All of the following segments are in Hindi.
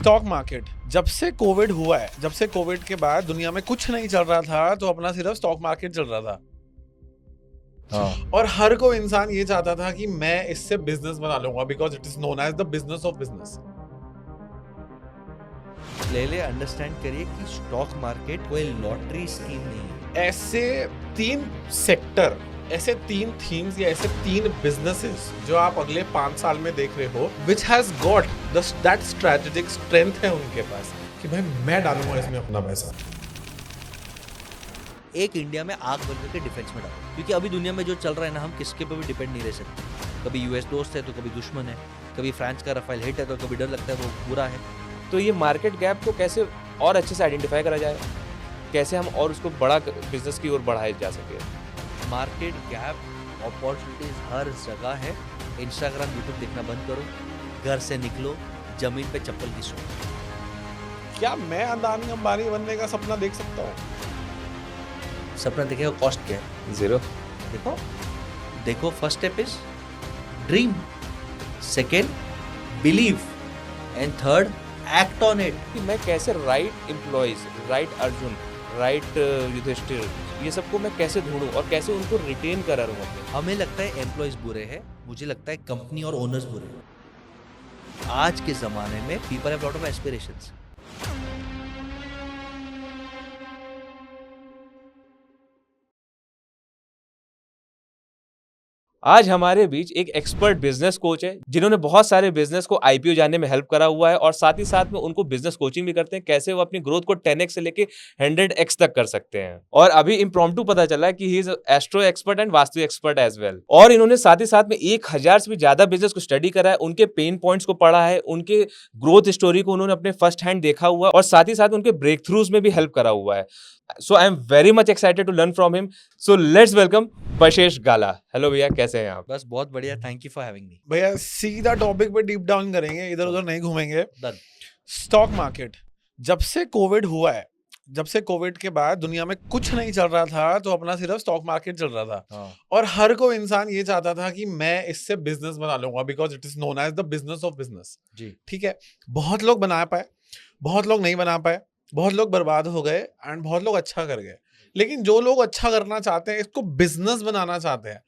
स्टॉक मार्केट जब से कोविड हुआ है, जब से कोविड के बाद दुनिया में कुछ नहीं चल रहा था तो अपना सिर्फ स्टॉक मार्केट चल रहा था। और हर कोई इंसान ये चाहता था कि मैं इससे बिजनेस बना लूंगा because it is known as the business of business. पहले अंडरस्टैंड करिए कि स्टॉक मार्केट कोई लॉटरी स्कीम नहीं है। ऐसे तीन सेक्टर, ऐसे तीन थीम्स या ऐसे तीन बिजनेसेस जो आप अगले 5 साल में देख रहे हो which has got that strategic strength है उनके पास कि भाई मैं डालूंगा इसमें अपना पैसा। एक इंडिया में आग बन करके डिफेंस में डालो, क्योंकि अभी दुनिया में जो चल रहा है ना, हम किसके पे भी डिपेंड नहीं रह सकते। कभी यूएस दोस्त है तो कभी दुश्मन है, कभी फ्रांस का रफाइल हिट है तो कभी डर लगता है वो बुरा है। तो ये मार्केट गैप को कैसे और अच्छे से आइडेंटिफाई करा जाए, कैसे हम और उसको बड़ा बिजनेस की ओर बढ़ाया जा सके। मार्केट गैप अपॉर्चुनिटीज हर जगह है। इंस्टाग्राम यूट्यूब देखना बंद करो, घर से निकलो, जमीन पे चप्पल घिसो। क्या मैं अदानी अंबानी बनने का सपना देख सकता हूँ? सपना देखने का कॉस्ट क्या है? 0। देखो first step is dream, second believe, and third act on it. कि मैं कैसे right employees, right Arjun, right Yudhishthira, ये सबको मैं कैसे ढूंढूं और कैसे उनको रिटेन करा रहूं अपने। हमें लगता है एम्प्लॉयज बुरे हैं, मुझे लगता है कंपनी और ओनर्स बुरे हैं। आज के जमाने में people have lot of aspirations. आज हमारे बीच एक एक्सपर्ट बिजनेस कोच है जिन्होंने बहुत सारे बिजनेस को आईपीओ जाने में हेल्प करा हुआ है और साथ ही साथ में उनको बिजनेस कोचिंग भी करते हैं, कैसे वो अपनी ग्रोथ को 10x से लेके 100x तक कर सकते हैं। और अभी इम्प्रॉम्प्टू पता चला कि he is astro expert and vastu expert as well. और इन्होंने साथ ही साथ में 1000 से भी ज्यादा बिजनेस को स्टडी करा है, उनके पेन पॉइंट्स को पढ़ा है, उनके ग्रोथ स्टोरी को उन्होंने अपने फर्स्ट हैंड देखा हुआ है और साथ ही साथ उनके ब्रेक थ्रूज में भी हेल्प करा हुआ है। So I am very much excited to learn from him. So let's welcome Pashesh Gala. Hello भैया, कैसे हैं आप? बस बहुत बढ़िया, thank you for having me. भैया सीधा टॉपिक पे डीप डाउन करेंगे, इधर उधर नहीं घूमेंगे। डन। स्टॉक मार्केट जब से कोविड हुआ है, जब से कोविड के बाद दुनिया में कुछ नहीं चल रहा था तो अपना सिर्फ स्टॉक मार्केट चल रहा था। और हर कोई इंसान ये चाहता था कि मैं इससे बिजनेस बना लूंगा because it is known as the business of business. जी। ठीक है, बहुत लोग बना पाए, बहुत लोग नहीं बना पाए, बहुत लोग बर्बाद हो गए एंड बहुत लोग अच्छा कर गए। लेकिन जो लोग अच्छा करना चाहते हैं, इसको बिजनेस बनाना चाहते हैं,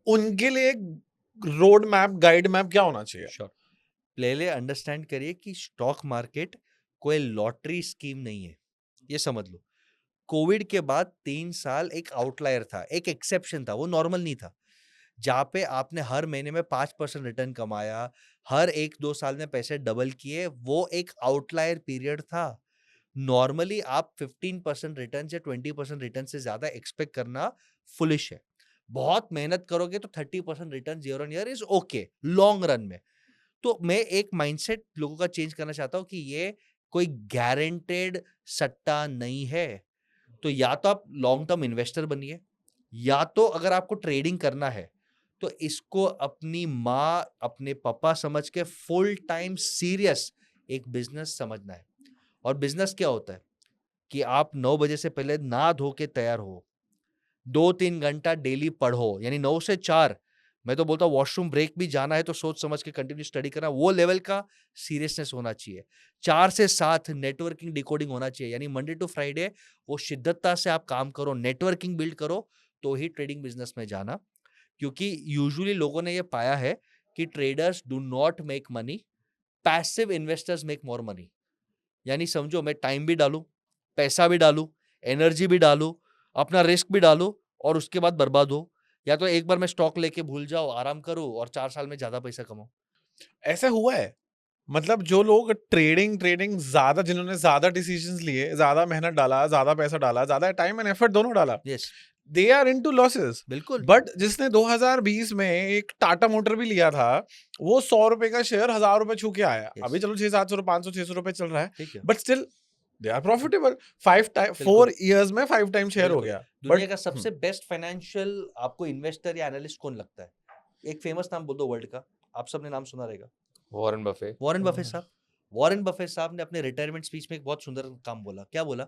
उनके लिए एक रोड मैप, गाइड मैप क्या होना चाहिए? श्योर। पहले अंडरस्टैंड करिए कि स्टॉक मार्केट कोई लॉटरी स्कीम नहीं है, ये समझ लो। कोविड के बाद 3 साल एक आउटलायर था, एक एक्सेप्शन था, वो नॉर्मल नहीं था। जहाँ पे आपने हर महीने में 5% रिटर्न कमाया, हर 1-2 साल में पैसे डबल किए, वो एक आउटलायर पीरियड था। नॉर्मली आप 15% रिटर्न या 20% रिटर्न से ज्यादा एक्सपेक्ट करना फुलिश है। बहुत मेहनत करोगे तो 30% return year on year is okay long run में। तो मैं एक माइंडसेट लोगों का चेंज करना चाहता हूं कि ये कोई गारंटेड सट्टा नहीं है। तो या तो आप लॉन्ग टर्म इन्वेस्टर बनिए, या तो अगर आपको ट्रेडिंग करना है तो इसको अपनी माँ अपने पापा समझ के फुल टाइम सीरियस एक बिजनेस समझना है। और बिजनेस क्या होता है कि आप 9 बजे से पहले नहा धो के तैयार हो, 2-3 घंटा डेली पढ़ो, यानी 9 से 4। मैं तो बोलता हूँ वॉशरूम ब्रेक भी जाना है तो सोच समझ के कंटिन्यू स्टडी करना, वो लेवल का सीरियसनेस होना चाहिए। 4 से 7 नेटवर्किंग डिकोडिंग होना चाहिए, यानी मंडे टू फ्राइडे वो शिद्दतता से आप काम करो, नेटवर्किंग बिल्ड करो, तो ही ट्रेडिंग बिजनेस में जाना। क्योंकि यूजुअली लोगों ने ये पाया है कि traders do not make money, passive investors make more money. यानी समझो, मैं टाइम भी डालूं, पैसा भी डालूं, एनर्जी भी डालूं, अपना रिस्क भी डालूं और उसके बाद बर्बाद हो, या तो एक बार मैं स्टॉक लेके भूल जाओ, आराम करूं और 4 साल में ज्यादा पैसा कमाऊं। ऐसा हुआ है? मतलब जो लोग ट्रेडिंग ट्रेडिंग ज्यादा, जिन्होंने ज्यादा डिसीजंस लिए, ज्यादा मेहनत डाला, ज्यादा पैसा डाला, ज्यादा टाइम एंड एफर्ट दोनों डाला, yes, they are into losses. बिल्कुल। बट जिसने 2020 में एक टाटा मोटर भी लिया था, वो 100 रुपए का शेयर 1000 रुपए छू के आया। Yes. अभी चलो 600-700, 500-600 रुपए चल रहा है, ठीक है, but still they are profitable. 4 बिल्कुल। ईयर्स में 5 टाइम शेयर हो बिल्कुल। गया। दुनिया बट का सबसे बेस्ट फाइनेंशियल आपको इन्वेस्टर या एनालिस्ट कौन लगता है? एक फेमस नाम बोल दो वर्ल्ड का, आप सबने नाम सुना रहेगा, वॉरेन बफे। वॉरेन बफेट साहब। वॉरेन बफेट साहब ने अपने रिटायरमेंट स्पीच में एक बहुत सुंदर काम बोला। क्या बोला?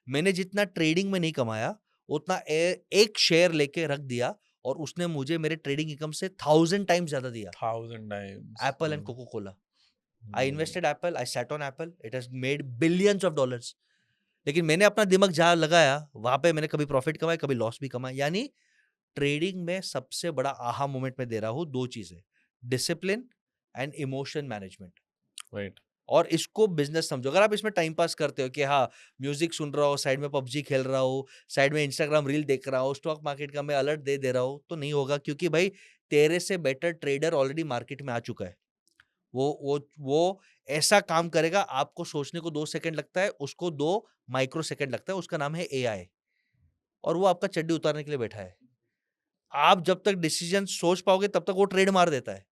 मैंने जितना ट्रेडिंग में नहीं कमाया उतना एक शेयर लेके रख दिया और उसने मुझे मेरे ट्रेडिंग इनकम से 1000 टाइम्स ज्यादा दिया। 1000 times. Apple and Coca Cola. I invested Apple, I sat on Apple, it has made billions of dollars. लेकिन मैंने अपना दिमाग जहाँ लगाया वहां पे मैंने कभी प्रॉफिट कमाया, कभी लॉस भी कमाया। यानी ट्रेडिंग में सबसे बड़ा आहा मोमेंट में दे रहा हूँ 2 चीजें, discipline and emotion management. Right. और इसको बिजनेस समझो। अगर आप इसमें टाइम पास करते हो कि हाँ म्यूजिक सुन रहा हो, साइड में पबजी खेल रहा हो, साइड में इंस्टाग्राम रील देख रहा हो, स्टॉक मार्केट का मैं अलर्ट दे रहा हूँ, तो नहीं होगा। क्योंकि भाई तेरे से बेटर ट्रेडर ऑलरेडी मार्केट में आ चुका है। वो ऐसा काम करेगा, आपको सोचने को 2 सेकंड लगता है, उसको 2 माइक्रो सेकंड लगता है। उसका नाम है एआई, और वो आपका चड्डी उतारने के लिए बैठा है। आप जब तक डिसीजन सोच पाओगे तब तक वो ट्रेड मार देता है।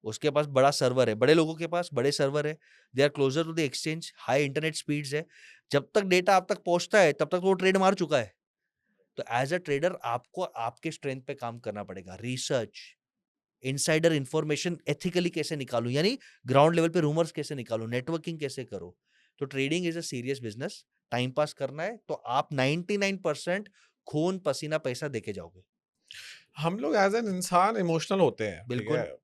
उसके पास बड़ा सर्वर है, बड़े लोगों के पास बड़े सर्वर है, they are closer to the exchange, high internet speeds है। जब तक डेटा आप तक पहुंचता है तब तक वो ट्रेड मार चुका है। तो एज अ ट्रेडर आपको आपके स्ट्रेंथ पे काम करना पड़ेगा। रिसर्च, इनसाइडर इंफॉर्मेशन एथिकली कैसे निकालूं, यानी ग्राउंड लेवल पे रूमर्स कैसे निकालूं, नेटवर्किंग कैसे करो। तो trading is a serious business. Time pass करना है तो आप 99% खून पसीना पैसा देके जाओगे। हम लोग एज एन इंसान इमोशनल होते हैं, ठीक बिल्कुल। है,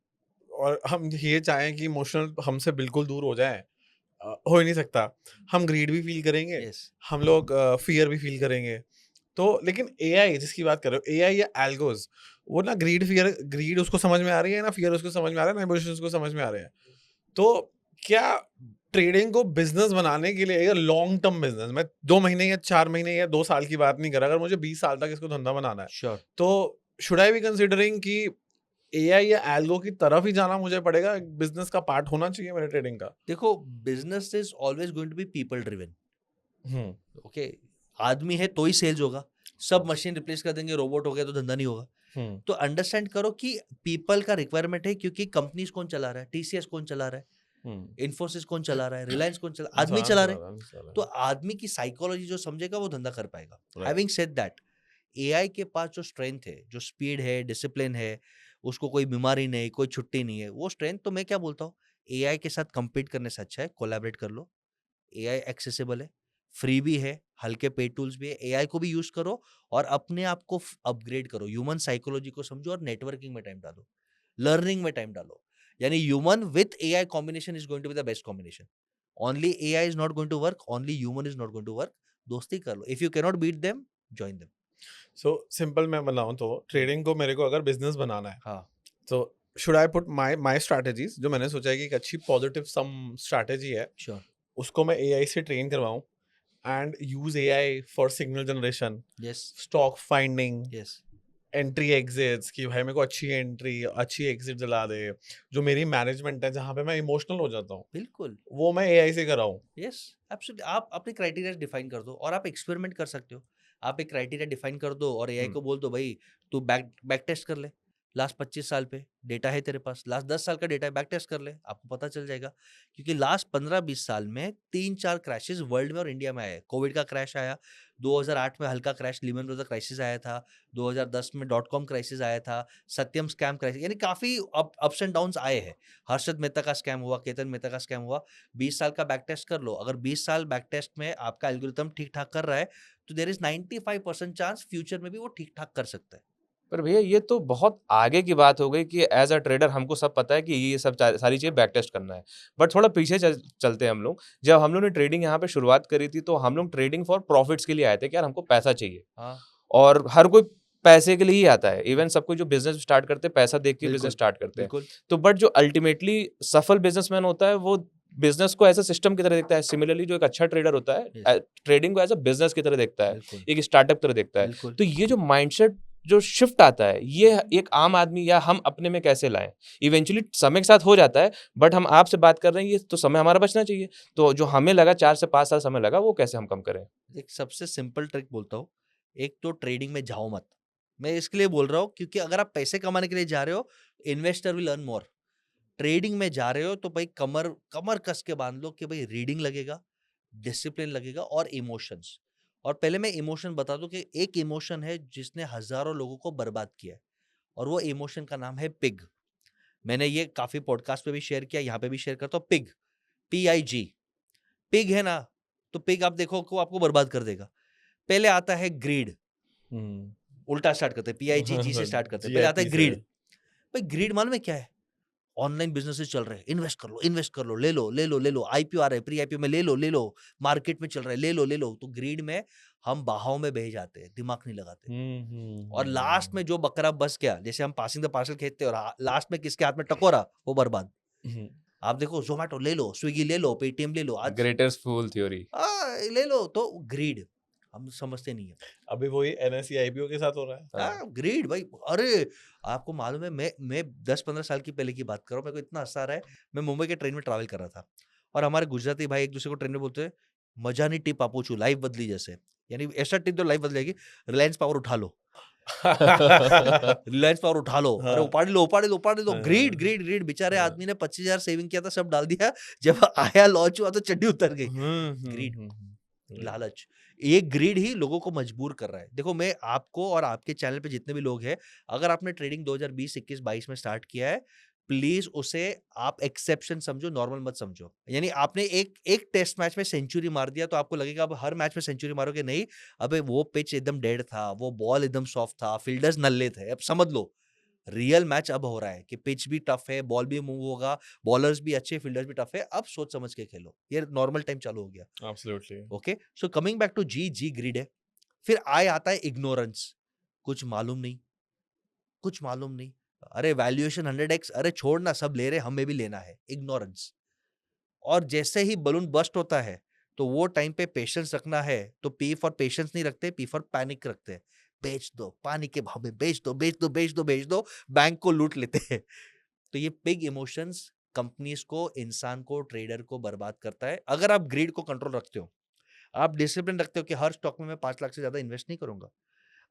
और हम ये चाहें कि इमोशनल हमसे बिल्कुल दूर हो जाए, हो ही नहीं सकता। हम ग्रीड भी फील करेंगे, यस, हम लोग फियर भी फील करेंगे। तो लेकिन एआई जिसकी बात कर रहे हो, एआई या एल्गोज, वो ना ग्रीड उसको समझ में आ रही है, ना फियर उसको समझ में आ रहा है, ना इमोशंस उसको समझ में आ रहे हैं। तो क्या ट्रेडिंग को बिजनेस बनाने के लिए, अगर लॉन्ग टर्म बिजनेस, मैं 2 महीने या 4 महीने या 2 साल की बात नहीं कर रहा, अगर मुझे 20 साल तक इसको धंधा बनाना है, श्योर। तो शुड आई बी कंसिडरिंग कि एआई या एल्गो की तरफ ही जाना मुझे पड़ेगा, बिजनेस का पार्ट होना चाहिए मेरे ट्रेडिंग का? देखो, business is always going to be people driven. Hmm. Okay, आदमी है तो ही सेल्स होगा। सब मशीन रिप्लेस कर देंगे, रोबोट हो गया तो धंधा नहीं होगा। हम्म। तो अंडरस्टैंड करो कि पीपल का रिक्वायरमेंट है, क्योंकि कंपनीज कौन चला रहा है, टीसीएस कौन चला रहा है, इन्फोसिस कौन चला रहा है, रिलायंस कौन चला, आदमी इंसान चला चला रहे रहा है, हैं। इंसान चला तो रहा है। आदमी की साइकोलॉजी जो समझेगा वो धंधा कर पाएगा। Right. Having said that, AI के पास जो स्ट्रेंथ है, जो स्पीड है, डिसिप्लिन है, उसको कोई बीमारी नहीं, कोई छुट्टी नहीं है, वो स्ट्रेंथ तो मैं क्या बोलता हूँ, एआई के साथ कंपीट करने से अच्छा है कोलैबोरेट कर लो। एआई एक्सेसिबल है, फ्री भी है, हल्के पेड टूल्स भी है, एआई को भी यूज करो और अपने आप को अपग्रेड करो। ह्यूमन साइकोलॉजी को समझो और नेटवर्किंग में टाइम डालो, लर्निंग में टाइम डालो। यानी human with AI combination is going to be the best combination. Only AI is not going to work, only human is not going to work. दोस्ती कर लो, if you can not beat them, join them. So simple मैं बनाऊं तो, ट्रेडिंग को मेरे को अगर बिजनेस बनाना है, हाँ, तो should I put my strategies, जो मैंने सोचा है कि एक अच्छी पॉजिटिव सम स्ट्रैटेजी है, श्योर, उसको मैं एआई से ट्रेन करवाऊं, and use AI for signal generation, yes, stock finding, yes, entry exits, कि भाई मेरे को अच्छी एंट्री अच्छी एग्जिट दिला दे। जो मेरी मैनेजमेंट है, जहाँ पे मैं इमोशनल हो जाता हूँ, बिल्कुल, वो मैं एआई से कराऊं। Yes, absolutely. आप अपने क्राइटेरिया डिफाइन कर दो और आप एक्सपेरिमेंट कर सकते हो। आप एक क्राइटेरिया डिफाइन कर दो और एआई को बोल दो, भाई तू बैक टेस्ट कर ले, लास्ट 25 साल पे डेटा है तेरे पास, लास्ट 10 साल का डेटा है, बैक टेस्ट कर ले, आपको पता चल जाएगा। क्योंकि लास्ट 15-20 साल में 3-4 क्रैशेस वर्ल्ड में और इंडिया में आए। कोविड का क्रैश आया, 2008 में हल्का क्रैश, लीमन ब्रदर क्राइसिस आया था, 2010 में .com क्राइसिस आया था, सत्यम स्कैम क्राइसिस, यानी काफी अप्स एंड डाउन्स आए हैं। हर्षद मेहता का स्कैम हुआ, केतन मेहता का स्कैम हुआ। 20 साल का बैक टेस्ट कर लो, अगर 20 साल बैक टेस्ट में आपका एल्गोरिथम ठीक ठाक कर रहा है, तो देयर इज 95% चांस फ्यूचर में भी वो ठीक ठाक कर सकता है। पर भैया ये तो बहुत आगे की बात हो गई कि एज अ ट्रेडर हमको सब पता है कि ये सब सारी चीज़ें बैक टेस्ट करना है। बट थोड़ा पीछे चलते हैं हम लोग। जब हम लोग ने ट्रेडिंग यहाँ पे शुरुआत करी थी, तो हम लोग ट्रेडिंग फॉर प्रॉफिट्स के लिए आए थे कि यार हमको पैसा चाहिए। हाँ, और हर कोई पैसे के लिए ही आता है। इवन सब कोई जो बिजनेस स्टार्ट करते हैं, पैसा देख के बिजनेस बिल्कुल, स्टार्ट करते हैं। बिल्कुल, तो बट जो अल्टीमेटली सफल बिजनेसमैन होता है, वो बिजनेस को एज अ सिस्टम की तरह देखता है। सिमिलरली जो एक अच्छा ट्रेडर होता है, ट्रेडिंग को एज अ बिजनेस की तरह देखता है, बिल्कुल, एक स्टार्टअप की तरह देखता है। बिल्कुल। तो ये जो माइंडसेट जो शिफ्ट आता है, ये एक आम आदमी या हम अपने में कैसे लाएं? इवेंचुअली समय के साथ हो जाता है, बट हम आपसे बात कर रहे हैं, ये तो समय हमारा बचना चाहिए। तो जो हमें लगा 4 से 5 साल समय लगा, वो कैसे हम कम करें? एक सबसे सिंपल ट्रिक बोलता हूँ। एक तो ट्रेडिंग में जाओ मत। मैं इसके लिए बोल रहा हूँ क्योंकि अगर आप पैसे कमाने के लिए जा रहे हो, investor will earn more. Trading में जा रहे हो तो भाई कमर कमर कस के बांध लो कि भाई रीडिंग लगेगा, डिसिप्लिन लगेगा और इमोशंस। और पहले मैं इमोशन बता दूं कि एक इमोशन है जिसने हजारों लोगों को बर्बाद किया है, और वो इमोशन का नाम है पिग। मैंने ये काफी पॉडकास्ट पे भी शेयर किया, यहाँ पे भी शेयर करता हूँ। पिग, PIG, पिग है ना, तो पिग आप देखो को आपको बर्बाद कर देगा। पहले आता है ग्रीड, उल्टा स्टार्ट करते हैं, PIG G से स्टार्ट करते हैं। पहले आता है GIP से। ग्रीड। भाई ग्रीड मालूम है क्या है? ऑनलाइन बिजनेसेस चल रहे हैं, इन्वेस्ट कर लो, ले लो, आईपीओ आ रहे हैं, प्री आईपीओ में ले लो, मार्केट में चल रहा है, ले लो। तो ग्रीड में हम बहाव में बह जाते हैं, दिमाग नहीं लगाते। और लास्ट में जो बकरा बस गया, जैसे हम पासिंग द पार्सल खेलते हैं और लास्ट में किसके हाथ में टकोरा, वो बर्बाद। आप देखो जोमेटो ले लो, स्विगी ले लो, पेटीएम ले लो, आज ग्रेटेस्ट फूल थ्योरी। ले लो। तो ग्रीड हम समझते नहीं है। अभी वही एनएसई आईपीओ के साथ हो रहा है। ग्रीड भाई, अरे आपको मालूम है, मैं 10-15 साल की पहले की बात कर रहा हूँ, मेरे को इतना हंसा आ रहा है। मैं मुंबई के ट्रेन में ट्रैवल कर रहा था और हमारे गुजराती भाई एक दूसरे को ट्रेन में बोलते हैं, मजा नहीं टिप आपू छू, लाइफ बदली जैसे, यानी ऐसा टिप दो लाइफ बदलेगी, रिलायंस पावर उठा लो। रिलायंस पावर उठा लो, अरे उपाड़ लो। ग्रीड बेचारे आदमी ने 25,000 सेविंग किया था, सब डाल दिया, जब आया लॉन्च हुआ तो चड्डी उतर गई। ग्रीड, लालच, ये ग्रीड ही लोगों को मजबूर कर रहा है। देखो, मैं आपको और आपके चैनल पे जितने भी लोग हैं, अगर आपने ट्रेडिंग 2020, 21, 22 में स्टार्ट किया है, प्लीज उसे आप एक्सेप्शन समझो, नॉर्मल मत समझो। यानी आपने एक टेस्ट मैच में सेंचुरी मार दिया तो आपको लगेगा अब हर मैच में सेंचुरी मारोगे, नहीं। अबे वो पिच एकदम डेड था, वो बॉल एकदम सॉफ्ट था, फील्डर्स नल्ले थे। अब समझ लो, रियल मैच अब हो रहा है कि पिच भी टफ है, बॉल भी मूव होगा, बॉलर्स भी अच्छे, फील्डर्स भी टफ है। अब सोच समझ के खेलो, ये नॉर्मल टाइम चालू हो गया। Absolutely. Okay, so coming back to जी ग्रीड है। फिर आता है इग्नोरेंस, कुछ मालूम नहीं। अरे वैल्यूएशन 100x, अरे छोड़ ना, सब ले रहे, हमें भी लेना है, इग्नोरेंस। और जैसे ही बलून बस्ट होता है तो वो टाइम पे पेशेंस रखना है, तो पी फॉर पेशेंस नहीं रखते, पी फॉर पैनिक रखते हैं। बेच दो, पानी के भाव में बेच दो, बैंक को लूट लेते हैं। तो ये बिग इमोशंस कंपनीज को, इंसान को, ट्रेडर को बर्बाद करता है। अगर आप ग्रीड को कंट्रोल रखते हो, आप डिसिप्लिन रखते हो कि हर स्टॉक में मैं 5 लाख से ज्यादा इन्वेस्ट नहीं करूंगा,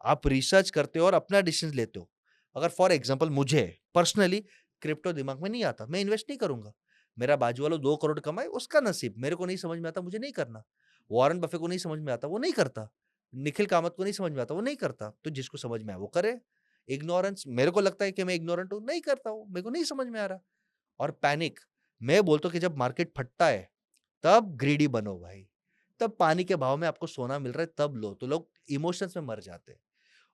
आप रिसर्च करते हो और अपना डिसीजन लेते हो। अगर फॉर एग्जांपल मुझे पर्सनली क्रिप्टो दिमाग में नहीं आता, मैं इन्वेस्ट नहीं करूंगा। मेरा बाजू वाला 2 करोड़ कमाए, उसका नसीब, मेरे को नहीं समझ में आता, मुझे नहीं करना। वॉरेन बफे को नहीं समझ में आता, वो नहीं करता। निखिल कामत को नहीं समझ में आता, वो नहीं करता। तो जिसको समझ में आए वो करे। इग्नोरेंस, मेरे को लगता है कि मैं इग्नोरेंट हूं, नहीं करता हूं, मेरे को नहीं समझ में आ रहा। और पैनिक, मैं बोलता हूं कि जब मार्केट फटता है तब ग्रीडी बनो भाई, तब पानी के भाव में आपको सोना मिल रहा है तब लो। तो लोग इमोशंस में मर जाते हैं।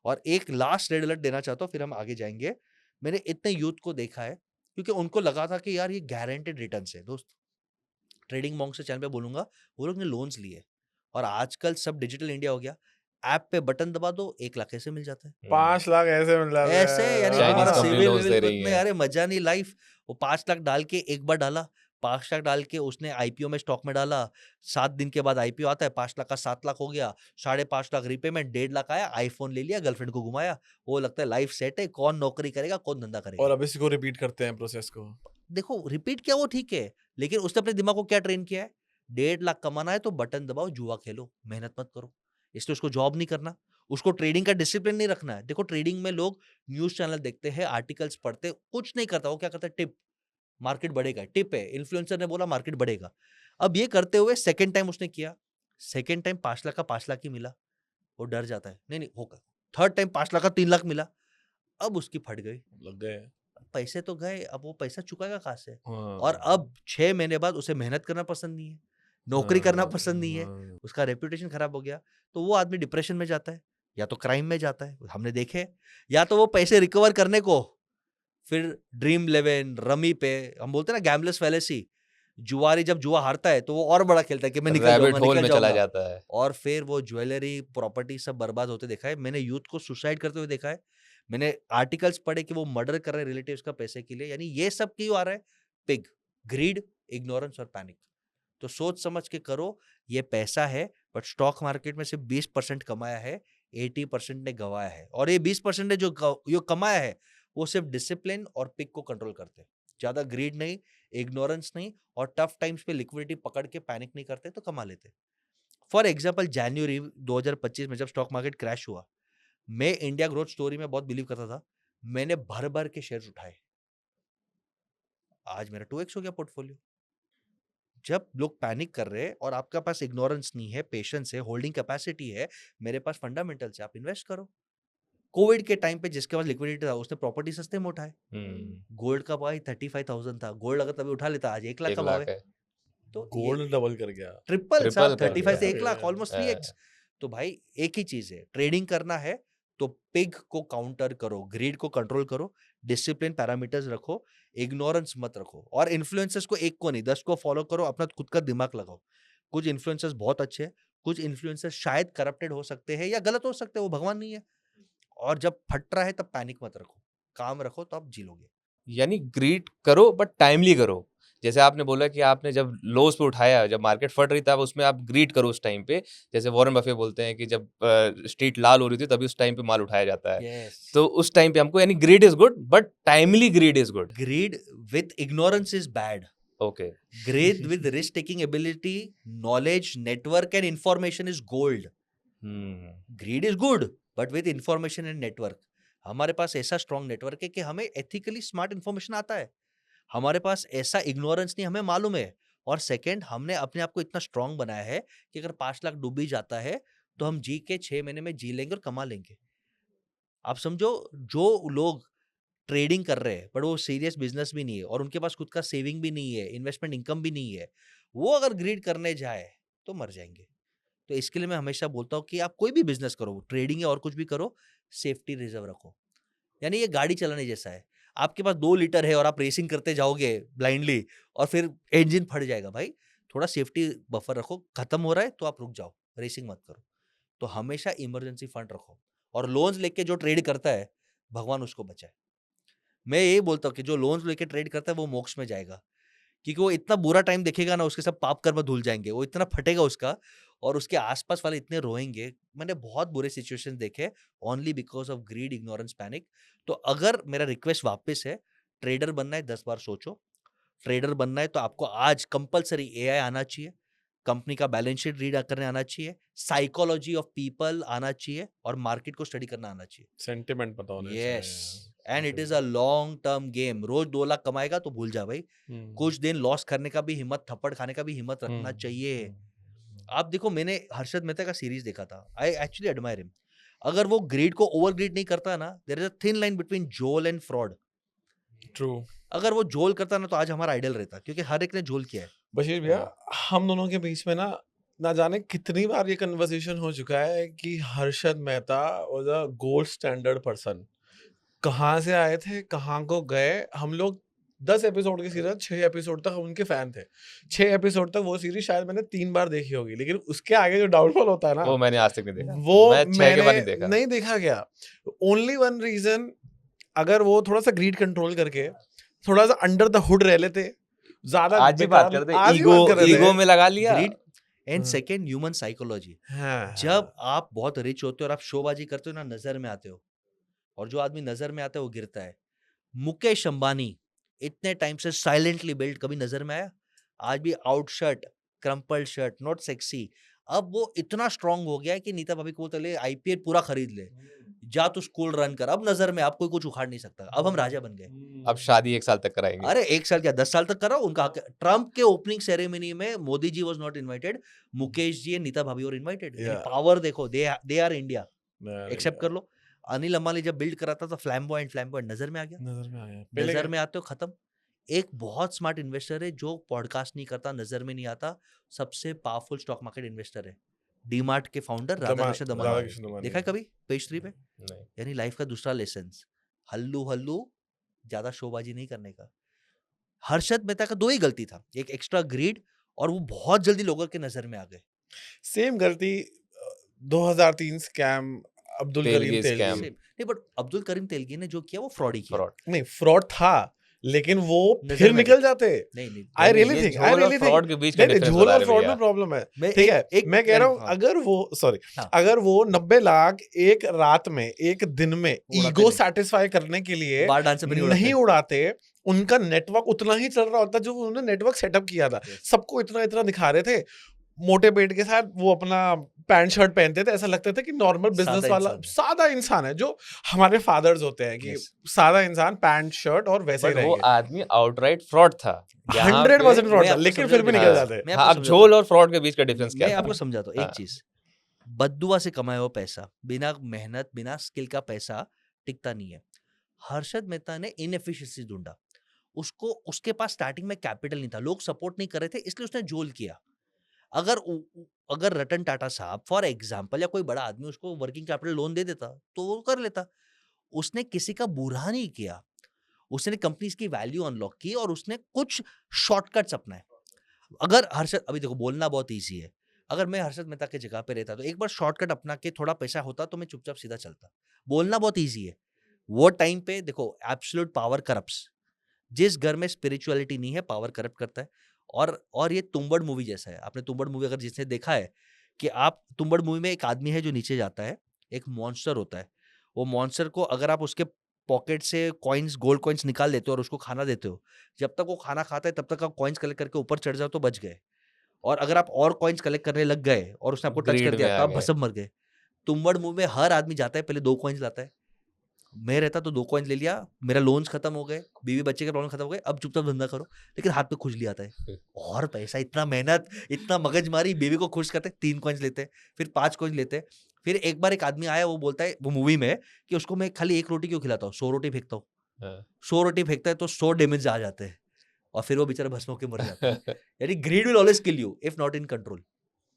और एक लास्ट रेड अलर्ट देना चाहता हूँ, फिर हम आगे जाएंगे। मैंने इतने यूथ को देखा है, क्योंकि उनको लगा था कि यार ये गारंटेड रिटर्न है। दोस्त, ट्रेडिंग मॉन्क से चैनल पे बोलूंगा, वो लोग ने लोन्स लिए और आजकल सब डिजिटल इंडिया हो गया। ऐप पे बटन दबा दो, 1 लाख ऐसे मिल जाता है। 5 लाख ऐसे मिल जाते हैं। ऐसे, यानी Chinese तुम्हारा company सिविल loans दे रही में, हैं। अरे मजा नहीं लाइफ। वो 5 लाख डाल के एक बार डाला, 5 लाख डाल के उसने आईपीओ में स्टॉक में डाला, 7 दिन के बाद आईपीओ आता है, 5 लाख का 7 लाख हो गया, 5.5 लाख रिपेमेंट, 1.5 लाख आया, आईफोन ले लिया, गर्लफ्रेंड को घुमाया। वो लगता है लाइफ सेट है, कौन नौकरी करेगा, कौन धंधा और करेगा। अब इसी को रिपीट करते हैं प्रोसेस को। देखो, रिपीट किया वो ठीक है, लेकिन उसने अपने दिमाग को क्या ट्रेन किया है, 1.5 लाख कमाना है तो बटन दबाओ, जुआ खेलो, मेहनत मत करो। इसलिए उसको जॉब नहीं करना, उसको ट्रेडिंग का डिसिप्लिन नहीं रखना है। देखो, ट्रेडिंग में लोग न्यूज चैनल देखते हैं, आर्टिकल्स पढ़ते, कुछ नहीं करता। वो क्या करता है, टिप, मार्केट बढ़ेगा, टिप है, इन्फ्लुएंसर ने बोला मार्केट बढ़ेगा। अब ये करते हुए सेकंड टाइम उसने किया, सेकंड टाइम 5 लाख का 5 लाख ही मिला, वो डर जाता है, नहीं होगा। थर्ड टाइम 5 लाख का 3 लाख मिला, अब उसकी फट गई, लग गए। पैसे तो गए, अब वो पैसा चुकाएगा कहाँ से। हाँ। और अब 6 महीने बाद उसे मेहनत करना पसंद नहीं है, नौकरी करना पसंद नहीं है, हाँ। उसका रेपुटेशन खराब हो गया। तो वो आदमी डिप्रेशन में जाता है, या तो क्राइम में जाता है, हमने देखे, या तो वो पैसे रिकवर करने को फिर ड्रीम 11, रमी पे, हम बोलते हैं ना गैम्बलर्स फैलेसी, जुआरी जब जुआ हारता है तो वो और बड़ा खेलता है कि मैं निकल रैबिट जाऊंगा, होल निकल में चला जाऊंगा, जाता है। और फिर वो ज्वेलरी, प्रॉपर्टी सब बर्बाद होते देखा है। मैंने यूथ को सुसाइड करते हुए देखा है, मैंने आर्टिकल्स पढ़े कि वो मर्डर कर रहे हैं रिलेटिव्स का पैसे के लिए। यानी ये सब क्यों आ रहा है, पिग, ग्रीड, इग्नोरेंस और पैनिक। तो सोच समझ के करो, ये पैसा है, बट स्टॉक मार्केट में सिर्फ 20% कमाया है, 80% ने गवाया है। और ये 20% ने जो कमाया है, वो सिर्फ डिसिप्लिन और पिक को कंट्रोल करते हैं, ज्यादा ग्रीड नहीं, इग्नोरेंस नहीं, और टफ टाइम्स पे लिक्विडिटी पकड़ के पैनिक नहीं करते, तो कमा लेते। फॉर एग्जाम्पल, जनवरी 2025 में जब स्टॉक मार्केट क्रैश हुआ, मैं इंडिया ग्रोथ स्टोरी में बहुत बिलीव करता था, मैंने भर भर के शेयर्स उठाए, आज मेरा 2x हो गया पोर्टफोलियो। जब लोग पैनिक कर रहे हैं और आपके पास इग्नोरेंस नहीं है, पेशेंस है, होल्डिंग कैपेसिटी है, मेरे पास फंडामेंटल्स है, आप इन्वेस्ट करो। कोविड के टाइम पे जिसके पास लिक्विडिटी था, उसने प्रॉपर्टी सस्ते में उठाए। गोल्ड का भाई 35,000 था, गोल्ड अगर तभी उठा लेता, आज 1 लाख 1 का भाव लाख है। है। तो गोल्ड डबल कर गया। ट्रिपल ट्रिपल साहब, कर 35 से दिया। 1 लाख, ऑलमोस्ट 3x। तो भाई एक ही चीज है, ट्रेडिंग करना है तो पिग को काउंटर करो, ग्रीड को कंट्रोल करो, डिसिप्लिन पैरामीटर्स रखो, इग्नोरेंस मत रखो, और इन्फ्लुएंसर्स को एक को नहीं 10 को फॉलो करो, अपना खुद का दिमाग लगाओ। कुछ इन्फ्लुएंसर्स बहुत अच्छे हैं, कुछ इन्फ्लुएंसर्स शायद करप्टेड हो सकते हैं या गलत हो सकते हैं, वो भगवान नहीं है। और जब फट रहा है तब पैनिक मत रखो, काम रखो, तो आप जी लोगे। यानी ग्रीड करो बट टाइमली करो। जैसे आपने बोला कि आपने जब लोस पे उठाया, जब मार्केट फट रही तब उसमें आप ग्रीड करो उस टाइम पे। जैसे वॉरेन बफे बोलते हैं कि जब स्ट्रीट लाल हो रही थी तभी उस टाइम पे माल उठाया जाता है। यस, तो उस टाइम पे हमको, यानी greed is good but timely greed is good. Greed with ignorance is bad. Okay. Greed with risk taking ability, knowledge, network and information is gold. Greed is good, but with information and network. हमारे पास ऐसा स्ट्रॉन्ग नेटवर्क है कि हमें एथिकली स्मार्ट इंफॉर्मेशन आता है। हमारे पास ऐसा इग्नोरेंस नहीं, हमें मालूम है। और सेकंड, हमने अपने आप को इतना स्ट्रॉन्ग बनाया है कि अगर 5 लाख डूब भी जाता है तो हम जी के 6 महीने में जी लेंगे और कमा लेंगे। आप समझो, जो लोग ट्रेडिंग कर रहे हैं बट वो सीरियस बिजनेस भी नहीं है और उनके पास खुद का सेविंग भी नहीं है, इन्वेस्टमेंट इनकम भी नहीं है, वो अगर ग्रीड करने जाए तो मर जाएंगे। तो इसके लिए मैं हमेशा बोलता हूँ कि आप कोई भी बिजनेस करो, ट्रेडिंग या और कुछ भी करो, सेफ्टी रिजर्व रखो। यानी ये गाड़ी चलाने जैसा है, आपके पास 2 लीटर है और आप रेसिंग करते जाओगे ब्लाइंडली और फिर इंजन फट जाएगा। भाई थोड़ा सेफ्टी बफर रखो, खत्म हो रहा है तो आप रुक जाओ, रेसिंग मत करो। तो हमेशा इमरजेंसी फंड रखो। और लोन्स लेके जो ट्रेड करता है, भगवान उसको बचाए। मैं यही बोलता हूँ कि जो लोन्स लेके ट्रेड करता है वो मोक्ष में जाएगा, क्योंकि वो इतना बुरा टाइम देखेगा ना, उसके सब पाप कर्म धुल जाएंगे, वो इतना फटेगा उसका, और उसके आसपास वाले इतने रोएंगे। मैंने बहुत बुरे सिचुएशंस देखे only because of greed, ignorance, panic. तो अगर मेरा रिक्वेस्ट वापस है, ट्रेडर बनना है 10 बार सोचो। ट्रेडर बनना है तो आपको आज कंपलसरी एआई आना चाहिए, कंपनी का बैलेंस शीट रीड करने आना चाहिए, साइकोलॉजी ऑफ पीपल आना चाहिए, और मार्केट को स्टडी करना आना चाहिए। सेंटिमेंट पता होना यस, चाहिए। And it is a long term game. रोज 2 लाख कमाएगा तो भूल जा भाई, कुछ दिन लॉस करने का भी हिम्मत, थप्पड़ खाने का भी हिम्मत रखना चाहिए। आप देखो, मैंने हर्षद मेहता का सीरीज देखा था, आई एक्चुअली एडमायर हिम। अगर वो ग्रीड को ओवर ग्रीड नहीं करता ना, there is a thin line between जोल एंड फ्रॉड। ट्रू। अगर वो जोल करता ना तो आज हमारा आइडल रहता, क्योंकि हर एक ने जोल किया है। बशीर भैया, हम दोनों के बीच में ना जाने कितनी बार ये कन्वर्सेशन हो चुका है कि Harshad Mehta was a gold standard person. कहाँ से आए थे, कहाँ को गए। हम लोग 10 एपिसोड की सीरीज, 6 एपिसोड तक हम उनके फैन थे। 6 एपिसोड तक वो सीरीज शायद मैंने 3 बार देखी होगी, लेकिन उसके आगे जो डाउनफॉल होता है ना, वो मैंने आज तक नहीं देखा। वो मैं 6 के बाद नहीं मैंने देखा। नहीं देखा गया। ओनली वन रीजन, अगर वो थोड़ा सा ग्रीड कंट्रोल करके थोड़ा सा अंडर द हुड रह लेते, ज्यादा आज ही बात बेकार- करते, आज ही ईगो बात कर रहे थे। ईगो में लगा लिया। ग्रीड एंड हाँ। Second, human psychology. हाँ, जब आप बहुत रिच होते हो और आप शोबाजी करते हो ना, नजर में आते हो, और जो आदमी नजर में आता है वो गिरता है। मुकेश अंबानी इतने टाइम से साइलेंटली बिल्ड, कभी नजर में आया? आज भी out shirt, crumpled shirt, not sexy. अब वो इतना स्ट्रांग हो गया है कि नीता भाभी को बोलते ले आईपीएल पूरा खरीद ले, जा तू स्कूल रन कर, अब नजर में आप कोई कुछ उखाड़ नहीं सकता। अब हम राजा बन गए। अब शादी 1 साल तक कराएंगे। अरे 1 साल क्या, 10 साल तक करो, उनका हक है। ट्रम्प के ओपनिंग सेरेमनी में Modi ji was not invited, Mukesh ji and Nita भाभी और इनवाइटेड। Yeah. पावर देखो, दे आर इंडिया, मैं- एक्सेप्ट कर लो। अनिल अंबानी जब बिल्ड करा था तो फ्लैम्बॉयंट नजर में आ गया। नजर में आया, पहले नजर क्या? में आते हो खत्म। एक बहुत स्मार्ट इन्वेस्टर है जो पॉडकास्ट नहीं करता, नजर में नहीं आता, सबसे पावरफुल स्टॉक मार्केट इन्वेस्टर है, डीमार्ट के फाउंडर राधाकृष्ण दमानी। राधाकृष्ण दमानी। देखा है कभी पेज 3 पे? नहीं। यानी लाइफ का दूसरा लेसन, हल्लू हल्लू, ज्यादा शोबाजी नहीं करने का। हर्षद मेहता का 2 ही गलती था, एक एक्स्ट्रा ग्रीड, और वो बहुत जल्दी लोगों के नजर में आ गए। सेम गलती 2003 स्कैम अब्दुल तेलगी करीम scam। तेलगी। नहीं, बट अब्दुल करीम तेलगी ने जो किया वो फ्रॉड ही किया। फ्रॉड। नहीं, फ्रॉड था, लेकिन वो नजर फिर में निकल जाते। नहीं, आई रियली ये थिंक, झोल और फ्रॉड के बीच का नहीं, difference झोल बता और रहे फ्रॉड भैया। में प्रॉब्लम है। मैं ठीक है, मैं कह रहा हूँ, हाँ। अगर वो सॉरी, हाँ। अगर वो 90 लाख एक रात में, एक दिन में उड़ाते ईगो नहीं। सेटिस्फाई करने के लिए बार डांस पे नहीं उड़ाते, उनका नेटवर्क उतना ही चल रहा होता जो उन्होंने नेटवर्क सेटअप किया था। Yes. सबको इतना इतना दिखा रहे थे, मोटे पेट के साथ वो अपना पैंट शर्ट पहनते थे, ऐसा लगता था कि नॉर्मल बिजनेस सादा वाला इंसान है। सादा इंसान है, जो हमारे फादर्स होते हैं कि Yes. सादा इंसान, पैंट शर्ट और वैसे ही बट वो रहेंगे। आदमी आउटराइट फ्रॉड था। यहाँ 100% पे- फ्रॉड मैं था, आपको लेकिन समझा फिर भी दूं। निकल हाँ। जाते। मैं हाँ, आपको अब समझाता झोल और फ्रॉड के बीच का डिफरेंस क्या मैं था? आपको समझाता हूँ हाँ। एक चीज। बद्दुआ से कमाया हुआ पैसा, बिना मेहनत, बिना स्किल का पैसा टिकता नहीं है। हर्षद मेहता ने इनएफिशिएंसी ढूंढा, उसको, उसके पास स्टार्टिंग में कैपिटल नहीं था, लोग सपोर्ट नहीं कर रहे थे, इसलिए उसने जोल किया। अगर रतन टाटा साहब फॉर एग्जाम्पल या कोई बड़ा आदमी उसको वर्किंग कैपिटल लोन दे देता तो वो कर लेता। उसने किसी का बुरा नहीं किया, उसने कंपनीज की वैल्यू अनलॉक की और उसने कुछ शॉर्टकट्स अपनाए। अगर हर्षद, अभी देखो बोलना बहुत ईजी है, अगर मैं हर्षद मेहता की जगह पे रहता तो एक बार शॉर्टकट अपना के थोड़ा पैसा होता तो मैं चुपचाप सीधा चलता। बोलना बहुत ईजी है, वो टाइम पे देखो एब्सोल्यूट पावर करप्ट्स। जिस घर में स्पिरिचुअलिटी नहीं है पावर करप्ट करता है। और ये तुम्बड़ मूवी जैसा है। आपने तुम्बड़ मूवी अगर जिसने देखा है कि आप तुम्बड़ मूवी में एक आदमी है जो नीचे जाता है, एक मॉन्स्टर होता है। वो मॉन्स्टर को अगर आप उसके पॉकेट से कॉइन्स, गोल्ड कॉइन्स निकाल लेते हो और उसको खाना देते हो, जब तक वो खाना खाता है तब तक आप कॉइन्स कलेक्ट करके ऊपर चढ़ जाओ तो बच गए। और अगर आप और कॉइन्स कलेक्ट करने लग गए और उसने आपको टच कर ग्रीड दिया में तो आ आप गए। भसम मर गए। तुम्बड़ मूवी में हर आदमी जाता है, पहले 2 कॉइन्स लाता है। मैं रहता तो 2 कॉइन्स ले लिया, मेरा लोन्स खत्म हो गए, बीवी बच्चे के प्रॉब्लम खत्म हो गए, अब चुपचाप धंधा करो। लेकिन हाथ में खुजली आता है और पैसा, इतना मेहनत, इतना मगजमारी, बीवी को खुश करते 3 कॉइन्स लेते, फिर 5 कॉइन्स लेते। फिर एक बार एक आदमी आया, वो बोलता है वो मूवी में है कि उसको मैं खाली 1 रोटी क्यों खिलाता हूँ, 100 रोटी फेंकता हूँ। हाँ। 100 रोटी फेंकता है तो 100 डैमेज आ जाते हैं और फिर वो बेचारा भस्म होके मर जाता है। यानी greed will always kill you if not in control.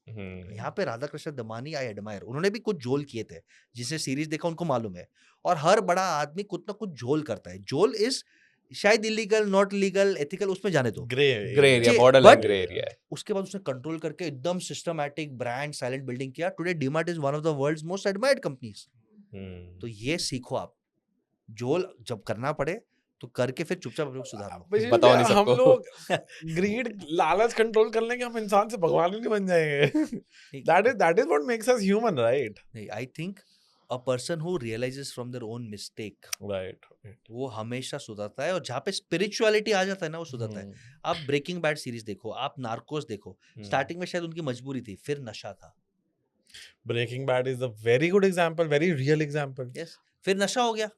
यहाँ पे राधा कृष्ण दमानी आई एडमायर, उन्होंने भी कुछ झोल किए थे, जिसने सीरीज देखा उनको मालूम है। और हर बड़ा आदमी कुछ ना कुछ झोल करता है। झोल इज शायद इलीगल, नॉट लीगल, एथिकल, उसमें जाने दो, ग्रे ग्रे एरिया, जे- border line but- grey area है। उसके बाद उसने कंट्रोल करके एकदम सिस्टमैटिक ब्रांड साइलेंट बिल्डिंग किया। Today DMart is one of the world's most admired companies. तो ये सीखो आप, झोल जब करना पड़े तो करके फिर चुपचाप अपने को सुधार लो। बताओ नहीं हम सबको। लोग ग्रीड, लालच कंट्रोल कर लेंगे, हम इंसान से भगवान ही नहीं बन जाएंगे। That is what makes us human, right? नहीं, I think a person who realizes from their own mistake, right. वो हमेशा सुधरता है। और जहाँ पे स्पिरिचुअलिटी आ जाता है ना, वो सुधरता है। आप ब्रेकिंग बैड सीरीज देखो, आप नार्कोस देखो, स्टार्टिंग में शायद उनकी मजबूरी थी, फिर नशा था। Breaking Bad is a very good example, very real example. Yes, फिर नशा हो गया।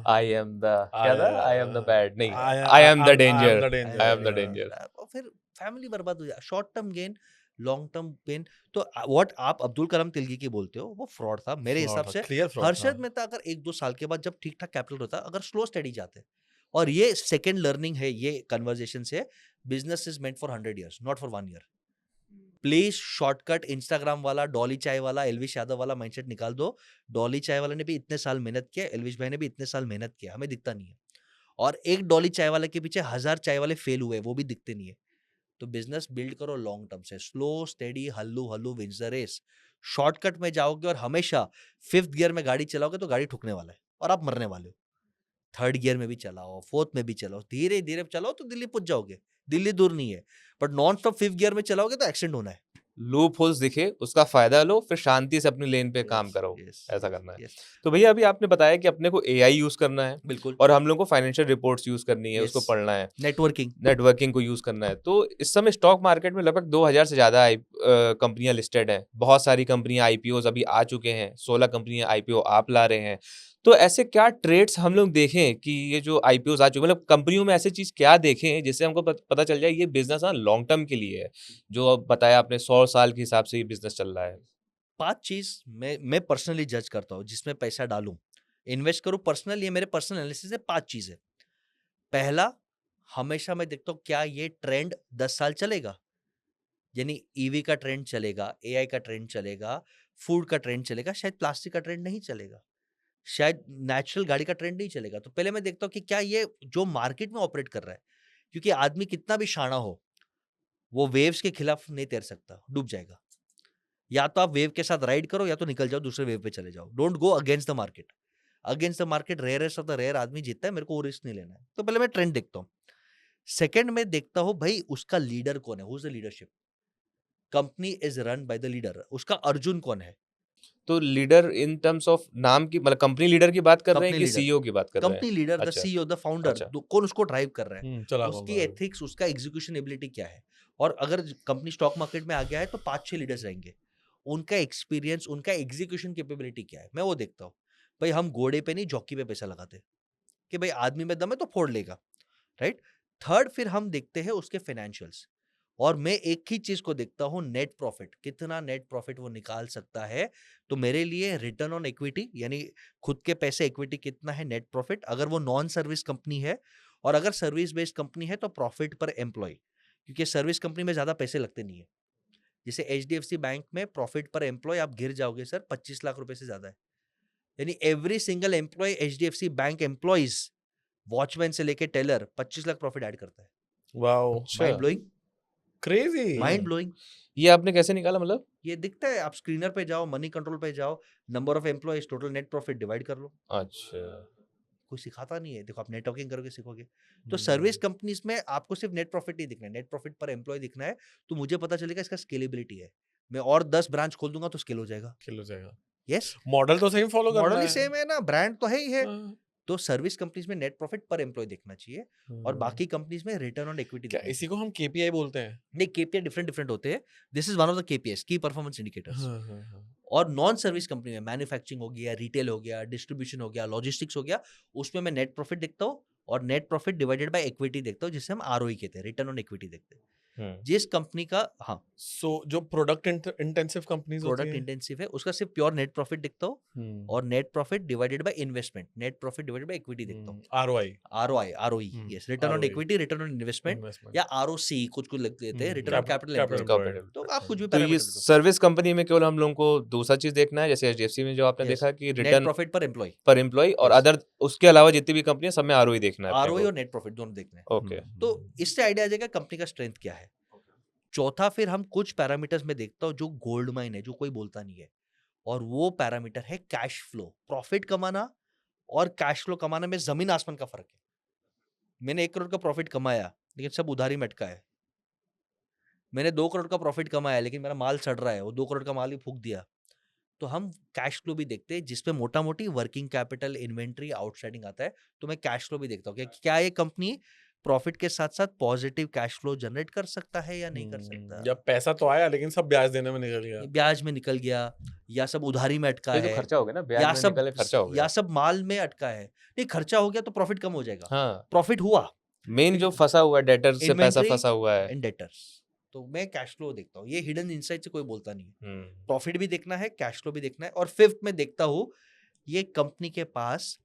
आई एम द, क्या था, आई एम द बैड, नहीं, I I am the am danger, the danger, I am the yeah. Danger. और फिर फैमिली बर्बाद हो जाए, short term gain, long term pain. तो व्हाट आप अब्दुल कलाम तिलगी की बोलते हो, वो फ्रॉड था मेरे Fraud हिसाब था, से। clear fraud हर्षद था। मेहता अगर 1-2 साल के बाद जब ठीक ठाक कैपिटल होता, अगर स्लो स्टडी जाते, और ये सेकंड लर्निंग है, ये कन्वर्सेशन से, business is meant for 100 years, not for 1 year। Please shortcut Instagram वाला, डॉली चाय वाला, एलविश यादव वाला माइंडसेट निकाल दो। डॉली चाय वाले ने भी इतने साल मेहनत किया, एलविश भाई ने भी इतने साल मेहनत किया, हमें दिखता नहीं है। और एक डॉली चाय वाले के पीछे 1000 चाय वाले फेल हुए, वो भी दिखते नहीं है। तो बिजनेस बिल्ड करो लॉन्ग टर्म से, स्लो स्टेडी, हल्लू हल्लू विंस द रेस। शॉर्टकट में जाओगे और हमेशा 5th गियर में गाड़ी चलाओगे तो गाड़ी ठुकने वाला है और आप मरने वाले हो। 3rd गियर में भी चलाओ, 4th में भी चलाओ, धीरे धीरे चलाओ तो दिल्ली पहुंच जाओगे। दिल्ली दूर नहीं है, but non stop 5th gear में चलाओगे तो एक्सीडेंट होना है। लूप होल्स दिखे उसका फायदा लो, फिर शांति से अपनी लेन पे काम करो, ऐसा करना है। तो भैया अभी आपने बताया कि अपने को एआई यूज करना है, बिल्कुल, और हम लोग को फाइनेंशियल रिपोर्ट्स यूज करनी है, उसको Yes. पढ़ना है, नेटवर्किंग। नेटवर्किंग को यूज करना है। तो इस समय स्टॉक मार्केट में लगभग 2000 से ज्यादा कंपनियां लिस्टेड हैं। बहुत सारी कंपनियां आईपीओ अभी आ चुके हैं, 16 कंपनियां आईपीओ आप ला रहे हैं। तो ऐसे क्या ट्रेड्स हम लोग देखें कि ये जो आईपीओ आ चुके, मतलब कंपनियों में ऐसी चीज क्या देखें जिससे हमको पता चल जाए ये बिजनेस लॉन्ग टर्म के लिए है, जो अब बताया आपने 100 साल के हिसाब से ये बिजनेस चल रहा है। 5 चीज मैं पर्सनली जज करता हूँ जिसमें पैसा डालूं, इन्वेस्ट करूं पर्सनली, ये मेरे पर्सनल एनालिसिस है। 5 चीजें। पहला, हमेशा मैं देखता हूँ क्या ये ट्रेंड 10 साल चलेगा। यानी ईवी का ट्रेंड चलेगा, एआई का ट्रेंड चलेगा, फूड का ट्रेंड चलेगा, शायद प्लास्टिक का ट्रेंड नहीं चलेगा, शायद नेचुरल गाड़ी का ट्रेंड नहीं चलेगा। तो पहले मैं देखता हूँ कि क्या ये जो मार्केट में ऑपरेट कर रहा है, क्योंकि आदमी कितना भी शाना हो, वो वेव्स के खिलाफ नहीं तैर सकता, डूब जाएगा। या तो आप वेव के साथ राइड करो, या तो निकल जाओ, दूसरे वेव पे चले जाओ। Don't go against the market. Against the market rarest of the rare आदमी जीतता है, मेरे को वो रिस्क नहीं लेना है। तो पहले मैं ट्रेंड देखता हूँ। सेकंड में देखता हूँ भाई उसका लीडर कौन है, who is the leadership. Company is run by the leader, उसका अर्जुन कौन है। तो लीडर इन टर्म्स ऑफ नाम की, मतलब कंपनी लीडर की बात कर रहे हैं कंपनी कि लीडर, सीईओ की बात कर रहे हैं? कंपनी लीडर, द अच्छा, सीईओ, द फाउंडर, अच्छा। कौन उसको ड्राइव कर रहा है, चला उसकी एथिक्स, उसका एग्जीक्यूशन एबिलिटी क्या है। और अगर कंपनी स्टॉक मार्केट में आ गया है तो 5-6 लीडर्स रहेंगे, उनका एक्सपीरियंस, उनका एग्जीक्यूशन कैपेबिलिटी क्या है, मैं वो देखता हूँ। भाई हम घोड़े पे नहीं, जॉकी पे पैसा लगाते कि भाई आदमी में दम है तो फोड़ लेगा, राइट। थर्ड, फिर हम देखते हैं उसके फाइनेंशियल्स, और मैं एक ही चीज को देखता हूँ, नेट प्रॉफिट, कितना नेट प्रॉफिट वो निकाल सकता है। तो मेरे लिए रिटर्न ऑन इक्विटी, यानी खुद के पैसे इक्विटी कितना है, नेट प्रॉफिट। अगर वो नॉन सर्विस कंपनी है, और अगर सर्विस बेस्ड कंपनी है तो प्रॉफिट पर एम्प्लॉय, क्योंकि सर्विस कंपनी में ज्यादा पैसे लगते नहीं है। जैसे HDFC बैंक में प्रॉफिट पर एम्प्लॉय आप गिर जाओगे सर 25 लाख रुपए से ज्यादा है। यानी every single employee HDFC bank employees watchman से लेके टेलर 25 लाख प्रॉफिट ऐड करता है। Wow, mind blowing, crazy. Mind blowing. ये आपने कैसे निकाला मतलब? ये दिखता है, आप स्क्रीनर पे जाओ, मनी कंट्रोल पे जाओ, number of employees, total net profit divide कर लो। अच्छा। कोई सिखाता नहीं है, देखो आप नेटवर्किंग करोगे सीखोगे। तो सर्विस कंपनीज में आपको सिर्फ नेट प्रॉफिट नहीं दिखना है, नेट प्रॉफिट पर एम्प्लॉय दिखना है, तो मुझे पता चलेगा इसका स्केलेबिलिटी है। मैं और 10 ब्रांच खोल दूंगा तो स्केल हो जाएगा। किल हो जाएगा। यस, मॉडल तो सही फॉलो करना मॉडल ही है। सेम है ना, ब्रांड तो है ही है। हाँ। तो सर्विस कंपनीज में नेट प्रॉफिट पर एम्प्लॉय देखना चाहिए और बाकी कंपनीज में रिटर्न ऑन इक्विटी क्या देखना इसी चाहिए। को हम KPI बोलते हैं? नहीं, KPI डिफरेंट डिफरेंट होते हैं। This is one of the KPIs, की परफॉर्मेंस इंडिकेटर्स। हाँ। और नॉन सर्विस कंपनी में मैन्युफैक्चरिंग हो गया, रिटेल हो गया, डिस्ट्रीब्यूशन हो गया, लॉजिस्टिक्स हो गया, उसमें मैं नेट प्रॉफिट देखता हूँ और net profit divided by equity देखता हूँ, जिसे हम ROE कहते हैं, रिटर्न ऑन इक्विटी देखते हैं। जिस कंपनी का सो जो प्रोडक्ट इंटेंसिव कंपनीज होती प्रोडक्ट हैं, इंटेंसिव है, उसका सिर्फ प्योर नेट प्रॉफिट दिखता हो और net profit divided by investment, net profit divided by equity देखता हूँ। ROI, ROE, yes, return on ROI, equity, return on investment, investment या ROC कुछ कुछ लिख देते हैं, return on capital capital employed. Employed. तो आप कुछ भी तो ये पैरामीटर देखो। सर्विस कंपनी में केवल हम लोगों को दूसरा चीज देखना है, जैसे HDFC में जो आपने Yes, देखा कि नेट रिटर्न प्रॉफिट पर एम्प्लॉय, पर एम्प्लॉय, और Yes. अदर उसके अलावा जितनी भी कंपनी है सब में ROE देखना है अपने ROE को। और नेट प्रॉफिट दोनों देखने हैं। ओके। तो इससे आइडिया आ जाएगा कंपनी का स्ट्रेंथ क्या है। चौथा, फिर हम कुछ पैरामीटर्स में देखता हूँ जो गोल्ड माइन है, जो कोई बोलता नहीं है, और वो पैरामीटर है कैश फ्लो। प्रॉफिट कमाना और कैश फ्लो कमाना में जमीन आसमान का फर्क है। मैंने 1 करोड़ का प्रॉफिट कमाया लेकिन सब उधारी में अटका है। मैंने 2 करोड़ का प्रॉफिट कमाया लेकिन मेरा माल सड़ रहा है, वो 2 करोड़ का माल ही फूक दिया। तो हम कैश फ्लो भी देखते हैं, जिसपे मोटा मोटी वर्किंग कैपिटल, इन्वेंट्री, आउटस्टैंडिंग आता है। तो मैं कैश फ्लो भी देखता हूँ कि क्या ये कंपनी प्रॉफिट के साथ साथ पॉजिटिव कैश फ्लो जनरेट कर सकता है या नहीं कर सकता। या पैसा तो आया लेकिन सब ब्याज देने में निकल गया। ब्याज में निकल गया, या सब उधारी में अटका ये जो है, खर्चा हो गया ना, ब्याज या में सब निकले खर्चा हो या गया। सब माल में अटका है। नहीं, खर्चा हो गया तो प्रॉफिट कम हो जाएगा। हाँ, प्रॉफिट हुआ, मेन जो फंसा हुआ है, डेटर से पैसा Inventory फंसा हुआ है। And debtors. तो मैं कैश फ्लो देखता हूँ। ये हिडन इनसाइट से कोई बोलता नहीं है। हम्म, प्रॉफिट भी देखना है, कैश फ्लो भी देखना है। और फिफ्थ में देखता हूँ ये कंपनी के पास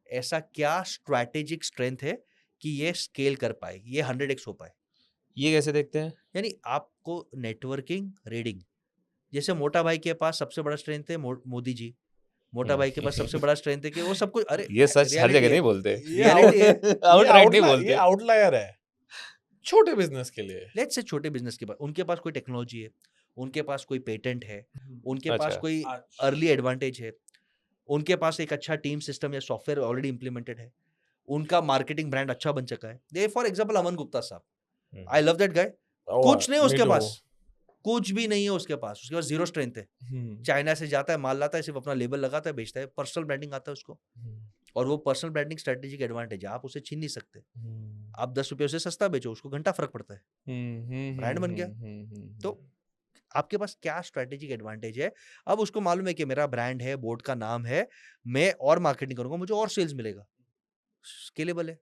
ऐसा क्या स्ट्रैटेजिक स्ट्रेंथ है कि ये स्केल कर पाए, ये 100x हो पाए। ये कैसे देखते हैं? यानी आपको नेटवर्किंग, रीडिंग, जैसे मोटा भाई के पास सबसे बड़ा स्ट्रेंथ है मोदी जी। मोटा भाई के पास सबसे बड़ा स्ट्रेंथ है कि वो सब कुछ, अरे ये सच हर reality जगह है। नहीं बोलते। Reality है। आउटराइट नहीं ये बोलते। आउटलायर है छोटे बिजनेस के लिए। लेट्स से छोटे बिजनेस के पास, उनके पास कोई टेक्नोलॉजी है, उनके पास कोई पेटेंट है, उनके पास अच्छा। कोई अर्ली एडवांटेज है, उनके पास एक अच्छा टीम सिस्टम या सॉफ्टवेयर ऑलरेडी इंप्लीमेंटेड है, उनका मार्केटिंग ब्रांड अच्छा बन चुका है। दे फॉर एग्जांपल अमन गुप्ता साहब, आई लव दैट गाय। कुछ नहीं है उसके पास, कुछ भी नहीं है उसके पास, उसके पास जीरो स्ट्रेंथ है। चाइना से जाता है, माल लाता है, सिर्फ अपना लेबल लगाता है, बेचता है, पर्सनल ब्रांडिंग आता है उसको, और वो पर्सनल ब्रांडिंग स्ट्रेटेजिक एडवांटेज है, आप उसे छीन नहीं सकते। आप 10 रुपये उसे सस्ता बेचो, उसको घंटा फर्क पड़ता है, ब्रांड बन गया। तो आपके पास क्या स्ट्रेटेजिक एडवांटेज है। अब उसको मालूम है कि मेरा ब्रांड है, बोर्ड का नाम है, मैं और मार्केटिंग करूंगा, मुझे और सेल्स मिलेगा, स्केलेबल है।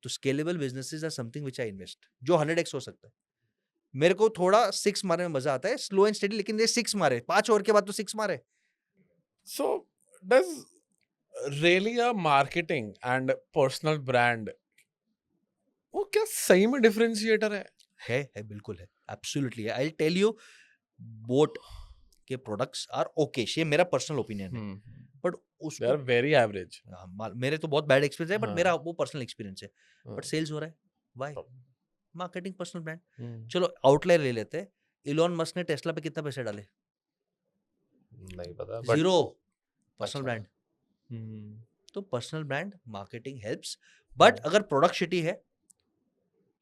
तो scalable businesses are something which I invest, जो 100x हो सकता है। मेरे को थोड़ा 6 मारने में मजा आता है, स्लो एंड स्टेडी, लेकिन ये 6 मारे, 5 ओवर के बाद तो 6 मारे। So does really a marketing and personal brand वो क्या सही में डिफरेंशिएटर है? बिल्कुल है, एब्सोल्युटली है। आई टेल यू, बोट के प्रोडक्ट्स आर ओके, ये मेरा पर्सनल ओपिनियन है, बट They उसको are very average. मेरे तो बहुत बैड एक्सपीरियंस है, बट हाँ। मेरा वो पर्सनल एक्सपीरियंस है। हाँ। बट सेल्स हो रहा है, व्हाई? तब। Marketing, personal brand. चलो आउटलायर ले लेते हैं, इलॉन मस्क ने टेस्ला पे कितना पैसे डाले? नहीं पता, but जीरो। पर्सनल अच्छा। ब्रांड। तो personal brand marketing helps, but अगर प्रोडक्ट शिटी है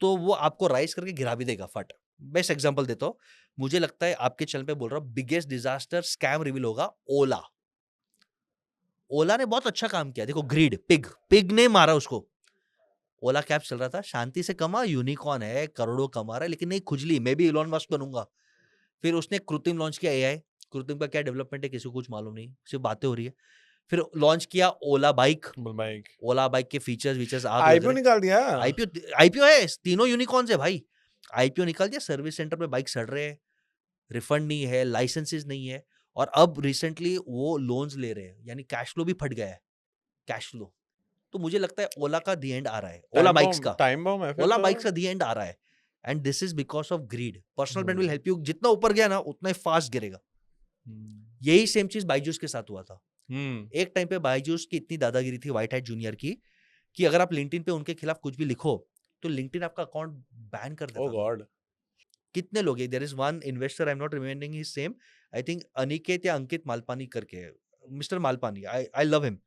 तो वो आपको राइज करके गिरा भी देगा फट। बेस्ट एग्जांपल देता हूँ, मुझे लगता है आपके चैनल पे बोल रहा हूँ, बिगेस्ट डिजास्टर स्कैम रिवील होगा ओला। ओला ने बहुत अच्छा काम किया, देखो ग्रीड, पिग ने मारा उसको। ओला कैब चल रहा था, शांति से कमा, यूनिकॉर्न है, करोड़ों कमा रहा है, लेकिन नहीं खुजली, मैं भी इलॉन मस्क बनूंगा। फिर उसने कृत्रिम लॉन्च किया, एआई। कृत्रिम का क्या डेवलपमेंट है किसी को कुछ मालूम नहीं, सिर्फ बातें हो रही है। फिर लॉन्च किया ओला बाइक। ओला बाइक के फीचर्स आईपीओ निकाल दिया। आईपीओ है, तीनों यूनिकॉर्न्स है भाई। आईपीओ निकाल दिया, सर्विस सेंटर पे बाइक सड़ रहे हैं, रिफंड नहीं है, लाइसेंसेस नहीं है, और अब रिसेंटली वो लोन्स ले रहे हैं, यानी कैश फ्लो भी फट गया है, कैश फ्लो। तो मुझे लगता है ओला का दी एंड आ रहा है, ओला बाइक्स का, टाइम बॉम्ब है फिर ओला तो। बाइक्स का दी एंड आ रहा है। And this is because of greed. Personal brand will help you, जितना ऊपर गया ना उतना ही फास्ट गिरेगा. यही सेम चीज बायजूस के साथ हुआ था. एक टाइम पे बायजूस की इतनी दादागिरी थी व्हाइट हैट जूनियर की कि अगर आप लिंक्डइन पे उनके खिलाफ कुछ भी लिखो तो लिंक्डइन आपका अकाउंट बैन कर देता ओह था. गॉड. कितने लोग हैं. There is one investor, I am not remembering his same, I think Aniket या अंकित मालपानी करके, mister Malpani, I love him.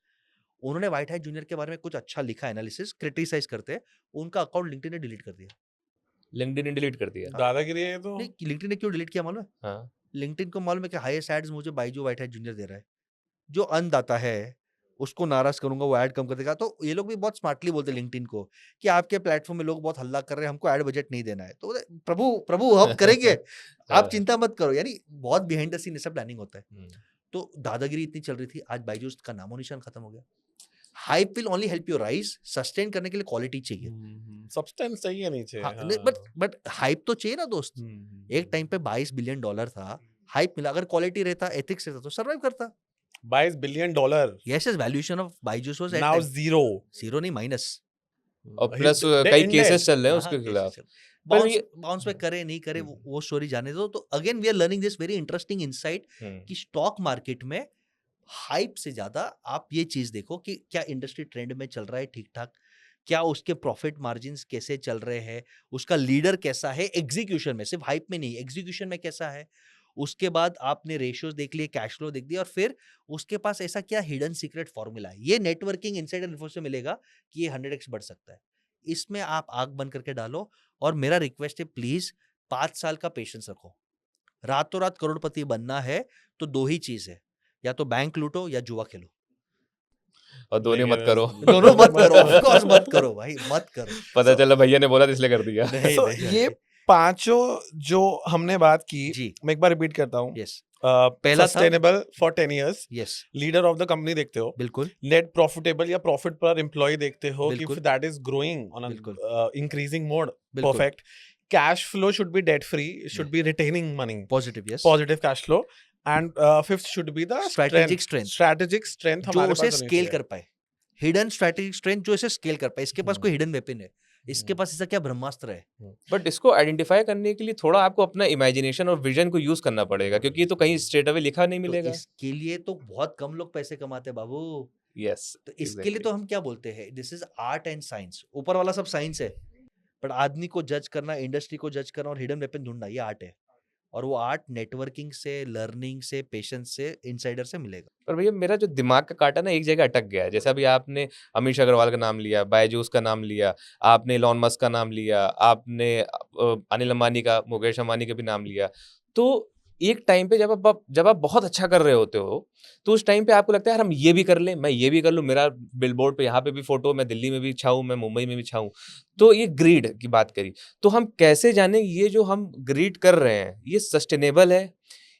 उन्होंने व्हाइट हैट जूनियर के बारे में कुछ अच्छा लिखा, एनालिसिस क्रिटिसाइज करते, उनका अकाउंट लिंक्डइन ने डिलीट कर दिया. लिंक्डइन ने डिलीट कर दिया. दादागिरी है तो. नहीं, लिंक्डइन ने क्यों डिलीट किया मालूम है? हाँ. लिंक्डइन को मालूम है कि हाईएस्ट एड्स मुझे बायजू व्हाइट हैट जूनियर दे रहा है. जो अन्नदाता है उसको नाराज करूंगा, वो ऐड कम कर देगा. तो ये लोग भी बहुत स्मार्टली बोलते हैं लिंक्डइन को कि आपके प्लेटफॉर्म में लोग बहुत हल्ला कर रहे हैं, हमको ऐड बजट नहीं देना है. तो प्रभु हम करेंगे, आप चिंता मत करो. यानी बहुत बिहाइंड द सीन ऐसा प्लानिंग होता है. तो दादागिरी इतनी चल रही थी, आज बायजूस का नामो निशान खत्म हो गया. Hype will only help you rise. Sustain करने के लिए क्वालिटी चाहिए, सब्सटेंस चाहिए नीचे. बट हाइप तो चाहिए ना दोस्त. एक टाइम पे $22 बिलियन था, हाइप मिला. अगर क्वालिटी रहता, एथिक्स रहता तो सर्वाइव करता. $22 billion. Yes, his valuation of Byju's was at Now time- zero. zero नहीं minus. और प्लस They कई ended. केसेस चल रहे हैं हाँ, उसके खिलाफ. बाउंस पे करे नहीं करे वो स्टोरी जाने दो. तो again we are learning this very interesting insight कि स्टॉक मार्केट में हाइप से ज्यादा आप ये चीज देखो कि क्या इंडस्ट्री ट्रेंड में चल रहा है ठीक ठाक, क्या उसके प्रॉफिट मार्जिन्स कैसे चल रहे हैं, उसका लीडर कैसा है एग्जीक्यूशन में, सिर्फ हाइप में नहीं, एग्जीक्यूशन में कैसा है. उसके बाद आपने रेशियोज देख लिए, कैश फ्लो देख दिया, और फिर उसके पास ऐसा क्या हिडन सीक्रेट फॉर्मूला है. ये नेटवर्किंग इनसाइडर इन्फो से मिलेगा कि ये 100x बढ़ सकता है. इसमें आप आग बंद करके डालो. और मेरा रिक्वेस्ट है, प्लीज 5 साल का पेशेंस रखो. रातों रात करोड़पति बनना है तो 2 ही चीज है, या तो बैंक लूटो या जुआ खेलो. और दोनों मत करो. दोनों मत करो, ऑफ कोर्स मत करो भाई, मत करो. पता चला भैया ने बोला तो इसलिए कर दिया. नहीं, So, नहीं, ये पांचों जो हमने बात की, जी. मैं एक बार रिपीट करता हूँ. यस पहला था- sustainable for 10 years. Yes leader of the company देखते हो. बिल्कुल नेट प्रॉफिटेबल या प्रॉफिट पर एम्प्लॉय देखते हो कि बिल्कुल. दैट इज ग्रोइंग ऑन बिल्कुल. Increasing mode. बिल्कुल. Perfect. Cash flow should be debt free, should be retaining money, positive. Yes positive cash flow. And fifth should be the strategic strength strategic strength जो हमारे उसे पास स्केल कर पाए. हिडन स्ट्रेटेजिक स्ट्रेंथ जो इसे स्केल कर पाए. इसके पास कोई हिडन वेपन है, इसके पास ऐसा क्या ब्रह्मास्त्र है. बट इसको आइडेंटिफाई करने के लिए थोड़ा आपको अपना इमेजिनेशन और विजन को यूज करना पड़ेगा, क्योंकि ये तो कहीं स्ट्रेट अवे लिखा नहीं तो मिलेगा. इसके लिए तो बहुत कम लोग पैसे कमाते हैं बाबू. यस. तो इसके लिए तो हम क्या बोलते हैं, this is art and science. ऊपर वाला सब साइंस है, बट आदमी को जज करना, इंडस्ट्री को जज करना और हिडन वेपन ढूंढना, ये आर्ट है. और वो आर्ट नेटवर्किंग से, लर्निंग से, पेशेंस से, इनसाइडर से मिलेगा. पर भैया मेरा जो दिमाग का काटा ना एक जगह अटक गया है. जैसे अभी आपने अमीश अग्रवाल का नाम लिया, बायजूस का नाम लिया, आपने इलॉन मस्क का नाम लिया, आपने अनिल अंबानी का, मुकेश अंबानी का भी नाम लिया. तो एक टाइम पे जब आप बहुत अच्छा कर रहे होते हो तो उस टाइम पे आपको लगता है यार हम ये भी कर लें, मैं ये भी कर लूँ, मेरा बिलबोर्ड पे यहाँ पे भी फोटो, मैं दिल्ली में भी छाऊँ, मैं मुंबई में भी छाऊँ. तो ये ग्रीड की बात करी, तो हम कैसे जाने ये जो हम ग्रीड कर रहे हैं ये सस्टेनेबल है?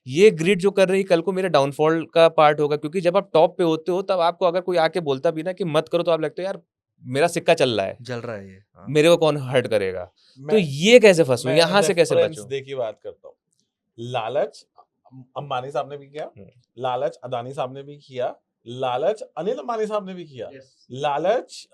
ये ग्रिड जो कर रही है कल को मेरे डाउनफॉल का पार्ट होगा, क्योंकि जब आप टॉप पे होते हो तब आपको अगर कोई आके बोलता भी ना कि मत करो तो आप लगते हो यार मेरा सिक्का चल रहा है, जल रहा है ये. हाँ. मेरे को कौन हर्ट करेगा. तो मैं ये कैसे फंसूं, यहाँ से कैसे reference बचूं? दे की बात करता हूँ. लालच अंबानी साहब ने भी किया, लालच अदानी साहब ने भी किया, लालच अनिल अंबानी साहब ने भी किया, लालच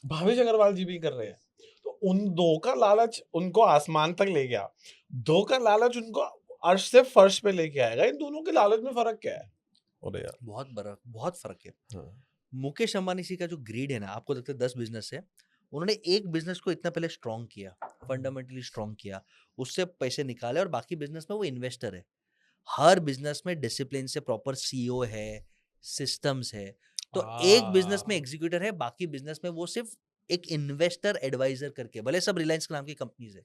भावेश अग्रवाल जी भी कर रहे हैं. तो उन दो का लालच उनको आसमान तक ले गया, दो का लालच उनको अर्श से फर्श पे लेके आएगा. इन दोनों के लालच में फर्क क्या है? अरे यार बहुत फर्क है. मुकेश अंबानी जी का जो ग्रीड है ना, आपको लगता है 10 बिजनेस है, उन्होंने एक बिजनेस को इतना पहले स्ट्रॉन्ग किया, फंडामेंटली स्ट्रॉन्ग किया, उससे पैसे निकाले और बाकी बिजनेस में वो इन्वेस्टर है. हर बिजनेस में डिसिप्लिन से प्रॉपर सीईओ है, सिस्टम्स है. तो एक बिजनेस में एग्जीक्यूटर है, बाकी बिजनेस में वो सिर्फ एक इन्वेस्टर एडवाइजर करके, भले सब रिलायंस के नाम की कंपनीज है.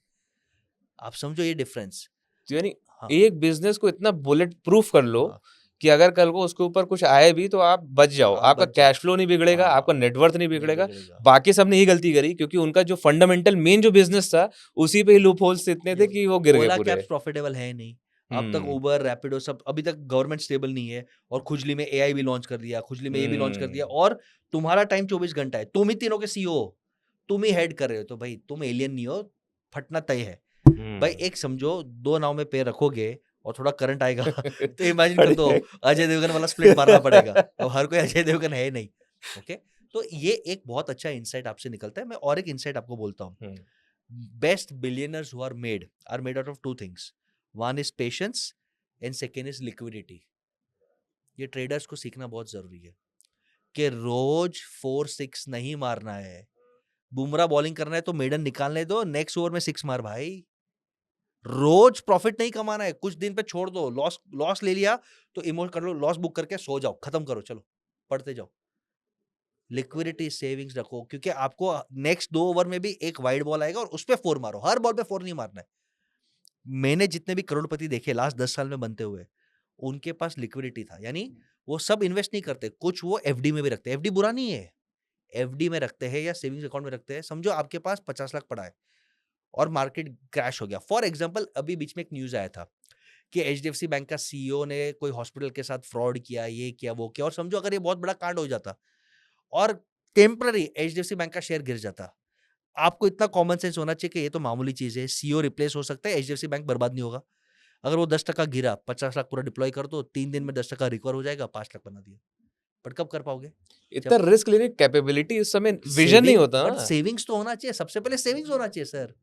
आप समझो ये डिफरेंस. यानी हाँ. एक बिजनेस को इतना बुलेट प्रूफ कर लो हाँ. कि अगर कल को उसके ऊपर कुछ आए भी तो आप बच जाओ, आप आपका बच जाओ. कैश फ्लो नहीं बिगड़ेगा, हाँ. आपका नेटवर्थ नहीं नहीं बिगड़ेगा. बिगड़ेगा. बाकी सबने ही गलती करी क्योंकि उनका जो फंडामेंटल मेन जो बिजनेस था उसी पे ही लूप होल्स इतने थे कि वो गिर गए ओला पूरे. कैब्स प्रॉफिटेबल है नहीं अब तक. उबर, रैपिडो सब अभी तक गवर्नमेंट स्टेबल नहीं है. और खुजली में एआई भी लॉन्च कर दिया, खुजली में ये भी लॉन्च कर दिया, और तुम्हारा टाइम 24 घंटा है. तुम ही तीनों के सीईओ, तुम ही हेड कर रहे हो. तो भाई तुम एलियन नहीं हो, फटना तय है. भाई एक समझो, 2 नाव में पैर रखोगे और थोड़ा करंट आएगा तो इमेजिन कर दो अजय देवगन वाला स्प्लिट मारना पड़ेगा. अब हर कोई अजय देवगन है नहीं. ओके, तो ये एक बहुत अच्छा इंसाइट आपसे निकलता है. मैं और एक इंसाइट आपको बोलता हूँ. Best billionaires who are made out of two things. One is patience and second is liquidity. ये ट्रेडर्स को सीखना बहुत जरूरी है कि रोज 4-6 नहीं मारना है. बुमराह बॉलिंग करना है तो मेडन निकालने दो, नेक्स्ट ओवर में 6 मार भाई. रोज प्रॉफिट नहीं कमाना है, कुछ दिन पे छोड़ दो. लॉस ले लिया तो इमोट कर लो, लॉस बुक करके सो जाओ, खत्म करो, चलो पढ़ते जाओ. लिक्विडिटी सेविंग्स रखो, क्योंकि आपको नेक्स्ट 2 ओवर में भी एक वाइड बॉल आएगा और उस पे 4 मारो. हर बॉल पे 4 नहीं मारना है. मैंने जितने भी करोड़पति देखे लास्ट 10 साल में बनते हुए, उनके पास लिक्विडिटी था. यानी वो सब इन्वेस्ट नहीं करते, कुछ वो एफडी में भी रखते हैं. एफडी बुरा नहीं है, एफडी में रखते हैं या सेविंग्स अकाउंट में रखते हैं. समझो आपके पास 50 लाख पड़ा है और मार्केट क्रैश हो गया. फॉर एग्जांपल अभी बीच में एक न्यूज आया था कि एचडीएफसी बैंक का सीईओ ने कोई हॉस्पिटल के साथ फ्रॉड किया, ये किया, वो किया. और समझो अगर ये बहुत बड़ा कांड हो जाता और टेम्पररी एचडीएफसी बैंक का शेयर गिर जाता, आपको इतना कॉमन सेंस होना चाहिए कि ये तो मामूली चीज है, सीईओ रिप्लेस हो सकता है, एचडीएफसी बैंक बर्बाद नहीं होगा. अगर वो 10% गिरा, 50 लाख पूरा डिप्लॉय कर दो, 3 दिन में 10% रिकवर हो जाएगा, 5 लाख बना दिया. बट कब कर पाओगे? इतना रिस्क लेने की कैपेबिलिटी इस समय विजन नहीं होता. बट सेविंग्स तो होना चाहिए, सबसे पहले सेविंग्स होना चाहिए सर.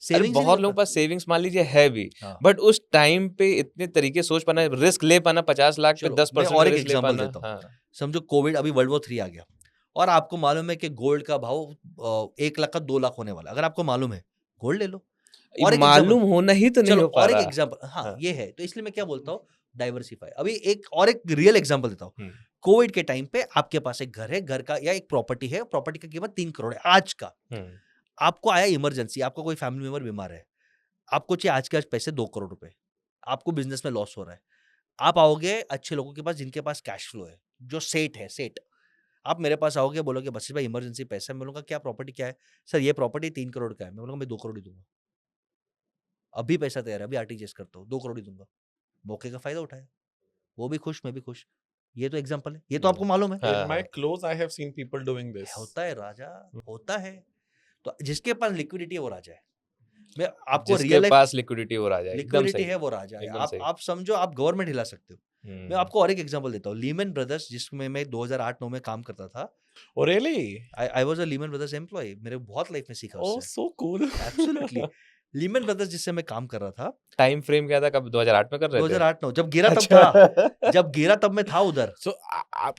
अरे बहुत लोगों के पास सेविंग्स मान लीजिए है भी, बट उस टाइम पे इतने तरीके सोच पाना, रिस्क ले पाना, 50 लाख पे 10% और एक रिस्क ले एग्जांपल पाना. देता हूँ. समझो कोविड, अभी वर्ल्ड वॉर 3 आ गया और आपको मालूम है कि गोल्ड का भाव 1 लाख का 2 लाख होने वाला. अगर आपको मालूम है, गोल्ड ले लो. और मालूम होना ही तो नहीं हो पा और रहा. एक एग्जांपल, हाँ ये है, तो इसलिए मैं क्या बोलता हूँ, डाइवर्सिफाई. अभी एक रियल एग्जांपल देता हूँ. कोविड के टाइम पे आपके पास एक घर है, घर का या एक प्रॉपर्टी है, प्रॉपर्टी की कीमत 3 करोड़ है आज का. आपको आया इमरजेंसी, आपका कोई फैमिली मेंबर बीमार है, आपको चाहिए आज के आज पैसे 2 करोड़ रुपए, आपको बिजनेस में लॉस हो रहा है. आप आओगे अच्छे लोगों के पास जिनके पास कैश फ्लो है, जो सेठ है, सेठ. आप मेरे पास आओगे, बोलोगे बस भाई इमरजेंसी पैसा है. मैं बोलूंगा क्या प्रॉपर्टी क्या है? सर ये प्रॉपर्टी 3 करोड़ का है. मैं बोलूंगा मैं 2 करोड़ ही दूंगा, अभी पैसा तैयार है, अभी आरटीजीएस करता हूँ, 2 करोड़ ही दूंगा. मौके का फायदा उठाया, वो भी खुश, मैं भी खुश. ये तो एग्जांपल है, ये तो आपको मालूम है. In my close, I have seen people doing this. होता है राजा, होता है. तो जिसके पास लिक्विडिटी है वो राजा है. मैं आपको रियल पास लिक्विडिटी वो राजा है, लिक्विडिटी है वो राजा है. आप समझो आप गवर्नमेंट हिला सकते हो. मैं आपको और एक एग्जांपल देता हूँ. लीमन ब्रदर्स, जिसमें मैं 2008-9 में काम करता था. Oh really? I was a Lehman Brothers employee. मेरे बहुत लाइफ में सीखा Oh उससे. so cool. Absolutely. Lehman Brothers जिससे मैं काम कर रहा था, टाइम फ्रेम क्या था, कब 2008 में कर रहे थे? 2008-9 जब गिरा तब था. जब गिरा तब मैं था उधर. So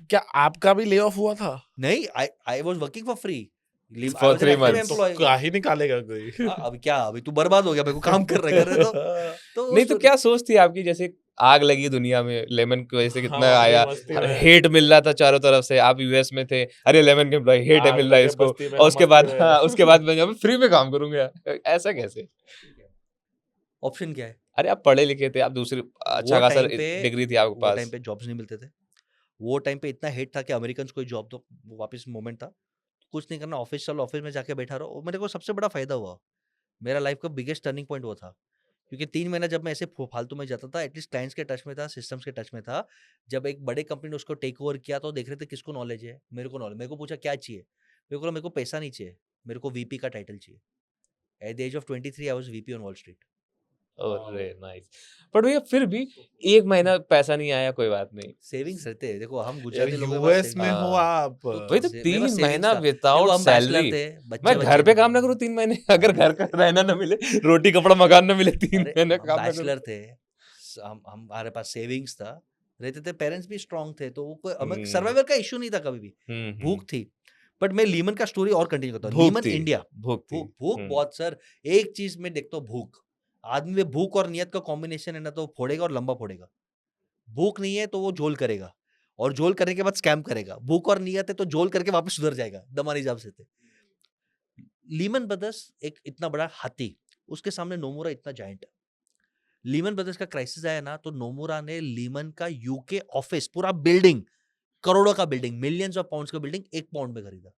क्या आपका भी ले ऑफ हुआ था? नहीं, I was working for free. For 3 months. तो क्या ही निकालेगा कोई? अभी क्या, अभी तू बर्बाद हो गया, मेरे को काम कर रहे तो नहीं तो क्या सोच थी आपकी, जैसे आग लगी दुनिया में लेमन की वजह से, कितना हाँ, आया, मस्ती में। हेट मिल रहा था चारों तरफ से. आप यूएस में थे, अरे लेमन के एम्प्लॉय हेट है आग मिल रहा है लगे इसको, बस्ती में, और उसके मस्ती बाद में। हाँ, उसके बाद मैं यहाँ फ्री में काम करूंगा. ऐसा कैसे? ऑप्शन क्या है? अरे आप पढ़े लिखे थे, आप दूसरी अच्छा खासा डिग्री थी आपके वो पास. टाइम पे जॉब्स नहीं मिलते थे. वो टाइम पे इतना हेट था कि अमेरिकन को जॉब दो, वापस मोमेंट था. कुछ नहीं करना, ऑफिस चलो, ऑफिस में जाके बैठा रहो. मेरे को सबसे बड़ा फायदा हुआ, मेरा लाइफ का बिगेस्ट टर्निंग पॉइंट वो था. क्योंकि 3 महीना जब मैं ऐसे फालतू में जाता था, एटलीस्ट क्लाइंट्स के टच में था, सिस्टम्स के टच में था. जब एक बड़े कंपनी ने उसको टेक ओवर किया तो देख रहे थे किसको नॉलेज है. मेरे को नॉलेज. मेरे को पूछा क्या चाहिए, मेरे को पैसा नहीं चाहिए, मेरे को वीपी का टाइटल चाहिए. At the age of 23 I was VP on Wall Street. अरे नाइस. बट भैया फिर भी 1 महीना पैसा नहीं आया, कोई बात नहीं. सेविंग्स रहते हैं. देखो हम यार गुजराती लोगों के यूएस पास में हो आप. वही तो मेरे 3 पास savings महीना था. विदाउट देखो, हम bachelor सैलरी. थे, मैं घर पे काम ना करूँ 3 महीने, अगर घर का रहना ना मिले, रोटी कपड़ा मकान ना मिले, 3 महीने काम ना करूँ. बैचलर थे, हमारे पास सेविंग्स था, रहते थे, पेरेंट्स भी स्ट्रांग थे, तो वो कोई हमें सर्वाइवल का इशू नहीं था कभी भी. भूख थी. बट मैं लीमन का स्टोरी और कंटिन्यू करता हूँ. लीमन इंडिया, भूख थी. भूख बहुत सर. एक चीज में देखता हूँ, भूख. आदमी में भूख और नियत का कॉम्बिनेशन है ना, तो फोड़ेगा और लंबा फोड़ेगा. भूख नहीं है तो वो झोल करेगा, और झोल करने के बाद स्कैम करेगा. भूख और नियत है तो झोल करके वापस सुधर जाएगा. दमानी जाब से थे. लीमन ब्रदर्स एक इतना बड़ा हाथी, उसके सामने नोमुरा इतना जायंट. लीमन ब्रदर्स का क्राइसिस आया ना, तो नोमुरा ने लीमन का यूके ऑफिस, पूरा बिल्डिंग, करोड़ों का बिल्डिंग, मिलियंस ऑफ पाउंड्स का बिल्डिंग 1 पाउंड में खरीदा.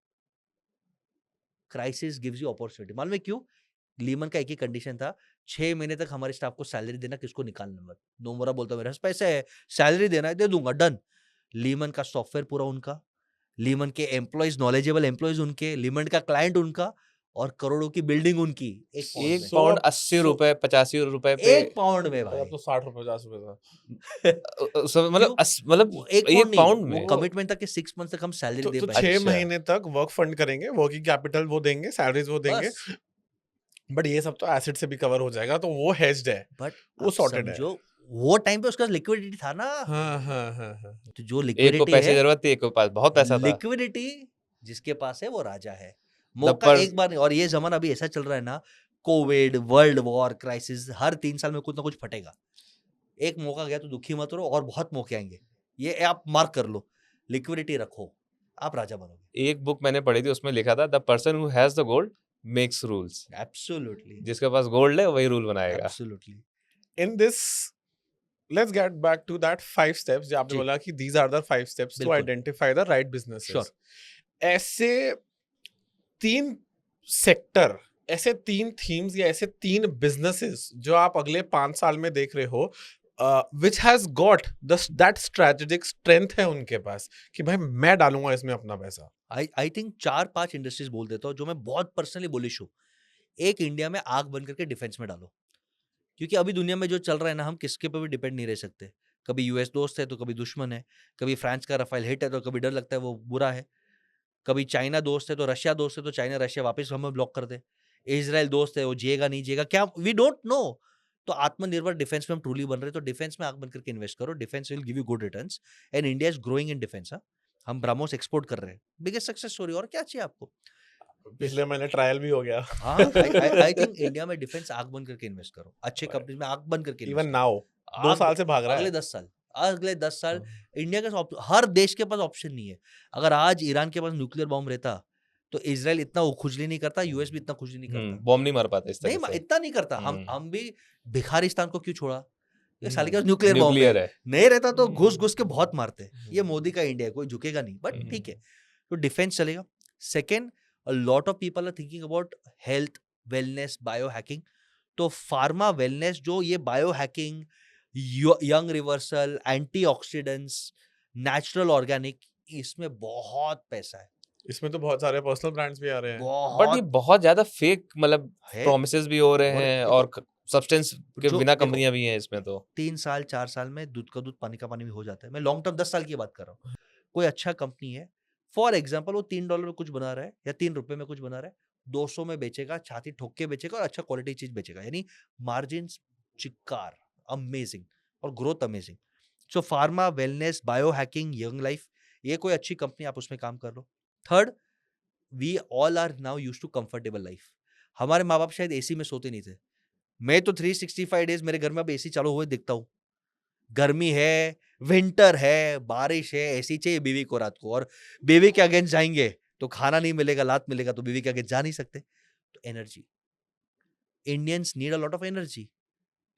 Crisis gives you opportunity. मालूम है क्यों? लीमन का एक ही कंडीशन था, 6 महीने तक हमारे स्टाफ को सैलरी देना, किसको निकालना मत. नोमुरा बोलता मेरे पास पैसे है, सैलरी देना है, दे दूंगा, डन. लीमन का सॉफ्टवेयर पूरा उनका, लीमन के एम्प्लॉइज, नॉलेजेबल एम्प्लॉइज उनके, लीमन का क्लाइंट उनका, और करोड़ों की बिल्डिंग उनकी. 1 पाउंड 80 रुपए 85 रुपए पे. 1 पाउंड में भाई. अब तो 60 रुपए 50 रुपए था. मतलब 1 1 पाउंड में कमिटमेंट था कि 6 मंथ तक हम सैलरी दे तो पाएंगे. 6 महीने तक वर्क फंड करेंगे, वर्किंग कैपिटल वो देंगे, सैलरीज वो देंगे. बट ये सब तो एसिड से भी कवर हो जाएगा, तो वो हेज्ड है, बट वो sorted है। समझो वो टाइम पे उसका लिक्विडिटी था ना, हाँ। तो जो एक को लिक्विडिटी पैसे की है, जरूरत थी, एक को पास बहुत पैसा था। लिक्विडिटी जिसके पास है वो राजा है। The मौका pers- एक बार नहीं, और ये जमाना अभी ऐसा चल रहा है ना, कोविड, वर्ल्ड वॉर, क्राइसिस, हर 3 साल में कुछ ना कुछ फटेगा। एक मौका गया तो दुखी मत रहो, और बहुत मौके आएंगे, ये आप मार्क कर लो। लिक्विडिटी रखो, आप राजा बनोगे। एक बुक मैंने पढ़ी थी, उसमें लिखा था the person who has the gold makes rules. Absolutely, जिसके पास गोल्ड है वही रूल बनाएगा। Absolutely. In this, let's get back to that 5 steps जो आपने जी। बोला कि these are the 5 steps to बिल्कुल। identify the right businesses. Sure. ऐसे 3 सेक्टर, ऐसे 3 थीम्स या ऐसे 3 बिजनेसेस जो आप अगले 5 साल में देख रहे हो, which has got that strategic strength है उनके पास कि भाई मैं डालूंगा इसमें अपना पैसा। आई थिंक 4-5 इंडस्ट्रीज बोल देता हूँ जो मैं बहुत पर्सनली बुलिश हूँ। एक, इंडिया में आग बन करके डिफेंस में डालो, क्योंकि अभी दुनिया में जो चल रहा है ना, हम किसके पे भी डिपेंड नहीं रह सकते। कभी यूएस दोस्त है तो कभी दुश्मन है, कभी फ्रांस का रफाइल हिट है तो कभी डर लगता है वो बुरा है, कभी चाइना दोस्त है तो रशिया दोस्त है तो चाइना रशिया वापस हमें ब्लॉक कर दे, इजराइल दोस्त है वो जिएगा नहीं जिएगा क्या, वी डोंट नो। तो आत्मनिर्भर डिफेंस में हम ट्रूली बन रहे हैं, तो डिफेंस में आग बन करके इन्वेस्ट करो, defence will give you good returns, and India is growing in defence. हम ब्रह्मोस एक्सपोर्ट कर रहे हैं, बिगेस्ट सक्सेस स्टोरी, और क्या चाहिए आपको। पिछले महीने ट्रायल भी हो गया। हाँ, आई थिंक इंडिया में डिफेंस आग बन करके इन्वेस्ट करो, अच्छे कंपनी में आग बन करके इवन invest नाउ करो। 2 साल से भाग रहा है। अगले 10 साल इंडिया के हर देश के पास ऑप्शन नहीं है। अगर आज ईरान के पास न्यूक्लियर बॉम्ब रहता तो इजराइल इतना खुजली नहीं करता, यूएस भी इतना खुजली नहीं करता, बॉम्ब नहीं मार पाते इस नहीं तरह से। इतना नहीं करता। हम्म। हम भी भिखारिस्तान को क्यों छोड़ा, ये साले के पास न्यूक्लियर बॉम्ब न्यूक्लियर है, है। नहीं रहता तो घुस घुस के बहुत मारते। ये मोदी का इंडिया है, कोई झुकेगा नहीं, बट ठीक है, तो डिफेंस चलेगा। Second, a lot of people are thinking about health, wellness, biohacking. तो फार्मा वेलनेस, जो ये biohacking, young reversal, antioxidants, natural organic, इसमें बहुत पैसा है, इसमें तो बहुत सारे पर्सनल ब्रांड्स भी आ रहे हैं। बट ये बहुत बहुत ज्यादा फेक मतलब है। प्रोमिसेस भी हो रहे और हैं, देखो, और सब्सटेंस के जो बिना देखो, कंपनियां भी हैं इसमें। तो 3 साल 4 साल में दूध का दूध पानी का पानी भी हो जाता है। मैं लॉन्ग टर्म 10 साल की बात कर रहा हूँ। कोई अच्छा कंपनी है, फॉर एग्जाम्पल वो $3 में कुछ बना रहा है या ₹3 में कुछ बना रहा है, 200 में बेचेगा, छाती ठोक के बेचेगा और अच्छा क्वालिटी चीज बेचेगा, यानी मार्जिन चिक्कार, अमेजिंग, और growth amazing. So pharma, wellness, bio hacking, young life, ये कोई अच्छी कंपनी, आप उसमें काम कर लो। Third, we all are now used to comfortable life. हमारे माँ बाप शायद एसी में सोते नहीं थे, मैं तो 365 डेज मेरे घर में अब एसी चालू हुए दिखता हूँ। गर्मी है, विंटर है, बारिश है, एसी चाहिए बीवी को रात को, और बीवी के अगेंस्ट जाएंगे तो खाना नहीं मिलेगा, लात मिलेगा, तो बीवी के अगेंस्ट जा नहीं सकते। तो energy, Indians need a lot of energy,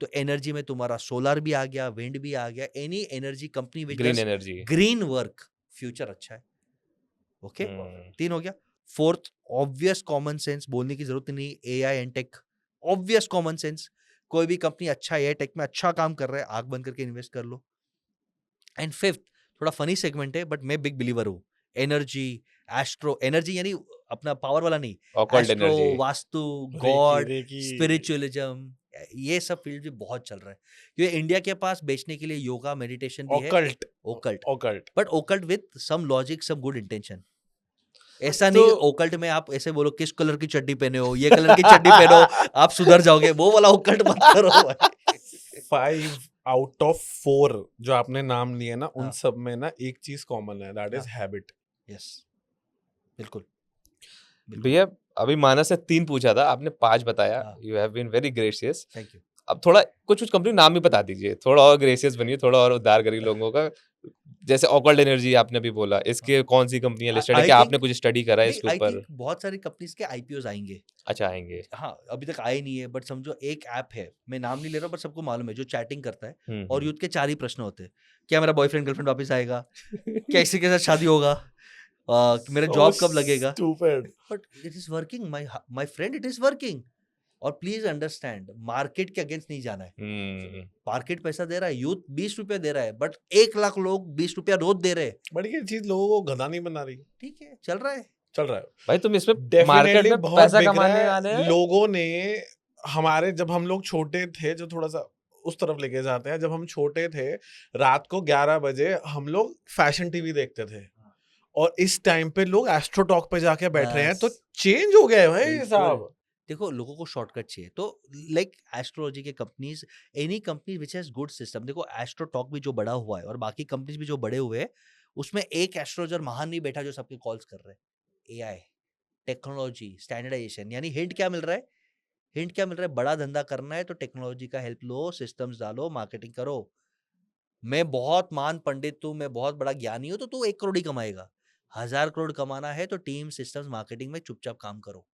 तो एनर्जी में तुम्हारा सोलर भी आ गया, विंड भी आ गया, any energy company which green does energy. Green work, future अच्छा है। ओके, 3 हो गया। फोर्थ, ऑब्वियस कॉमन सेंस, बोलने की जरूरत नहीं, AI and tech, obvious common sense, कोई भी कंपनी अच्छा एआई टेक में अच्छा काम कर रहा है, आग बंद करके इन्वेस्ट कर लो। एंड फिफ्थ, थोड़ा फनी सेगमेंट है बट मैं बिग बिलीवर हूँ, एनर्जी, एस्ट्रो, एनर्जी यानी अपना पावर वाला नहीं, occult astro, energy. Vastu, reiki, God, reiki. Spiritualism, ये सब फील्ड भी बहुत चल रहा है, क्योंकि इंडिया के पास बेचने के लिए योगा, मेडिटेशन भी है, occult, occult, occult. But occult with some logic, some good intention. ऐसा नहीं ओकल्ट में आप ऐसे बोलो किस कलर की चड्डी पहने हो, ये कलर की चड्डी पहनो, आप सुधर जाओगे, वो वाला ओकल्ट मत करो भाई। 5 out of 4 जो आपने नाम लिए ना, उन हाँ। सब में ना एक चीज कॉमन है, दैट इज हाँ। हैबिट। यस, बिल्कुल। भैया अभी मानस ने 3 पूछा था, आपने 5 बताया। हाँ। You have been very gracious. Thank you. अब थोड़ा कुछ कंपनी नाम भी बता दीजिए, थोड़ा और ग्रेशियस बनिए, थोड़ा और उद्धार करिए लोगों का। जैसे ऑकल्ट एनर्जी आपने भी बोला, इसके कौन सी कंपनियां लिस्टेड है, क्या आपने कुछ स्टडी करा है इसके आई ऊपर? थिंक बहुत सारी कंपनीज के आईपीओज आएंगे। अच्छा, आएंगे। हाँ, अभी तक आए नहीं है, बट समझो एक ऐप है, मैं नाम नहीं ले रहा, पर सबको मालूम है, जो चैटिंग करता है, और यूथ के 4 ही प्रश्न होते हैं, क्या मेरा बॉयफ्रेंड गर्लफ्रेंड वापस आएगा, क्या इसी के साथ शादी होगा, मेरा जॉब कब लगेगा, Stupid. But it is working my friend, it is working. और प्लीज अंडरस्टैंड, मार्केट के अगेंस्ट नहीं जाना है। मार्केट पैसा दे रहा है, यूथ 20 रुपया दे रहा है, बट 1 लाख लोग 20 रुपया रोज दे रहे हैं। बट ये चीज लोगों को गधा नहीं बना रही, ठीक है, चल रहा है। चल रहा है भाई तुम इसमें मार्केट डेफिनेटली, में बहुत पैसा बिक कमाने रहा वाले है। हैं। लोगों ने हमारे, जब हम लोग छोटे थे, जो थोड़ा सा उस तरफ लेके जाते हैं, जब हम छोटे थे, रात को 11 बजे हम लोग फैशन टीवी देखते थे, और इस टाइम पे लोग एस्ट्रो टॉक पे जाके बैठ रहे हैं, तो बस। चेंज हो गया है भाई बिल्कुल। साहब। देखो लोगों को शॉर्टकट चाहिए, तो लाइक एस्ट्रोलॉजी के companies, any company which has good system, देखो एस्ट्रो टॉक भी जो बड़ा हुआ है और बाकी कंपनीज भी जो बड़े हुए हैं, उसमें एक एस्ट्रोलॉजर महान नहीं बैठा जो सबके कॉल्स कर रहे हैं। एआई, टेक्नोलॉजी, स्टैंडर्डाइजेशन, यानी हिंट क्या मिल रहा है? हिंट क्या मिल रहा है? बड़ा धंधा करना है तो टेक्नोलॉजी का हेल्प लो, सिस्टम्स डालो, मार्केटिंग करो। मैं बहुत महान पंडित हूँ, मैं बहुत बड़ा ज्ञानी हूँ, तो तू 1 करोड़ ही कमाएगा। 1000 करोड़ कमाना है तो टीम, सिस्टम्स, मार्केटिंग में चुपचाप काम करो।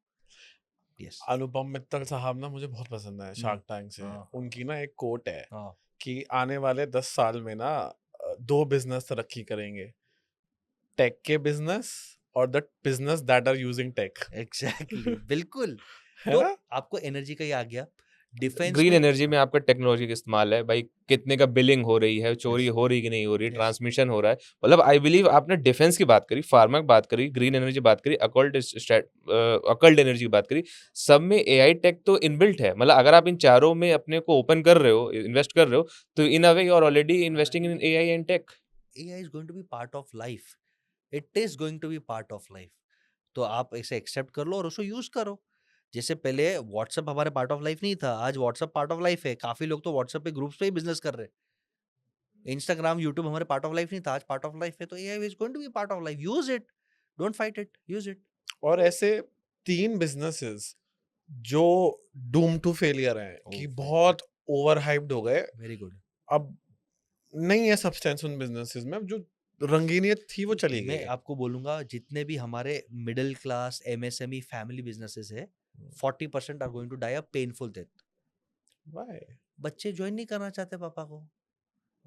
यस। अनुपम मित्तल साहब ना मुझे बहुत पसंद है शार्क टैंक से। हाँ उनकी ना एक कोट है हाँ कि आने वाले 10 साल में ना 2 बिजनेस तरक्की करेंगे, टेक के बिजनेस और the business that are using tech. Exactly बिल्कुल। है तो ना? आपको एनर्जी का ही आ गया। डिफेंस ग्रीन में एनर्जी में आपका टेक्नोलॉजी का इस्तेमाल है भाई, कितने का बिलिंग हो रही है, चोरी Yes. हो रही कि नहीं हो रही, Yes. ट्रांसमिशन हो रहा है। मतलब आई बिलीव आपने डिफेंस की बात करी, फार्मा की बात करी, ग्रीन एनर्जी बात करी, अकल्ट एनर्जी की बात करी, सब में एआई टेक तो इनबिल्ट है। मतलब अगर आप इन चारों में अपने को ओपन कर रहे हो, इन्वेस्ट कर रहे हो, तो in a way you are already investing in AI and tech. AI is going to be part of life. It is going to be part of life. तो आप इसे एक्सेप्ट कर लो और उसको यूज करो। जैसे पहले व्हाट्सएप हमारे पार्ट ऑफ लाइफ नहीं था, आज व्हाट्सएप पार्ट ऑफ लाइफ है। काफी लोग तो व्हाट्सएप पे ग्रुप्स पे ही बिजनेस कर रहे हैं। इंस्टाग्राम, यूट्यूब हमारे पार्ट ऑफ लाइफ नहीं था, आज पार्ट ऑफ लाइफ है। तो AI is going to be part of life. Use it, don't fight it, use it. और ऐसे 3 बिजनेसेस जो डूम टू फेलियर हैं कि बहुत ओवर हाइप्ड हो गए, वेरी गुड। अब नहीं है सब्सटेंस उन बिजनेसेस में, अब जो रंगीनियत थी वो चली गई मैं है। आपको बोलूंगा, जितने भी हमारे middle class, MSME, family businesses है, 40% are going to die a painful death. Why? बच्चे ज्वाइन नहीं करना चाहते पापा को।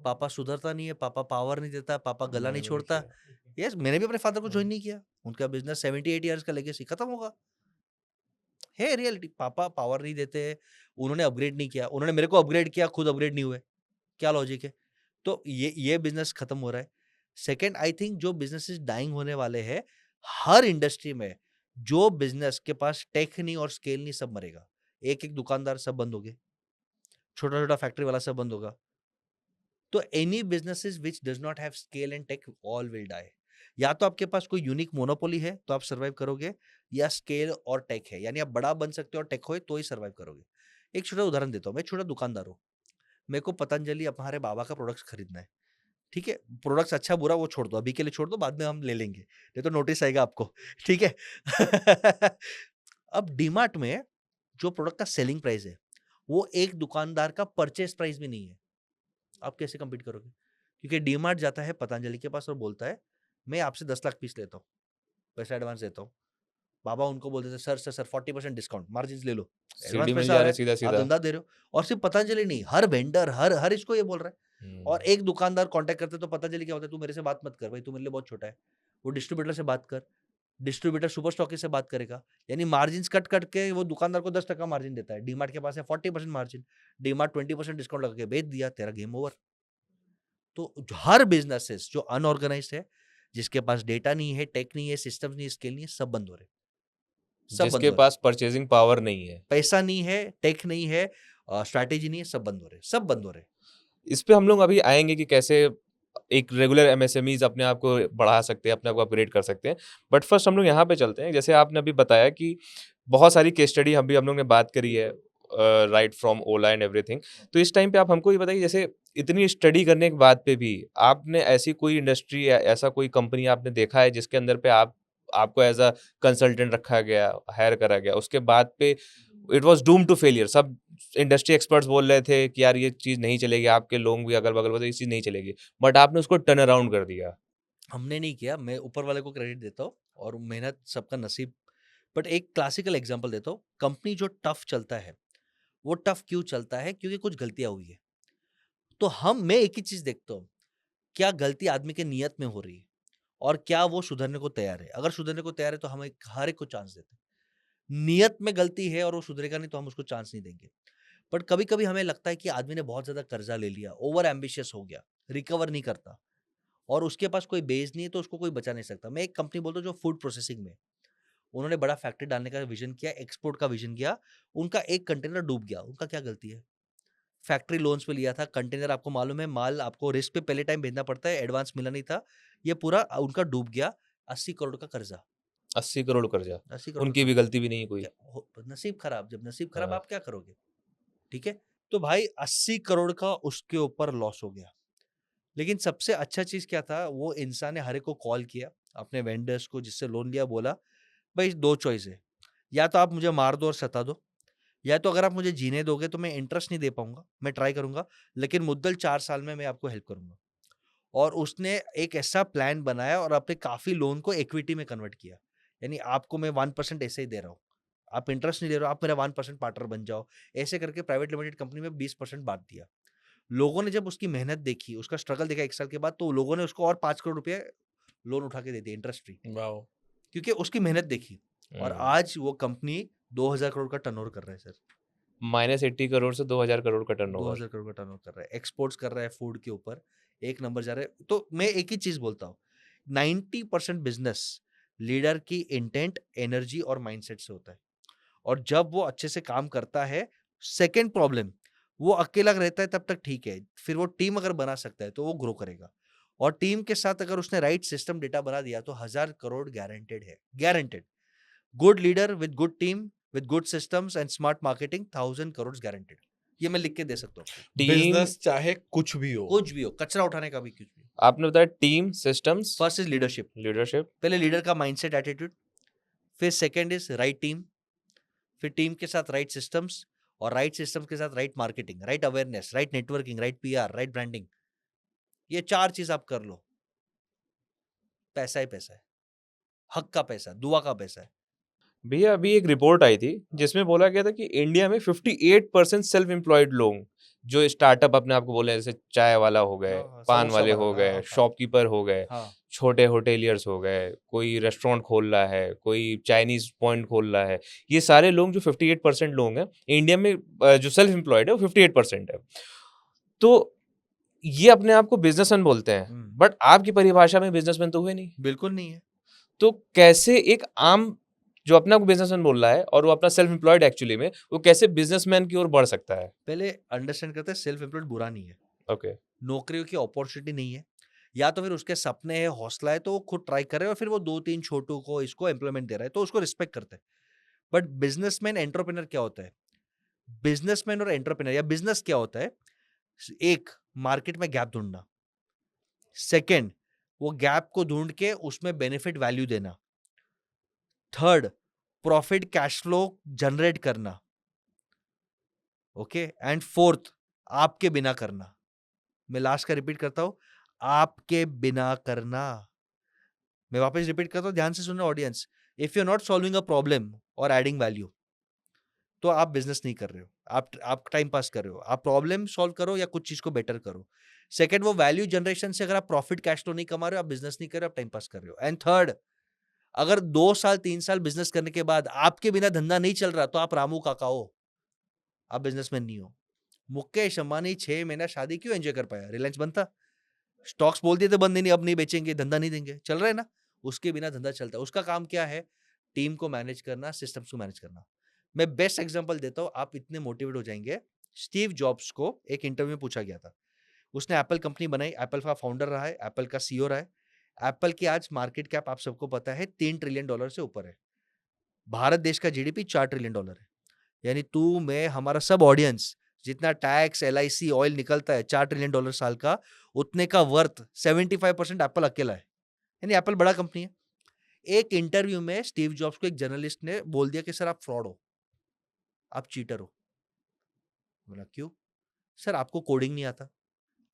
पापा सुधरता नहीं है, पापा पावर नहीं देता, पापा गला नहीं मैंने भी छोड़ता। किया। यस, मैंने भी अपने फादर को ज्वाइन हाँ। नहीं किया। उनका बिजनेस 78 ईयर्स का लेगेसी खत्म होगा। है रियलिटी। पापा पावर नहीं देते, उन्होंने अपग्रेड नहीं किया, उन्होंने मेरे को अपग्रेड किया, खुद अपग्रेड नहीं हुए। क्या लॉजिक है? तो ये बिजनेस खत्म हो रहा है। सेकंड, आई थिंक जो बिजनेसेस डाइंग होने वाले हैं, हर इंडस्ट्री में जो बिजनेस के पास टेक नहीं और स्केल नहीं, सब मरेगा। एक एक दुकानदार सब बंद हो गए, छोटा छोटा फैक्ट्री वाला सब बंद होगा। तो any businesses which does not have scale and tech, all will die. या तो आपके पास कोई यूनिक मोनोपोली है तो आप सर्वाइव करोगे, या स्केल और टेक है, यानी आप बड़ा बन सकते हो और टेक हो तो ही सर्वाइव करोगे। एक छोटा उदाहरण देता हूँ। मैं छोटा दुकानदार हूँ, मेरे को पतंजलि हमारे बाबा का प्रोडक्ट्स खरीदना है। ठीक है, प्रोडक्ट्स अच्छा बुरा वो छोड़ दो, अभी के लिए छोड़ दो, बाद में हम ले लेंगे, नहीं तो नोटिस आएगा आपको। ठीक है। अब डीमार्ट में जो प्रोडक्ट का सेलिंग प्राइस है, वो एक दुकानदार का परचेस प्राइस भी नहीं है। आप कैसे कंपीट करोगे? क्योंकि डीमार्ट जाता है पतंजलि के पास और बोलता है, मैं आपसे 10 लाख पीस लेता हूँ, पैसा एडवांस देता हूँ। बाबा उनको बोलते थे, sir sir sir 40% discount, margin ले लो, एडवांस सीडी मिल पैसा जा आ रहा रहा है है, सीधा आप सीधा। धंधा दे रहे हो। और सिर्फ पतंजलि नहीं, हर वेंडर, हर हर इसको ये बोल रहा है। और एक दुकानदार कांटेक्ट करते तो पतंजलि क्या होता है, तू मेरे से बात मत कर भाई, तू मेरे लिए बहुत छोटा है। वो डिस्ट्रीब्यूटर से बात कर, डिस्ट्रीब्यूटर सुपर स्टॉकिस्ट से बात करेगा, यानी मार्जिन कट कट के वो दुकानदार को 10% मार्जिन देता है। डीमार्ट के पास है 40% मार्जिन, डीमार्ट 20% डिस्काउंट लगा के बेच दिया, तेरा गेम ओवर। तो हर बिजनेसेस जो अनऑर्गेनाइज्ड है, जिसके पास डेटा नहीं है, टेक नहीं है, सिस्टम नहीं है, स्केल नहीं है, सब बंद हो रहे, सब बंद जिसके हो रहे। पास परचेजिंग पावर नहीं है। पैसा नहीं है, टेक नहीं है, स्ट्रैटेजी नहीं है, सब बंद हो रहे, सब बंद हो रहे। इस पे हम लोग अभी आएंगे कि कैसे एक रेगुलर एमएसएमईज अपने आप को बढ़ा सकते हैं, अपने आप को अपग्रेड कर सकते हैं। बट फर्स्ट हम लोग यहाँ पे चलते हैं। जैसे आपने अभी बताया कि बहुत सारी केस स्टडी हम लोग ने बात करी है, right from Ola and everything. तो इस टाइम पे आप हमको ये बताइए, जैसे इतनी स्टडी करने के बाद पे भी आपने ऐसी कोई इंडस्ट्री या ऐसा कोई कंपनी आपने देखा है जिसके अंदर पे आपको एज अ कंसल्टेंट रखा गया, हायर करा गया, उसके बाद पे it was doom to failure, सब इंडस्ट्री एक्सपर्ट्स बोल रहे थे कि यार ये चीज़ नहीं चलेगी, आपके लोग भी अगल बगल बोलते ये चीज़ नहीं चलेगी, बट आपने उसको टर्न अराउंड कर दिया। हमने नहीं किया, मैं ऊपर वाले को क्रेडिट देता हूँ, और मेहनत सबका नसीब। बट एक क्लासिकल एग्जांपल देता हूँ। कंपनी जो टफ चलता है, वो टफ क्यों चलता है? क्योंकि कुछ गलतियां हुई है। तो मैं एक ही चीज देखता हूँ, क्या गलती आदमी के नियत में हो रही है, और क्या वो सुधरने को तैयार है। अगर सुधरने को तैयार है तो हम हर एक को चांस देते हैं। नियत में गलती है और वो सुधरेगा नहीं तो हम उसको चांस नहीं देंगे। बट कभी कभी हमें लगता है कि आदमी ने बहुत ज्यादा कर्जा ले लिया, ओवर एम्बिशियस हो गया, रिकवर नहीं करता, और उसके पास कोई बेस नहीं है, तो उसको कोई बचा नहीं सकता। मैं एक कंपनी बोलता हूँ जो फूड प्रोसेसिंग में, उन्होंने बड़ा फैक्ट्री डालने का विजन किया, एक्सपोर्ट का विजन किया, उनका एक कंटेनर डूब गया। उनका क्या गलती है? फैक्ट्री लोन्स पे लिया था कंटेनर, आपको मालूम है, माल आपको रिस्क पे पहले टाइम भेजना पड़ता है, एडवांस मिला नहीं था, ये पूरा उनका डूब गया। 80 करोड़ का कर्जा। 80 करोड़ कर्जा, 80 करोड़ उनकी भी गलती भी नहीं है कोई। नसीब खराब, जब नसीब खराब हाँ। आप क्या करोगे? ठीक है, तो भाई 80 करोड़ का उसके ऊपर लॉस हो गया। लेकिन सबसे अच्छा चीज क्या था, वो इंसान ने हर एक को कॉल किया, अपने वेंडर्स को जिससे लोन लिया, बोला भाई 2 चॉइस है, या तो आप मुझे मार दो और सता दो, या तो अगर आप मुझे जीने दोगे तो मैं इंटरेस्ट नहीं दे पाऊंगा, मैं ट्राई करूंगा, लेकिन मुद्दल 4 साल में मैं आपको हेल्प करूंगा। और उसने एक ऐसा प्लान बनाया और अपने काफी लोन को इक्विटी में कन्वर्ट किया। यानी आपको मैं 1% ऐसे ही दे रहा हूँ, आप इंटरेस्ट नहीं दे रहे हो, आप मेरा 1% पार्टनर बन जाओ। ऐसे करके प्राइवेट लिमिटेड कंपनी में 20% बांट दिया। लोगों ने जब उसकी मेहनत देखी, उसका स्ट्रगल देखा 1 साल के बाद, तो लोगों ने उसको और 5 करोड़ रुपए लोन उठा के दे दिया इंटरेस्ट फ्री, वाओ। क्योंकि उसकी मेहनत देखी। और आज वो कंपनी 2000 करोड़ का टर्नओवर कर रहा है सर। -80 करोड़ से 2000 करोड़ का टर्नओवर। 2000 करोड़ का टर्नओवर कर रहा है, एक्सपोर्ट्स कर रहा है, फूड के ऊपर 1 नंबर जा रहा है। तो मैं एक ही चीज बोलता हूँ, 90% बिजनेस लीडर की इंटेंट, एनर्जी और माइंडसेट से होता है। और जब वो अच्छे से काम करता है, सेकंड प्रॉब्लम, वो अकेला रहता है तब तक ठीक है, फिर वो टीम अगर बना सकता है तो वो ग्रो करेगा। और टीम के साथ अगर उसने राइट सिस्टम डेटा बना दिया तो 1000 करोड़ गारंटेड है, guaranteed. Good leader with good team with good systems and smart marketing, 1000 crore guaranteed. ये मैं लिख के दे सकता हूँ आपको। टीम, बिजनेस चाहे कुछ भी हो, कुछ भी हो, कचरा उठाने का भी कुछ भी। आपने बताया team, systems, first is leadership, leadership, पहले लीडर का माइंडसेट, एटीट्यूड। फिर सेकंड इज राइट टीम, फिर टीम के साथ राइट सिस्टम्स, और राइट सिस्टम्स के साथ right marketing, right awareness, right networking, right PR, right branding. ये 4 चीज आप कर लो, पैसा ही पैसा है, हक का पैसा, दुआ का पैसा है। भैया अभी एक रिपोर्ट आई थी जिसमें बोला गया था कि इंडिया में 58% सेल्फ एम्प्लॉयड लोग जो स्टार्टअप अपने आप को बोले, जैसे चाय वाला हो गए, हाँ, पान समोसा वाले वाला, हो हाँ, गए, हाँ, शॉपकीपर हो गए, हाँ, छोटे होटेलियर्स हो गए, कोई रेस्टोरेंट खोल रहा है, कोई चाइनीज पॉइंट खोल रहा है, ये सारे लोग जो 58% लोग हैं इंडिया में जो सेल्फ एम्प्लॉयड है वो 58% है। तो ये अपने आप को बिजनेसमैन बोलते हैं, बट आपकी परिभाषा में बिजनेसमैन तो हुए नहीं। बिल्कुल नहीं है। तो कैसे एक आम जो अपने आप को बिजनेसमैन बोल रहा है और वो अपना सेल्फ एम्प्लॉयड एक्चुअली में, वो कैसे बिजनेसमैन की ओर बढ़ सकता है? पहले अंडरस्टैंड करते हैं, सेल्फ एम्प्लॉयड बुरा नहीं है, ओके। नौकरियों की अपॉर्चुनिटी नहीं है, या तो फिर उसके सपने हैं, हौसला है, तो वो खुद ट्राई करे और फिर वो 2-3 छोटों को इसको एम्प्लॉयमेंट दे रहा है तो उसको रिस्पेक्ट करते हैं। बट बिजनेसमैन, एंटरप्रेन्योर क्या होता है? बिजनेसमैन और एंटरप्रेन्योर या बिजनेस क्या होता है? एक, मार्केट में गैप ढूंढना। सेकंड, वो गैप को ढूंढ के उसमें बेनिफिट वैल्यू देना। Third, profit cash flow generate करना। ओके, एंड फोर्थ, आपके बिना करना। मैं लास्ट का रिपीट करता हूं, आपके बिना करना। मैं वापस रिपीट करता हूं, ध्यान से सुनना audience. If you are not solving a problem और एडिंग वैल्यू, तो आप बिजनेस नहीं कर रहे हो, आप टाइम पास कर रहे हो। आप प्रॉब्लम सॉल्व करो या कुछ चीज को बेटर करो। सेकंड, वो वैल्यू जनरेशन से अगर आप प्रॉफिट कैश फ्लो नहीं कमा रहे हो, आप बिजनेस नहीं कर रहे हो, आप टाइम पास कर रहे हो। एंड थर्ड, अगर 2 साल 3 साल बिजनेस करने के बाद आपके बिना धंधा नहीं चल रहा, तो आप रामू काका हो, आप बिजनेसमैन नहीं हो। मुकेश अंबानी 6 महीना शादी क्यों एंजॉय कर पाया? रिलायंस बंद था, स्टॉक्स बोल दिए थे बंद नहीं, अब नहीं बेचेंगे, धंधा नहीं देंगे, चल रहा है ना। उसके बिना धंधा चलता है। उसका काम क्या है? टीम को मैनेज करना, सिस्टम्स को मैनेज करना। मैं बेस्ट एग्जांपल देता हूं, आप इतने मोटिवेट हो जाएंगे। स्टीव जॉब्स को एक इंटरव्यू में पूछा गया था, उसने एप्पल कंपनी बनाई, एप्पल का फाउंडर रहा है, एप्पल का सीईओ रहा है। एप्पल की आज मार्केट कैप आप सबको पता है $3 ट्रिलियन से ऊपर है। भारत देश का जीडीपी $4 ट्रिलियन है। यानी तू, मैं, हमारा सब ऑडियंस, जितना टैक्स, एलआईसी, ऑयल निकलता है $4 ट्रिलियन साल का, उतने का वर्थ 75% एप्पल अकेला है। यानी एप्पल बड़ा कंपनी है। एक इंटरव्यू में स्टीव जॉब्स को एक जर्नलिस्ट ने बोल दिया कि सर आप फ्रॉड हो, आप चीटर हो। बोला क्यों? सर आपको कोडिंग नहीं आता,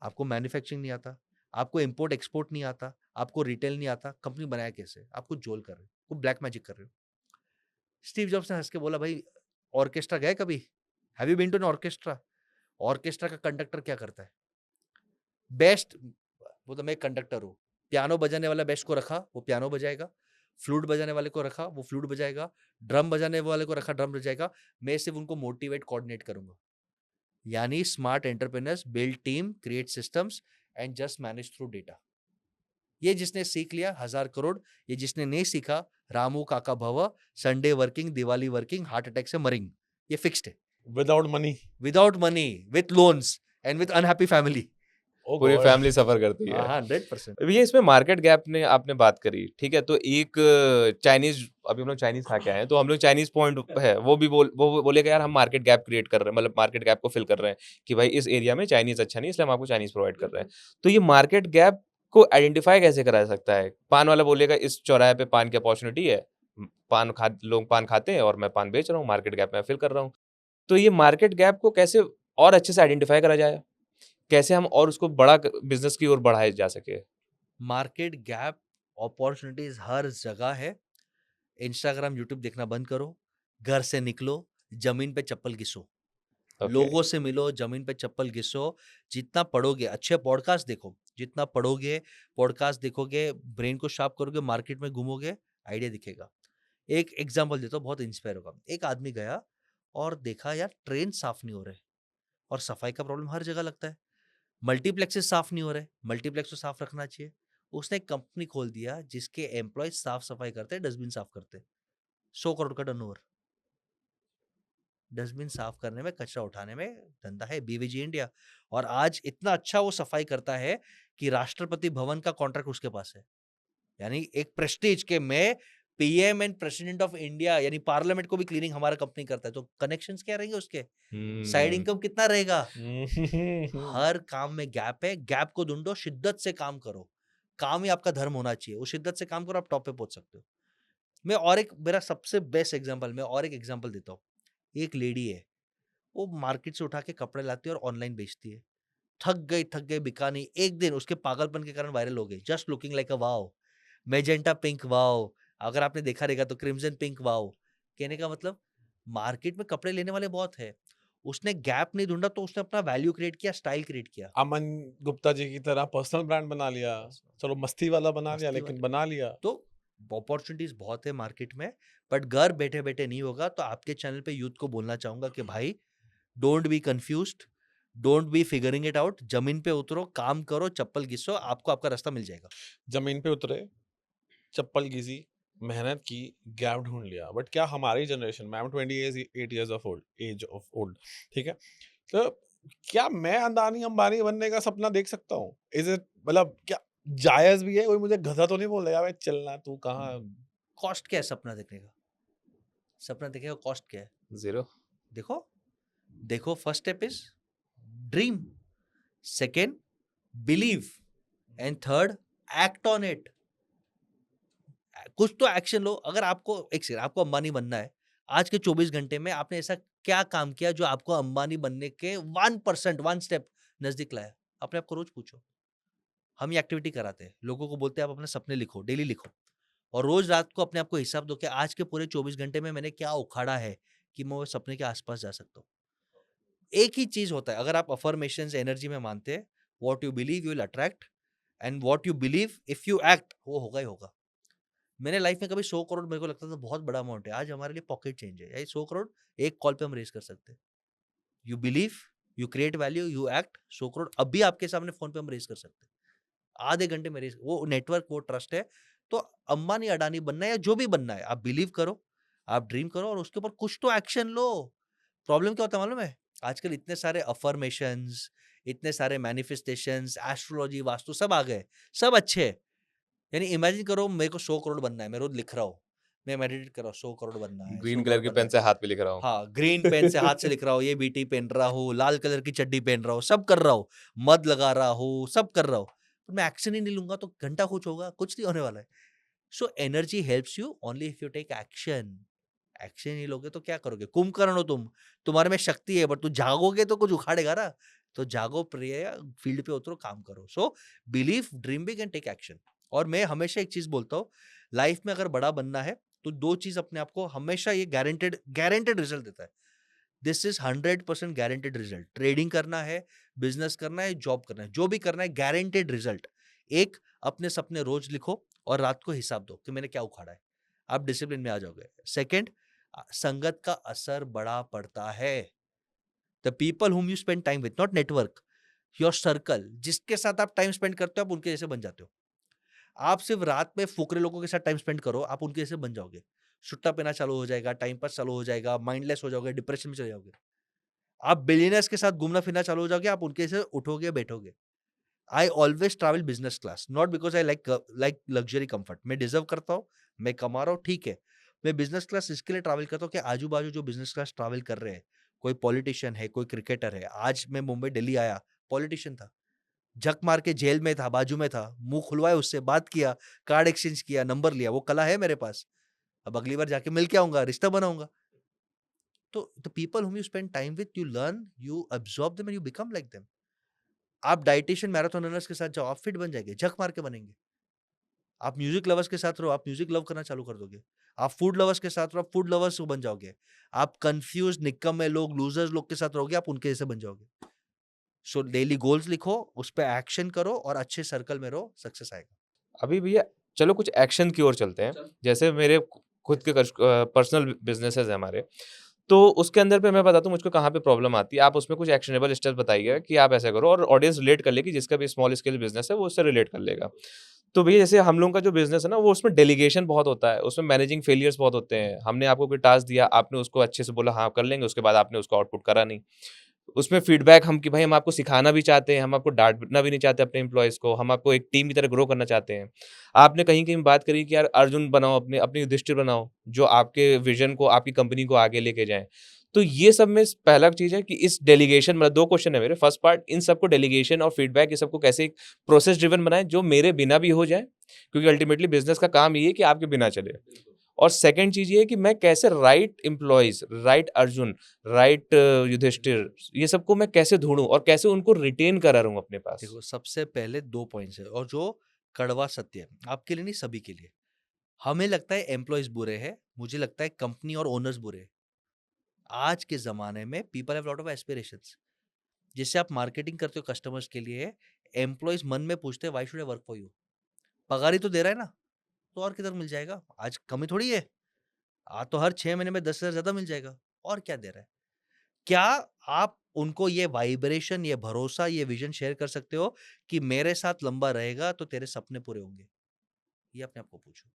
आपको मैन्युफैक्चरिंग नहीं आता, आपको इंपोर्ट एक्सपोर्ट नहीं आता, आपको रिटेल नहीं आता, कंपनी बनाया कैसे? आपको जोल कर रहे हो, ब्लैक मैजिक कर रहे हो। स्टीव जॉब्स ने हंस के बोला, भाई ऑर्केस्ट्रा गए कभी? Have you been to an orchestra? Orchestra का कंडक्टर क्या करता है? बेस्ट, वो तो मैं कंडक्टर हूँ, पियानो बजाने वाला बेस्ट को रखा, वो पियानो बजाएगा, फ्लूट बजाने वाले को रखा, वो फ्लूट बजाएगा, ड्रम बजाने वाले को रखा, ड्रम बजाएगा। मैं सिर्फ उनको मोटिवेट, कोऑर्डिनेट करूंगा। यानी smart entrepreneurs build team, create systems and just manage through data. ये जिसने सीख लिया 1000 करोड़, ये जिसने नहीं सीखा रामू काका भव, Sunday working, Diwali working, heart attack से मरिंग। ये फिक्स्ड है। Without money. Without money, with loans and with unhappy family. Oh पूरी God. फैमिली सफर करती है। हाँ 100%। भैया इसमें मार्केट गैप ने आपने बात करी, ठीक है, तो एक चाइनीज, अभी हम लोग चाइनीज खा के आए हैं, तो हम लोग चाइनीज पॉइंट है वो भी वो बोलेगा यार हम मार्केट गैप क्रिएट कर रहे हैं, मतलब मार्केट गैप को फिल कर रहे हैं कि भाई इस एरिया में चाइनीज अच्छा नहीं, इसलिए हम आपको चाइनीज प्रोवाइड कर रहे हैं। तो ये मार्केट गैप को आइडेंटिफाई कैसे करा सकता है? पान वाला बोलेगा इस चौराहे पे पान की अपॉर्चुनिटी है, लोग पान खाते हैं और मैं पान बेच रहा हूँ, मार्केट गैप मैं फिल कर रहा हूँ। तो ये मार्केट गैप को कैसे और अच्छे से आइडेंटिफाई करा जाए, कैसे हम और उसको बड़ा बिजनेस की ओर बढ़ाए जा सके? मार्केट गैप अपॉर्चुनिटीज हर जगह है। इंस्टाग्राम यूट्यूब देखना बंद करो, घर से निकलो, जमीन पे चप्पल घिसो, ओके। लोगों से मिलो, जमीन पे चप्पल घिसो। जितना पढ़ोगे, अच्छे पॉडकास्ट देखो, जितना पढ़ोगे, पॉडकास्ट देखोगे, ब्रेन को शार्प करोगे, मार्केट में घूमोगे, आइडिया दिखेगा। एक एग्जांपल देता हूँ, बहुत इंस्पायर होगा। एक आदमी गया और देखा यार ट्रेन साफ नहीं हो रहे, और सफाई का प्रॉब्लम हर जगह लगता है। मल्टीप्लेक्सेस साफ नहीं हो रहे, मल्टीप्लेक्स को साफ रखना चाहिए। उसने एक कंपनी खोल दिया जिसके एम्प्लॉय साफ सफाई करते हैं, डस्टबिन साफ करते हैं। 100 करोड़ का टर्नओवर। डस्टबिन साफ करने में, कचरा उठाने में धंधा है, बीवीजी इंडिया। और आज इतना अच्छा वो सफाई करता है कि राष्ट्रपति भवन का कॉन्ट्रैक्ट उसके पास है। यानी एक प्रेस्टीज के में PM and president of India, यानी पार्लियामेंट को भी क्लीनिंग हमारा कंपनी करता है। तो कनेक्शंस क्या रहेंगे उसके, साइड इनकम कितना रहेगा। हर काम में गैप है, गैप को ढूंढो, शिद्दत से काम करो। काम ही आपका धर्म होना चाहिए, वो शिद्दत से काम करो, आप टॉप पे पहुंच सकते हो। मैं और एक, मेरा सबसे बेस्ट एग्जांपल, मैं और एक एग्जांपल देता हूँ। एक लेडी है, वो मार्केट से उठा के कपड़े लाती है और ऑनलाइन बेचती है। थक गई, बिका नहीं। एक दिन उसके पागलपन के कारण वायरल हो गई। Just looking like a wow, magenta pink wow, अगर आपने देखा रहेगा तो क्रिम्सन पिंक वाओ। कहने का मतलब, मार्केट में कपड़े लेने वाले बहुत है। उसने गैप नहीं ढूंढा, तो उसने अपना वैल्यू क्रिएट किया, स्टाइल क्रिएट किया। अमन गुप्ता जी की तरह पर्सनल ब्रांड बना लिया, चलो मस्ती वाला बना लिया, मस्ती लेकिन वाले। बना लिया। तो अपॉर्चुनिटीज बहुत है मार्केट में, बट घर बैठे बैठे नहीं होगा। तो आपके चैनल पे यूथ को बोलना चाहूंगा कि भाई, don't be confused, don't be figuring it out. जमीन पे उतरो, काम करो, चप्पल घिसो, आपको आपका रास्ता मिल जाएगा। जमीन पे उतरे, चप्पल घिसी, मेहनत की, गैप ढूंढ लिया। बट क्या हमारी जनरेशन में, I am 28 years of old, age of old, ठीक है, तो क्या मैं अदानी अंबानी बनने का सपना देख सकता हूँ? इज इट, मतलब क्या जायज भी है? कोई मुझे गधा तो नहीं बोल रहा भाई चलना तू कहाँ? कॉस्ट क्या है सपना देखने का? सपना देखने का कॉस्ट क्या है? जीरो। देखो, देखो, first step is dream, second believe, and third act on it. कुछ तो एक्शन लो। अगर आपको, एक सेकंड, आपको अंबानी बनना है, आज के 24 घंटे में आपने ऐसा क्या काम किया जो आपको अंबानी बनने के 1%, 1 स्टेप नजदीक लाया? अपने आप को रोज पूछो। हम ये एक्टिविटी कराते हैं, लोगों को बोलते हैं आप अपने सपने लिखो, डेली लिखो, और रोज रात को अपने आप को हिसाब दो कि आज के पूरे 24 घंटे में मैंने क्या उखाड़ा है कि मैं वो सपने के आसपास जा सकता हूँ। एक ही चीज होता है, अगर आप अफर्मेशन एनर्जी में मानते हैं, what you believe you will attract, and what you believe if you act, वो होगा ही होगा। मैंने लाइफ में कभी 100 करोड़, मेरे को लगता था बहुत बड़ा अमाउंट है, आज हमारे लिए पॉकेट चेंज है। ये 100 करोड़ एक कॉल पे हम रेज कर सकते हैं। You believe, you create value, you act, 100 crore अभी आपके सामने फोन पे हम रेज कर सकते हैं। आधे घंटे में रेज, वो नेटवर्क, वो ट्रस्ट है। तो अंबानी अडानी बनना है या जो भी बनना है, आप बिलीव करो, आप ड्रीम करो, और उसके ऊपर कुछ तो एक्शन लो। प्रॉब्लम क्या होता है मालूम है? आजकल इतने सारे अफर्मेशंस, इतने सारे मैनिफेस्टेशंस, एस्ट्रोलॉजी, वास्तु सब आ गए, सब अच्छे हैं। यानी इमेजिन करो मेरे को 100 करोड़ बनना है, मैं रोज लिख रहा हूँ, मैं मेडिटेट कर रहा हूँ, 100 करोड़ बनना है, ग्रीन 100 कलर करोड़ की बनना पेन है। से हाथ पे लिख रहा हूँ। हाँ, ग्रीन पेन से हाथ से लिख रहा हूँ, ये बीटी पहन रहा हूँ, लाल कलर की चड्डी पहन रहा हूँ, सब कर रहा हूँ, मद लगा रहा हूँ, सब कर रहा हूँ, पर मैं एक्शन ही नहीं लूंगा तो घंटा कुछ होगा? कुछ नहीं होने वाला है। So energy helps you only if you take action. Action नहीं लोगे तो क्या करोगे? कुंभकर्ण हो तुम, तुम्हारे में शक्ति है, बट तू जागोगे तो कुछ उखाड़ेगा ना। तो जागो, प्रिय, फील्ड पे उतरो, काम करो। So believe, dream big and take action. और मैं हमेशा एक चीज बोलता हूँ, लाइफ में अगर बड़ा बनना है तो दो चीज अपने आप को हमेशा, ये गारंटेड गारंटेड रिजल्ट देता है। This is 100% guaranteed result. Trading करना है, बिजनेस करना है, जॉब करना है, जो भी करना है, गारंटेड रिजल्ट। एक, अपने सपने रोज लिखो और रात को हिसाब दो कि मैंने क्या उखाड़ा है, आप डिसिप्लिन में आ जाओगे। सेकंड, संगत का असर बड़ा पड़ता है। The people whom you spend time with, not network, your circle, जिसके साथ आप टाइम स्पेंड करते हो आप उनके जैसे बन जाते हो। आप सिर्फ रात में फुकरे लोगों के साथ टाइम स्पेंड करो, आप उनके जैसे बन जाओगे। सुट्टा पीना चालू हो जाएगा, टाइम पास चालू हो जाएगा, माइंडलेस हो जाओगे, डिप्रेशन में चले जाओगे। आप बिलियनर्स के साथ घूमना फिरना चालू हो जाओगे, आप उनके जैसे उठोगे बैठोगे। I always travel business class, not because I like luxury comfort, मैं डिजर्व करता हूँ, मैं कमा रहा हूँ, ठीक है। मैं बिजनेस क्लास इसके लिए ट्रैवल करता हूँ कि आजू बाजू जो बिजनेस क्लास ट्रैवल कर रहे हैं, कोई पॉलिटिशियन है, कोई क्रिकेटर है। आज मैं मुंबई दिल्ली आया, पॉलिटिशियन था, झक मार के जेल में था, बाजू में था, मुंह खुलवाया, उससे बात किया, कार्ड एक्सचेंज किया, नंबर लिया, वो कला है मेरे पास। अब अगली बार जाके मिल के आऊंगा, रिश्ता बनाऊंगा। तो the people whom you spend time with, you learn, you absorb them and you become like them. आप डाइटिशियन मैराथन रनर्स के साथ जाओ, आप फिट बन जाएंगे, झक मार के बनेंगे। आप म्यूजिक लवर्स के साथ रहो, आप म्यूजिक लव करना चालू कर दोगे। आप फूड लवर्स के साथ रहो, आप फूड लवर्स बन जाओगे। आप कंफ्यूज निकम्मे लोग, लूजर्स लोग के साथ रहोगे, आप उनके जैसे बन जाओगे। सो डेली गोल्स लिखो, उस पर एक्शन करो और अच्छे सर्कल में रहो, सक्सेस आएगा। अभी भैया चलो कुछ एक्शन की ओर चलते हैं। जैसे मेरे खुद के पर्सनल बिजनेसेस हैं हमारे, तो उसके अंदर पे मैं बताता हूँ मुझको कहाँ पे प्रॉब्लम आती है। आप उसमें कुछ एक्शनेबल स्टेप्स बताइए कि आप ऐसा करो, और ऑडियंस रिलेट कर ले कि जिसका भी स्मॉल स्केल बिजनेस है वो उससे रिलेट कर लेगा। तो भैया जैसे हम लोगों का जो बिजनेस है ना, वो उसमें डेलीगेशन बहुत होता है, उसमें मैनेजिंग फेलियर्स बहुत होते हैं। हमने आपको कोई टास्क दिया, आपने उसको अच्छे से बोला हाँ कर लेंगे, उसके बाद आपने उसको आउटपुट करा नहीं। उसमें फीडबैक हम कि भाई हम आपको सिखाना भी चाहते हैं, हम आपको डाँटना भी नहीं चाहते अपने एम्प्लॉइज़ को, हम आपको एक टीम की तरह ग्रो करना चाहते हैं। आपने कहीं-कहीं बात करी कि यार अर्जुन बनाओ, अपनी युधिष्ठिर बनाओ, जो आपके विज़न को, आपकी कंपनी को आगे लेके जाएँ। तो ये सब में पहला चीज़ है कि इस डेलीगेशन, मतलब 2 क्वेश्चन है मेरे। फर्स्ट पार्ट, इन सबको डेलीगेशन और फीडबैक, ये सबको कैसे एक प्रोसेस ड्रिवन बनाएँ जो मेरे बिना भी हो जाए, क्योंकि अल्टीमेटली बिज़नेस का काम ये है कि आपके बिना चले। और सेकंड चीज़ ये है कि मैं कैसे right employees, right Arjun, right Yudhishthira, ये सबको मैं कैसे ढूँढूँ और कैसे उनको रिटेन करा रहूँ अपने पास? देखो, सबसे पहले 2 पॉइंट्स है और जो कड़वा सत्य है, आपके लिए नहीं, सभी के लिए। हमें लगता है एम्प्लॉइज बुरे हैं, मुझे लगता है कंपनी और ओनर्स बुरे हैं। आज के ज़माने में people have lot of aspirations. जिससे आप मार्केटिंग करते हो कस्टमर्स के लिए, एम्प्लॉइज मन में पूछते हैं why should I work for you? पगार ही तो दे रहा है ना, तो और किधर मिल जाएगा? आज कमी थोड़ी है, आज तो हर 6 महीने में 10,000 ज़्यादा मिल जाएगा। और क्या दे रहा है? क्या आप उनको ये वाइब्रेशन, ये भरोसा, ये विज़न शेयर कर सकते हो कि मेरे साथ लंबा रहेगा तो तेरे सपने पूरे होंगे? ये अपने आप को पूछो।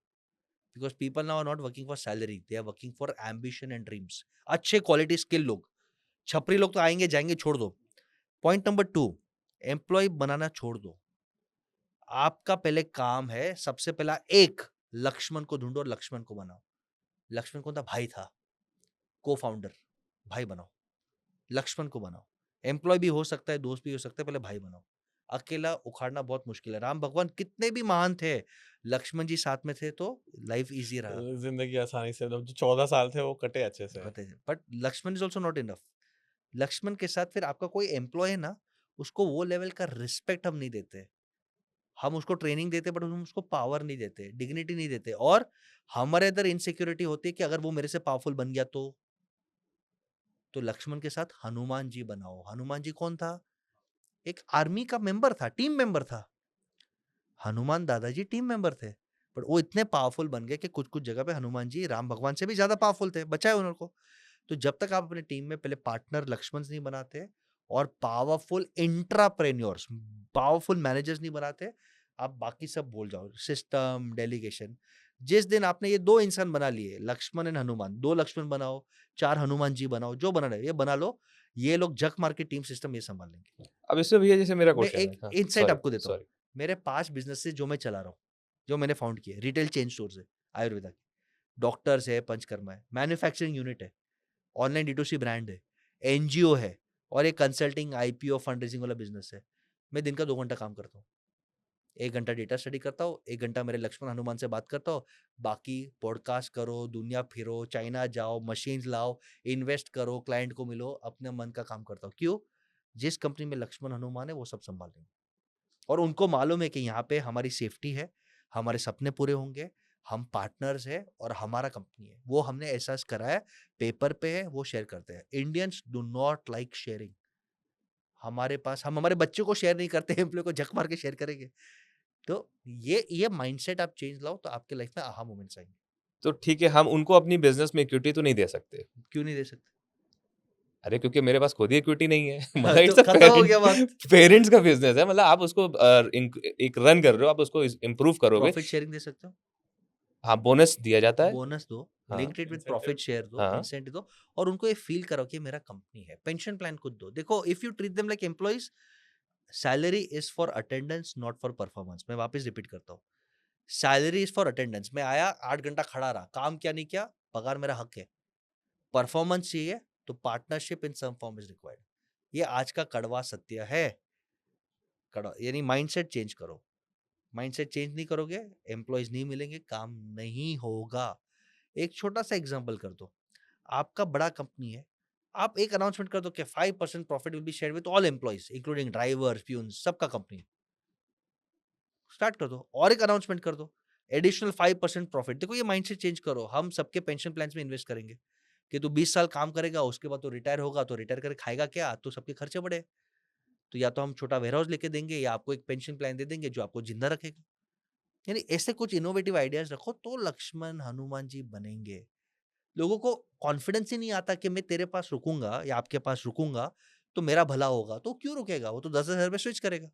Because people now are not working for salary, they are working for ambition and dreams. अच्छे क्वालिटी स्किल लोग, छपरी लोग तो आएँगे, जाएँगे, छोड़ दो। पॉइंट नंबर 2, एम्प्लॉयी बनाना छोड़ दो। आपका पहले काम है, सबसे पहला एक लक्ष्मण को ढूँढो और लक्ष्मण को बनाओ। लक्ष्मण कौन था? भाई था, को-फाउंडर, भाई बनाओ। लक्ष्मण को बनाओ। एम्प्लॉयी भी हो सकता है, दोस्त भी हो सकता है, पहले भाई बनाओ। अकेला उखाड़ना बहुत मुश्किल है। राम भगवान कितने भी महान थे, लक्ष्मण जी साथ में थे तो लाइफ ईज़ी रहा। ज़िंदगी आसानी से, मतलब जो 14 साल थे वो कटे अच्छे से। कहते हैं, but Lakshman is also not enough. Lakshman के साथ फिर आपका कोई एम्प्लॉयी है ना, उसको वो लेवल का रिस्पेक्ट हम नहीं देते। हम उसको ट्रेनिंग देते बट हम उसको पावर नहीं देते, डिग्निटी नहीं देते, और हमारे अंदर इनसिक्योरिटी होती है कि अगर वो मेरे से पावरफुल बन गया तो लक्ष्मण के साथ हनुमान जी बनाओ। हनुमान जी कौन था? एक आर्मी का मेंबर था, टीम मेंबर था। हनुमान दादाजी टीम मेंबर थे, बट वो इतने पावरफुल बन गए कि कुछ-कुछ जगह पे हनुमान जी राम भगवान से भी ज़्यादा पावरफुल थे, बचाए उनको। तो जब तक आप अपने टीम में पहले पार्टनर लक्ष्मण नहीं बनाते और पावरफुल इंट्राप्रेन्योर्स, पावरफुल मैनेजर्स नहीं बनाते, आप बाकी सब भूल जाओ। सिस्टम, डेलीगेशन, जिस दिन आपने ये 2 इंसान बना लिए, लक्ष्मण एंड हनुमान, 2 लक्ष्मण बनाओ, 4 हनुमान जी बनाओ, जो बना रहे ये बना लो, ये लोग झक मार के टीम सिस्टम ये संभाल लेंगे। अब इसमें भैया जैसे मेरा मैं क्वेश्चन है, एक हाँ, इनसाइट सॉरी, आपको देता हूँ। सॉरी। मेरे 5 बिज़नेसेस जो मैं चला रहा हूँ, जो मैंने फाउंड किए, रिटेल चेन स्टोर्स है, आयुर्वेदा के, डॉक्टर्स है, पंचकर्मा है, मैन्युफैक्चरिंग यूनिट है, ऑनलाइन डी2सी ब्रांड है, एनजीओ है, और एक कंसल्टिंग आईपीओ फंड रेजिंग वाला बिज़नेस है। मैं दिन का 2 घंटा काम करता हूँ। 1 घंटा डेटा स्टडी करता हूँ, 1 घंटा मेरे लक्ष्मण हनुमान से बात करता हूँ, बाकी पॉडकास्ट करो, दुनिया फिरो, चाइना जाओ, मशीन्स लाओ, इन्वेस्ट करो, क्लाइंट को मिलो, अपने मन का काम करता हूँ। क्यों? जिस कंपनी में लक्ष्मण हनुमान है, वो सब सँभाल लेंगे। और उनको मालूम है कि यहाँ पे हमारी सेफ्टी है, हमारे सपने पूरे होंगे, हम पार्टनर्स हैं और हमारा कंपनी है। वो हमने एहसास करा है, पेपर पे है, वो शेयर करते हैं। Indians do not like sharing. हमारे पास, हम हमारे बच्चों को शेयर नहीं करते, एम्प्लॉय को झक मार के शेयर करेंगे। तो ये माइंडसेट आप चेंज लाओ तो आपके लाइफ में आहा मोमेंट्स आएंगे। तो ठीक है, हम उनको अपनी बिज़नेस में इक्विटी तो नहीं दे सकते। क्यों नहीं दे सकते? अरे क्योंकि मेरे पास खुद ही इक्विटी नहीं है। हाँ, मतलब तो इट्स अ खत्म हो गया बात। पेरेंट्स का बिज़नेस है। मतलब आप उसको एक रन कर रहे हो, आप उसको इम्प्रूव करोगे। प्रॉफिट शेयरिंग दे सकते हो, हाँ, बोनस दिया जाता है। बोनस दो, हाँ, linked it with profit share दो, हाँ। इंसेंटिव दो, और उनको ये फील कराओ कि ये मेरा कंपनी है। पेंशन प्लान खुद दो। देखो, if you treat them like employees, salary is for attendance not for performance. मैं वापस रिपीट करता हूँ, सैलरी इज फॉर अटेंडेंस। मैं आया 8 घंटा खड़ा रहा, काम क्या नहीं किया, पगार मेरा हक है। परफॉर्मेंस चाहिए तो partnership in some form is required. ये आज का कड़वा सत्य है। कड़वा यानी माइंडसेट चेंज करो। माइंडसेट चेंज नहीं करोगे, एम्प्लॉयज नहीं मिलेंगे, काम नहीं होगा। एक छोटा सा एग्जांपल कर दो, आपका बड़ा कंपनी है, आप एक अनाउंसमेंट कर दो कि 5% profit will be shared with all employees including drivers, peons, सबका कंपनी स्टार्ट कर दो। और एक अनाउंसमेंट कर दो, एडिशनल 5% प्रॉफिट। देखो ये माइंडसेट चेंज करो। हम सबके पेंशन प्लान्स में इन्वेस्ट करेंगे कि तू 20 साल काम करेगा, उसके बाद तो रिटायर होगा, तो रिटायर करके खाएगा क्या, तो सबके खर्चे बढ़े। तो या तो हम छोटा वेयर हाउस लेके देंगे या आपको एक पेंशन प्लान दे देंगे जो आपको जिंदा रखेगा। यानी ऐसे कुछ इनोवेटिव आइडियाज रखो तो लक्ष्मण हनुमान जी बनेंगे। लोगों को कॉन्फिडेंस ही नहीं आता कि मैं तेरे पास रुकूंगा या आपके पास रुकूंगा तो मेरा भला होगा, तो क्यों रुकेगा, वो तो 10,000 पे स्विच करेगा।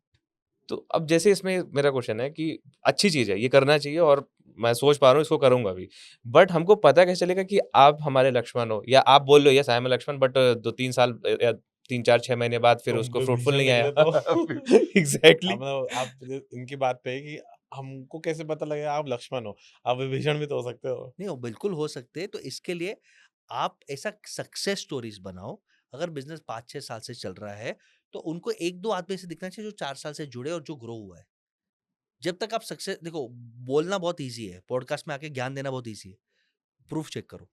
तो अब जैसे इसमें मेरा क्वेश्चन है कि अच्छी चीज़ है, ये करना चाहिए और मैं सोच पा रहा हूँ इसको करूँगा भी। बट हमको पता कैसे चलेगा कि आप हमारे लक्ष्मण हो या आप बोल रहे हो yes I am a Lakshman but 2-3 साल या 3, 4, 6 महीने बाद फिर तो उसको फ्रूटफुल विज़न नहीं निकले तो आया। एग्ज़ैक्टली। आप इनकी बात पे है कि हमको कैसे पता लगेगा आप लक्ष्मण हो? आप विभीषण भी तो हो सकते हो। नहीं, वो बिल्कुल हो सकते हैं। तो इसके लिए आप ऐसा सक्सेस स्टोरीज बनाओ। अगर बिजनेस 5-6 साल से चल रहा है तो उनको 1-2 आदमी से दिखना चाहिए जो 4 साल से जुड़े और जो ग्रो हुआ है। जब तक आप सक्सेस देखो, बोलना बहुत ईजी है, पॉडकास्ट में आके ज्ञान देना बहुत ईजी है, प्रूफ चेक करो।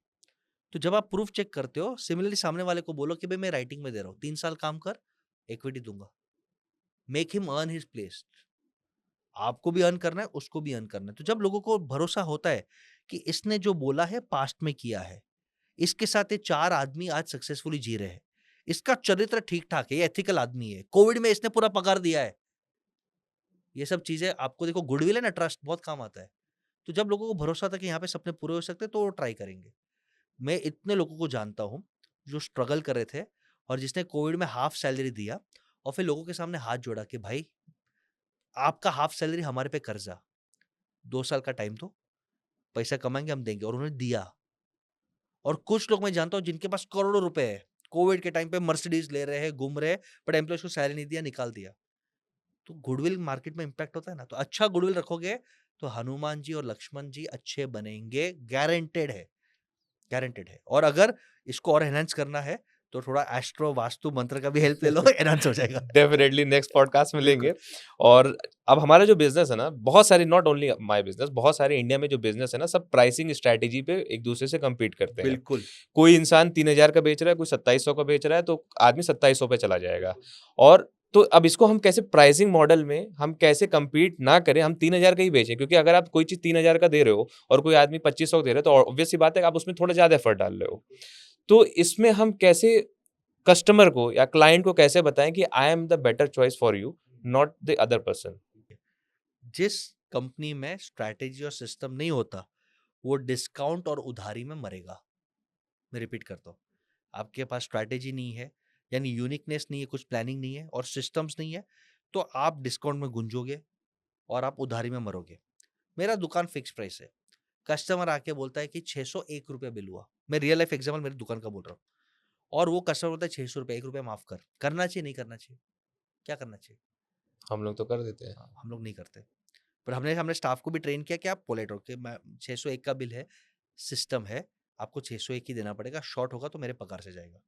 तो जब आप प्रूफ चेक करते हो, सिमिलरली सामने वाले को बोलो कि भाई मैं राइटिंग में दे रहा हूँ, 3 साल काम कर, इक्विटी दूंगा। Make him earn his place. आपको भी अर्न करना है, उसको भी अर्न करना है। तो जब लोगों को भरोसा होता है कि इसने जो बोला है पास्ट में किया है, इसके साथ ये 4 आदमी आज सक्सेसफुली जी रहे हैं, इसका चरित्र ठीक ठाक है, ये एथिकल आदमी है, कोविड में इसने पूरा पगार दिया है, ये सब चीजें आपको देखो, गुडविल है ना, ट्रस्ट बहुत काम आता है। तो जब लोगों को भरोसा था कि यहाँ पे सपने पूरे हो सकते हैं, तो वो ट्राई करेंगे। मैं इतने लोगों को जानता हूँ जो स्ट्रगल कर रहे थे और जिसने कोविड में हाफ सैलरी दिया और फिर लोगों के सामने हाथ जोड़ा कि भाई आपका हाफ सैलरी हमारे पे कर्जा, 2 साल का टाइम दो, पैसा कमाएंगे हम देंगे, और उन्होंने दिया। और कुछ लोग मैं जानता हूँ जिनके पास करोड़ों रुपए है, कोविड के टाइम पे मर्सिडीज ले रहे हैं, घूम रहे हैं, बट एम्प्लॉयज को सैलरी नहीं दिया, निकाल दिया। तो गुडविल मार्केट में इंपैक्ट होता है ना। तो अच्छा गुडविल रखोगे तो हनुमान जी और लक्ष्मण जी अच्छे बनेंगे, गारंटेड है, गारंटेड है। और अगर इसको और एनहांस करना है तो थोड़ा एस्ट्रो वास्तु मंत्र का भी हेल्प ले लो, एनहांस हो जाएगा। डेफिनेटली नेक्स्ट पॉडकास्ट में बिल्कुल। लेंगे। और अब हमारा जो बिजनेस है ना, बहुत सारी नॉट ओनली माय बिजनेस, बहुत सारे इंडिया में जो बिजनेस है ना, सब प्राइसिंग स्ट्रैटेजी पे एक दूसरे से compete करते हैं। बिल्कुल। कोई इंसान 3,000 का बेच रहा है, कोई 2700 का बेच रहा है, तो आदमी 2700 पे चला जाएगा। और तो अब इसको हम कैसे प्राइसिंग मॉडल में हम कैसे compete ना करें, हम 3,000 का ही बेचें, क्योंकि अगर आप कोई चीज 3,000 का दे रहे हो और कोई आदमी 2500 का दे रहा है, तो ऑब्वियस सी बात है कि आप उसमें थोड़ा ज्यादा एफर्ट डाल रहे हो। तो इसमें हम कैसे कस्टमर को या क्लाइंट को कैसे बताएं कि आई am the better choice for you, not the other person. जिस कंपनी में स्ट्रैटेजी और सिस्टम नहीं होता वो डिस्काउंट और उधारी में मरेगा। मैं रिपीट करता हूँ, आपके पास स्ट्रैटेजी नहीं है, यानी यूनिकनेस नहीं है, कुछ प्लानिंग नहीं है और सिस्टम्स नहीं है, तो आप डिस्काउंट में गुंजोगे और आप उधारी में मरोगे। मेरा दुकान फिक्स प्राइस है, कस्टमर आके बोलता है कि 601 रुपया बिल हुआ, मैं रियल लाइफ एग्जाम्पल मेरी दुकान का बोल रहा हूँ, और वो कस्टमर बोलता है 600 रुपया, 1 रुपया माफ कर। करना चाहिए नहीं करना चाहिए? क्या करना चाहिए? हम लोग तो कर देते हैं। हाँ, हम लोग नहीं करते। पर हमने हमने स्टाफ को भी ट्रेन किया कि आप पोलाइट हो कि मैं 601 का बिल है, सिस्टम है, आपको 601 ही देना पड़ेगा, शॉर्ट होगा तो मेरे पगार से जाएगा।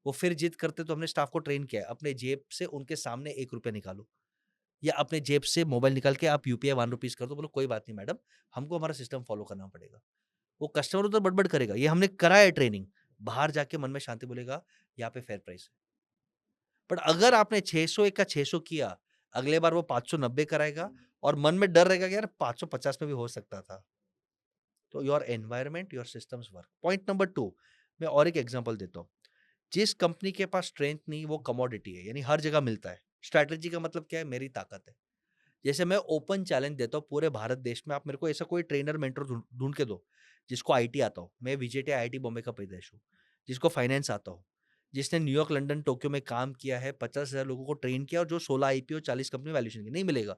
वो फिर जिद करते तो हमने स्टाफ को ट्रेन किया, अपने जेब से उनके सामने 1 रुपया निकालो, या अपने जेब से मोबाइल निकाल के आप यूपीआई 1 रुपीज कर दो, बोलो कोई बात नहीं मैडम, हमको हमारा सिस्टम फॉलो करना पड़ेगा। वो कस्टमर उधर बड़बड़ करेगा, ये हमने करा है ट्रेनिंग, बाहर जाके मन में शांति बोलेगा यहाँ पे फेयर प्राइस है। बट अगर आपने 601 का 600 किया, अगले बार वो 590 कराएगा और मन में डर रहेगा कि यार 550 में भी हो सकता था। तो your environment your systems work. Point number 2, मैं और एक एग्जांपल देता हूँ। जिस कंपनी के पास स्ट्रेंथ नहीं, वो कमोडिटी है, यानी हर जगह मिलता है। स्ट्रैटेजी का मतलब क्या है? मेरी ताकत है। जैसे मैं ओपन चैलेंज देता हूँ पूरे भारत देश में, आप मेरे को ऐसा कोई ट्रेनर मेंटर ढूंढ के दो जिसको आईटी आता हो। मैं विजेटी आईआईटी बॉम्बे का पैदाइश हूँ। जिसको फाइनेंस आता हो, जिसने न्यूयॉर्क, लंदन, टोक्यो में काम किया है, 50,000 लोगों को ट्रेन किया और जो 16 आईपीओ, 40 कंपनी वैल्यूएशन की, नहीं मिलेगा।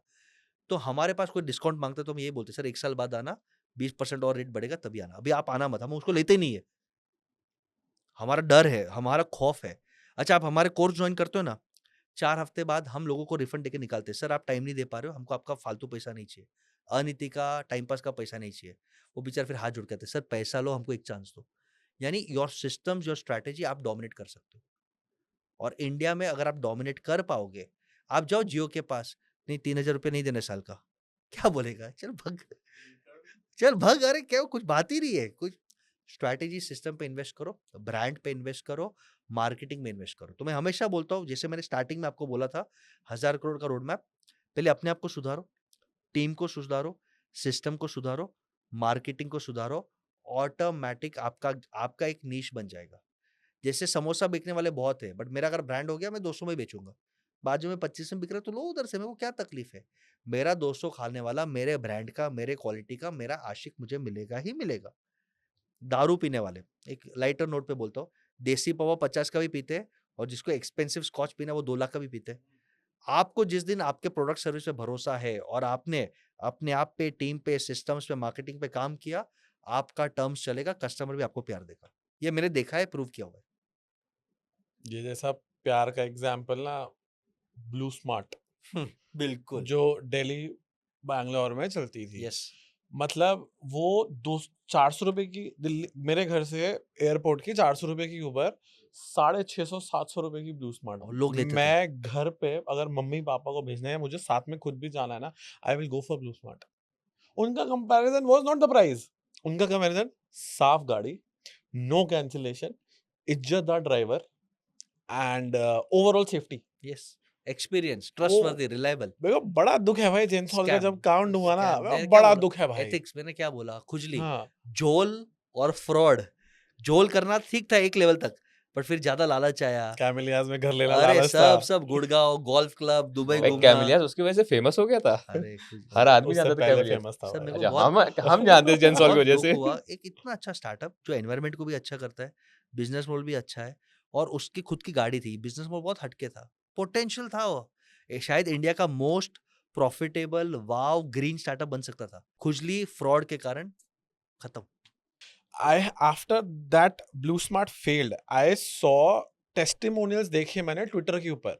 तो हमारे पास कोई डिस्काउंट मांगता है तो हम यही बोलते सर 1 साल बाद आना, 20% और रेट बढ़ेगा तभी आना, अभी आप आना मत, हम उसको लेते ही नहीं है। हमारा डर है, हमारा खौफ है। अच्छा, आप हमारे कोर्स ज्वाइन करते हो ना, 4 हफ्ते बाद हम लोगों को रिफंड देके निकालते हैं, सर आप टाइम नहीं दे पा रहे हो, हमको आपका फालतू पैसा नहीं चाहिए, अनीति का टाइम पास का पैसा नहीं चाहिए। वो बेचारे फिर हाथ जोड़ के आते हैं, सर पैसा लो, हमको एक चांस दो। यानी योर सिस्टम्स, योर स्ट्रैटेजी आप डोमिनेट कर सकते हो। और इंडिया में अगर आप डोमिनेट कर पाओगे, आप जाओ जियो के पास, नहीं 3,000 रुपये नहीं देने साल का, क्या बोलेगा, चल भग, चल भग, अरे क्या कुछ बात ही नहीं है। कुछ स्ट्रैटेजी सिस्टम पे इन्वेस्ट करो, ब्रांड पे इन्वेस्ट करो, मार्केटिंग में इन्वेस्ट करो। तो मैं हमेशा बोलता हूँ, जैसे मैंने स्टार्टिंग में आपको बोला था 1000 करोड़ का रोड मैप, पहले अपने आप को सुधारो, टीम को सुधारो, सिस्टम को सुधारो, मार्केटिंग को सुधारो, ऑटोमेटिक आपका आपका एक नीश बन जाएगा। जैसे समोसा बेचने वाले बहुत है, बट मेरा अगर ब्रांड हो गया, मैं 200 में बेचूंगा, बाजू में 25 में बिक रहा है तो लो उधर से, मेरे को क्या तकलीफ है। मेरा 200 खाने वाला, मेरे ब्रांड का, मेरे क्वालिटी का, मेरा आशिक मुझे मिलेगा ही मिलेगा। दारू पीने वाले, एक लाइटर नोट पे बोलता हूँ, देसी पवा 50 का भी पीते हैं, और जिसको एक्सपेंसिव स्कॉच पीना है वो 2 लाख का भी पीते हैं। आपको जिस दिन आपके प्रोडक्ट सर्विस पे भरोसा है और आपने अपने आप पे, टीम पे, सिस्टम्स पे, मार्केटिंग पे काम किया, आपका टर्म्स चलेगा, कस्टमर भी आपको प्यार देगा। ये मैंने देखा है, प्रूव किया हुआ है। ये जैसा प्यार का एग्जाम्पल ना, ब्लू स्मार्ट बिल्कुल। जो दिल्ली बैंगलोर में चलती थी, यस। मतलब वो 400 रुपए की, दिल्ली मेरे घर से एयरपोर्ट की 400 रुपए की उबर 650-700 रुपए की ब्लू स्मार्ट। और लोग लेते थे। मैं घर पे अगर मम्मी पापा को भेजना है, मुझे साथ में खुद भी जाना है ना, I will go for BluSmart. उनका comparison was not the price, उनका कंपैरिजन साफ गाड़ी, नो कैंसिलेशन, इज्जतदार driver and overall safety. Yes, experience, वो ट्रस्टवर्दी, रिलायबल। मेरे को बड़ा दुख है भाई, जेम्स हॉल का स्कैम, जब कांड हुआ ना, स्कैम। मेरे को मैंने क्या बड़ा बोला, दुख है भाई। एथिक्स, मैंने क्या बोला, खुजली, हाँ, झोल और फ्रॉड। झोल करना ठीक था एक लेवल तक, पर फिर ज्यादा लालच आया। कैमेलियाज में घर लेना अरे लालच था। सब गुड़गांव, गोल्फ क्लब, दुबई भाई घूमना। कैमिलियास उसकी वजह से फेमस हो गया था। अरे हर आदमी उससे जानता था पहले कैमिलियास। फेमस था सर भाई। मेरे को अच्छा, बहुत हम जानते हैं जेंसॉल की बहुत वजह दुख से। हुआ। एक इतना अच्छा स्टार्टअप जो एनवायरनमेंट को भी अच्छा करता है, बिजनेस मॉडल भी अच्छा है, और उसकी खुद की गाड़ी थी, बिजनेस मॉडल बहुत हटके था, पोटेंशियल था वो। शायद इंडिया का मोस्ट प्रॉफिटेबल वाव ग्रीन स्टार्टअप बन सकता था, खुजली फ्रॉड के कारण खत्म। After that blue smart failed, I saw testimonials देखे मैंने ट्विटर के ऊपर।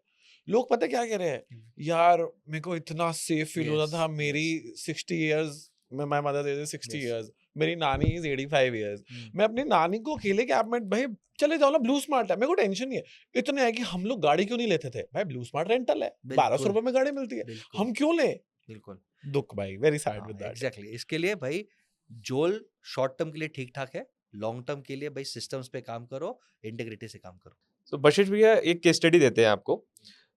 लोग पता क्या कह रहे हैं, यार मेरे को इतना सेफ फील होता था। मेरी 60 इयर्स में, माय मदर इज 60 इयर्स, मेरी नानी इज 85 इयर्स। मैं अपनी नानी को अकेले कैब में, भाई चले जाओ ना, ब्लू स्मार्ट है, मेरे को टेंशन नहीं है। इतने है कि हम लोग गाड़ी क्यों नहीं लेते थे भाई, ब्लू स्मार्ट रेंटल है, 1200 रुपए में गाड़ी मिलती है, बिल्कुल हम क्यों लें। बिल्कुल। दुख भाई, very sad with that. Exactly, इसके लिए भाई जोल शॉर्ट टर्म के लिए ठीक ठाक है, लॉन्ग टर्म के लिए भाई सिस्टम्स पे काम करो, इंटीग्रिटी से काम करो। तो बशीर भैया एक केस स्टडी देते हैं आपको।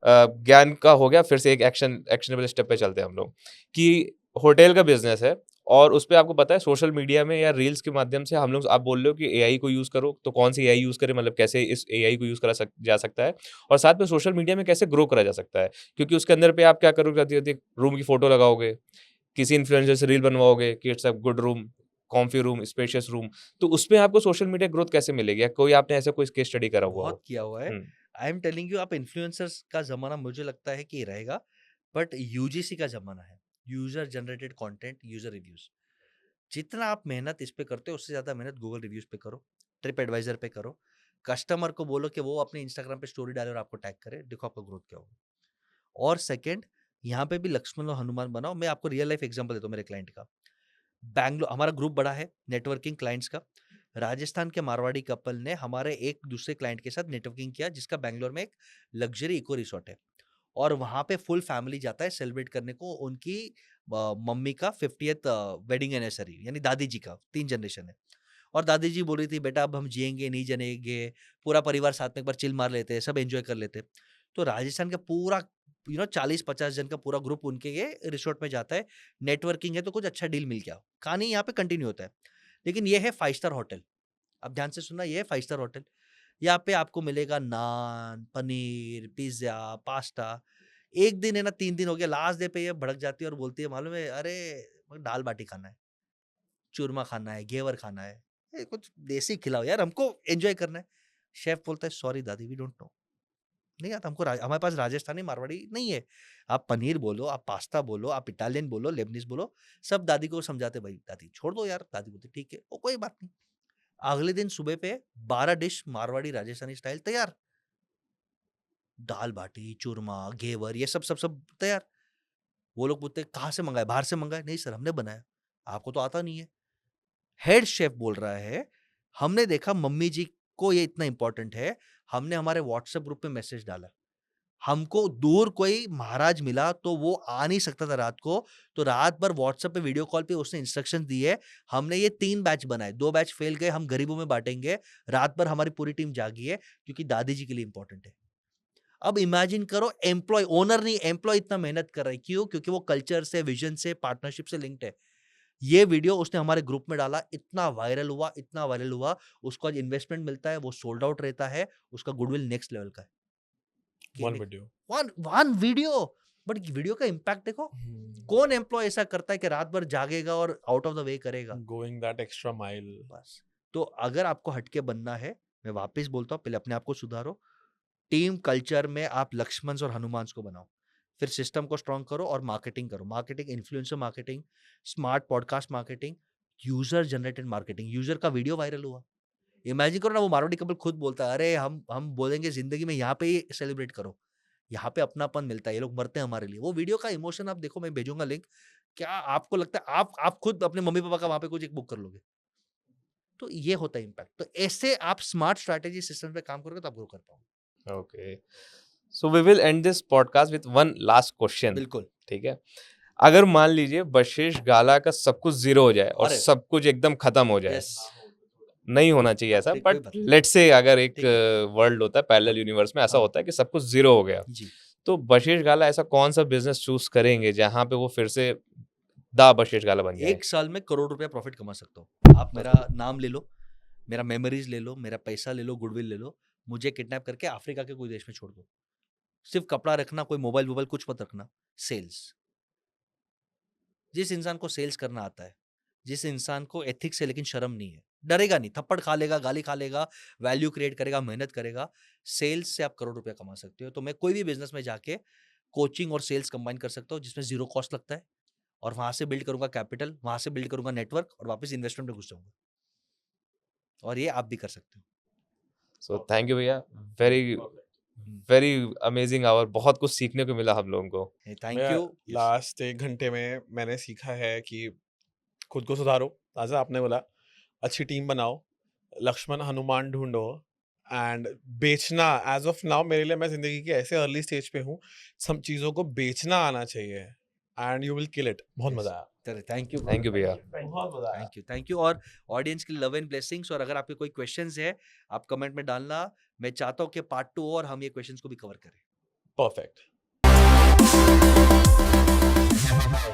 ज्ञान का हो गया, फिर से एक एक्शनेबल स्टेप पे चलते हैं हम लोग, कि होटल का बिजनेस है और उस पे आपको पता है सोशल मीडिया में या रील्स के माध्यम से हम लोग, आप बोल रहे हो कि एआई को यूज करो, तो कौन सी एआई यूज करें, मतलब कैसे इस एआई को यूज करा जा सकता है, और साथ में सोशल मीडिया में कैसे ग्रो करा जा सकता है। क्योंकि उसके अंदर पे आप क्या करोगे, रूम की फोटो लगाओगे, किसी इन्फ्लुएंसर से रील बनवाओगे कि it's a good room, comfy room, spacious room, तो उसमें आपको सोशल मीडिया ग्रोथ कैसे मिलेगी, या कोई आपने ऐसा कोई केस स्टडी करा हुआ हो? बहुत किया हुआ है। आई एम टेलिंग यू, आप इन्फ्लुएंसर्स का जमाना मुझे लगता है कि रहेगा, बट यूजीसी का जमाना है, user generated content, user reviews. जितना आप मेहनत इस पे करते हो, उससे ज्यादा मेहनत गूगल रिव्यूज पे करो, ट्रिप एडवाइजर पे करो, कस्टमर को बोलो कि वो अपने इंस्टाग्राम पे स्टोरी डाले और आपको टैग करे, देखो आपका ग्रोथ क्या होगा। और सेकंड, यहाँ पे भी लक्ष्मण और हनुमान बनाओ। मैं आपको रियल लाइफ एग्जांपल देता हूँ मेरे क्लाइंट का। बैंगलोर, हमारा ग्रुप बड़ा है नेटवर्किंग क्लाइंट्स का। राजस्थान के मारवाड़ी कपल ने हमारे एक दूसरे क्लाइंट के साथ नेटवर्किंग किया, जिसका बैंगलोर में एक लग्जरी इको रिसोर्ट है, और वहां पे फुल फैमिली जाता है सेलिब्रेट करने को उनकी मम्मी का 50th वेडिंग एनिवर्सरी, यानी दादी जी का, 3 जनरेशन है। और दादी जी बोल रही थी, बेटा अब हम जिएंगे नहीं जनेंगे, पूरा परिवार साथ में एक बार चिल मार लेते हैं, सब एंजॉय कर लेते हैं। तो राजस्थान का पूरा 40-50 जन का पूरा ग्रुप उनके ये रिसोर्ट में जाता है। नेटवर्किंग है तो कुछ अच्छा डील मिल गया, कहानी यहाँ पे कंटिन्यू होता है। लेकिन ये है 5 स्टार होटल। अब ध्यान से सुनना, ये है 5 स्टार होटल। यहाँ पे आपको मिलेगा नान, पनीर, पिज्जा, पास्ता। एक दिन है ना, 3 दिन हो गया, लास्ट डे पे ये भड़क जाती है और बोलती है, मालूम है, अरे दाल बाटी खाना है, चूरमा खाना है, घेवर खाना है, कुछ देसी खिलाओ यार, हमको एंजॉय करना है। शेफ बोलता है, सॉरी दादी, वी डोंट नो, नहीं आता हमको, हमारे पास राजस्थानी मारवाड़ी नहीं है। आप पनीर बोलो, आप पास्ता बोलो, आप इटालियन बोलो, लेबनीज बोलो, सब दादी को समझाते, भाई दादी छोड़ दो यार। दादी बोलती ठीक है, वो कोई बात नहीं। अगले दिन सुबह पे 12 डिश मारवाड़ी राजस्थानी स्टाइल तैयार। दाल बाटी, चूरमा, घेवर, ये सब तैयार। वो लोग बोलते हैं कहाँ से मंगाए, बाहर से मंगाए? नहीं सर, हमने बनाया, आपको तो आता नहीं है। हेड शेफ बोल रहा है हमने देखा मम्मी जी को ये इतना इंपॉर्टेंट है, हमने हमारे व्हाट्सएप ग्रुप पे मैसेज डाला। हमको दूर कोई महाराज मिला तो वो आ नहीं सकता था रात को, तो रात भर व्हाट्सएप पे वीडियो कॉल पे उसने इंस्ट्रक्शन दिए। हमने ये 3 बैच बनाए, 2 बैच फेल गए, हम गरीबों में बांटेंगे। रात भर हमारी पूरी टीम जागी है क्योंकि दादी जी के लिए इंपॉर्टेंट है। अब इमेजिन करो, एम्प्लॉय, ओनर नहीं, एम्प्लॉय इतना मेहनत कर रहा है। क्यों? क्योंकि वो कल्चर से, विजन से, पार्टनरशिप से लिंक्ड है। ये वीडियो उसने हमारे ग्रुप में डाला, इतना वायरल हुआ, इतना वायरल हुआ, उसको आज इन्वेस्टमेंट मिलता है, वो सोल्ड आउट रहता है, उसका गुडविल नेक्स्ट लेवल का है। One video. One video, but video का इम्पैक्ट देखो। कौन एम्प्लॉय ऐसा करता है कि रात भर जागेगा और आउट ऑफ द वे करेगा? Going that extra mile. बस। तो अगर आपको हटके बनना है, मैं वापस बोलता हूँ, पहले अपने आप को सुधारो। टीम कल्चर में आप लक्ष्मण और हनुमान को बनाओ, फिर सिस्टम को स्ट्रॉन्ग करो और मार्केटिंग करो। Marketing, influencer marketing, smart podcast marketing, user generated marketing. User का वीडियो वायरल हुआ, इमेजिन करो ना, वो मारवाड़ी कपल खुद बोलता है, अरे हम बोलेंगे जिंदगी में यहाँ पे ही सेलिब्रेट करो, यहाँ पे अपनापन मिलता है, ये लोग मरते हैं हमारे लिए। वो वीडियो का इमोशन आप देखो, मैं भेजूंगा लिंक। क्या आपको लगता है आप खुद अपने मम्मी पापा का वहां पे कुछ एक बुक कर लोगे? तो ये होता है इम्पैक्ट। तो ऐसे आप स्मार्ट स्ट्रैटेजी सिस्टम पे काम करोगे तो आप ग्रो कर पाओगे। Okay, so we will end this podcast with one last question. बिल्कुल। ठीक है, अगर मान लीजिए बशीष गाला का सब कुछ जीरो हो जाए और अरे। सब कुछ एकदम खत्म हो जाए, यस। नहीं होना चाहिए ऐसा, ठीक, कोई बट बात नहीं। लेट्स से अगर एक ठीक है। वर्ल्ड होता है, पैरेलल यूनिवर्स में ऐसा हाँ। होता है कि सब कुछ जीरो हो गया, जी। तो बशीष गाला ऐसा कौन सा बिजनेस चूज करेंगे जहां पे वो फिर से दा बशीष गाला बन जाए? 1 साल में करोड़ रुपया प्रॉफिट कमा सकता हूँ। आप मेरा नाम ले लो, मेरा मेमोरीज ले लो, मेरा पैसा ले लो, गुडविल ले लो, मुझे किडनैप करके अफ्रीका के कोई देश में छोड़ दो। सिर्फ कपड़ा रखना, कोई मोबाइल वोबाइल कुछ मत रखना। सेल्स। जिस इंसान को सेल्स करना आता है, जिस इंसान को एथिक्स है लेकिन शर्म नहीं है, डरेगा नहीं, थप्पड़ खा लेगा, गाली खा लेगा, वैल्यू क्रिएट करेगा, मेहनत करेगा, सेल्स से आप करोड़ रुपया कमा सकते हो। तो मैं कोई भी बिजनेस में जाके कोचिंग और सेल्स कंबाइन कर सकता हूँ, जिसमें जीरो कॉस्ट लगता है, और वहां से बिल्ड करूंगा कैपिटल, वहां से बिल्ड करूंगा नेटवर्क, और वापस इन्वेस्टमेंट में घुस जाऊंगा। और ये आप भी कर सकते हो। सो थैंक यू भैया, वेरी वेरी अमेजिंग आवर, बहुत कुछ सीखने को मिला हम लोगों को। Thank you. लास्ट 1 घंटे में मैंने सीखा है कि खुद को सुधारो, जैसा आपने बोला, अच्छी टीम बनाओ, लक्ष्मण हनुमान ढूंढो, एंड बेचना। एज ऑफ नाउ मेरे लिए, मैं जिंदगी के ऐसे अर्ली स्टेज पे हूँ, सब चीज़ों को बेचना आना चाहिए, and you will kill it. बहुत मजा आया, थैंक यू भैया। बहुत मजा आया। Thank you. और ऑडियंस की लव एंड ब्लेसिंग्स। और अगर आपके कोई क्वेश्चंस है, आप कमेंट में डालना। मैं चाहता हूँ कि पार्ट 2 और हम ये क्वेश्चंस को भी कवर करें। परफेक्ट।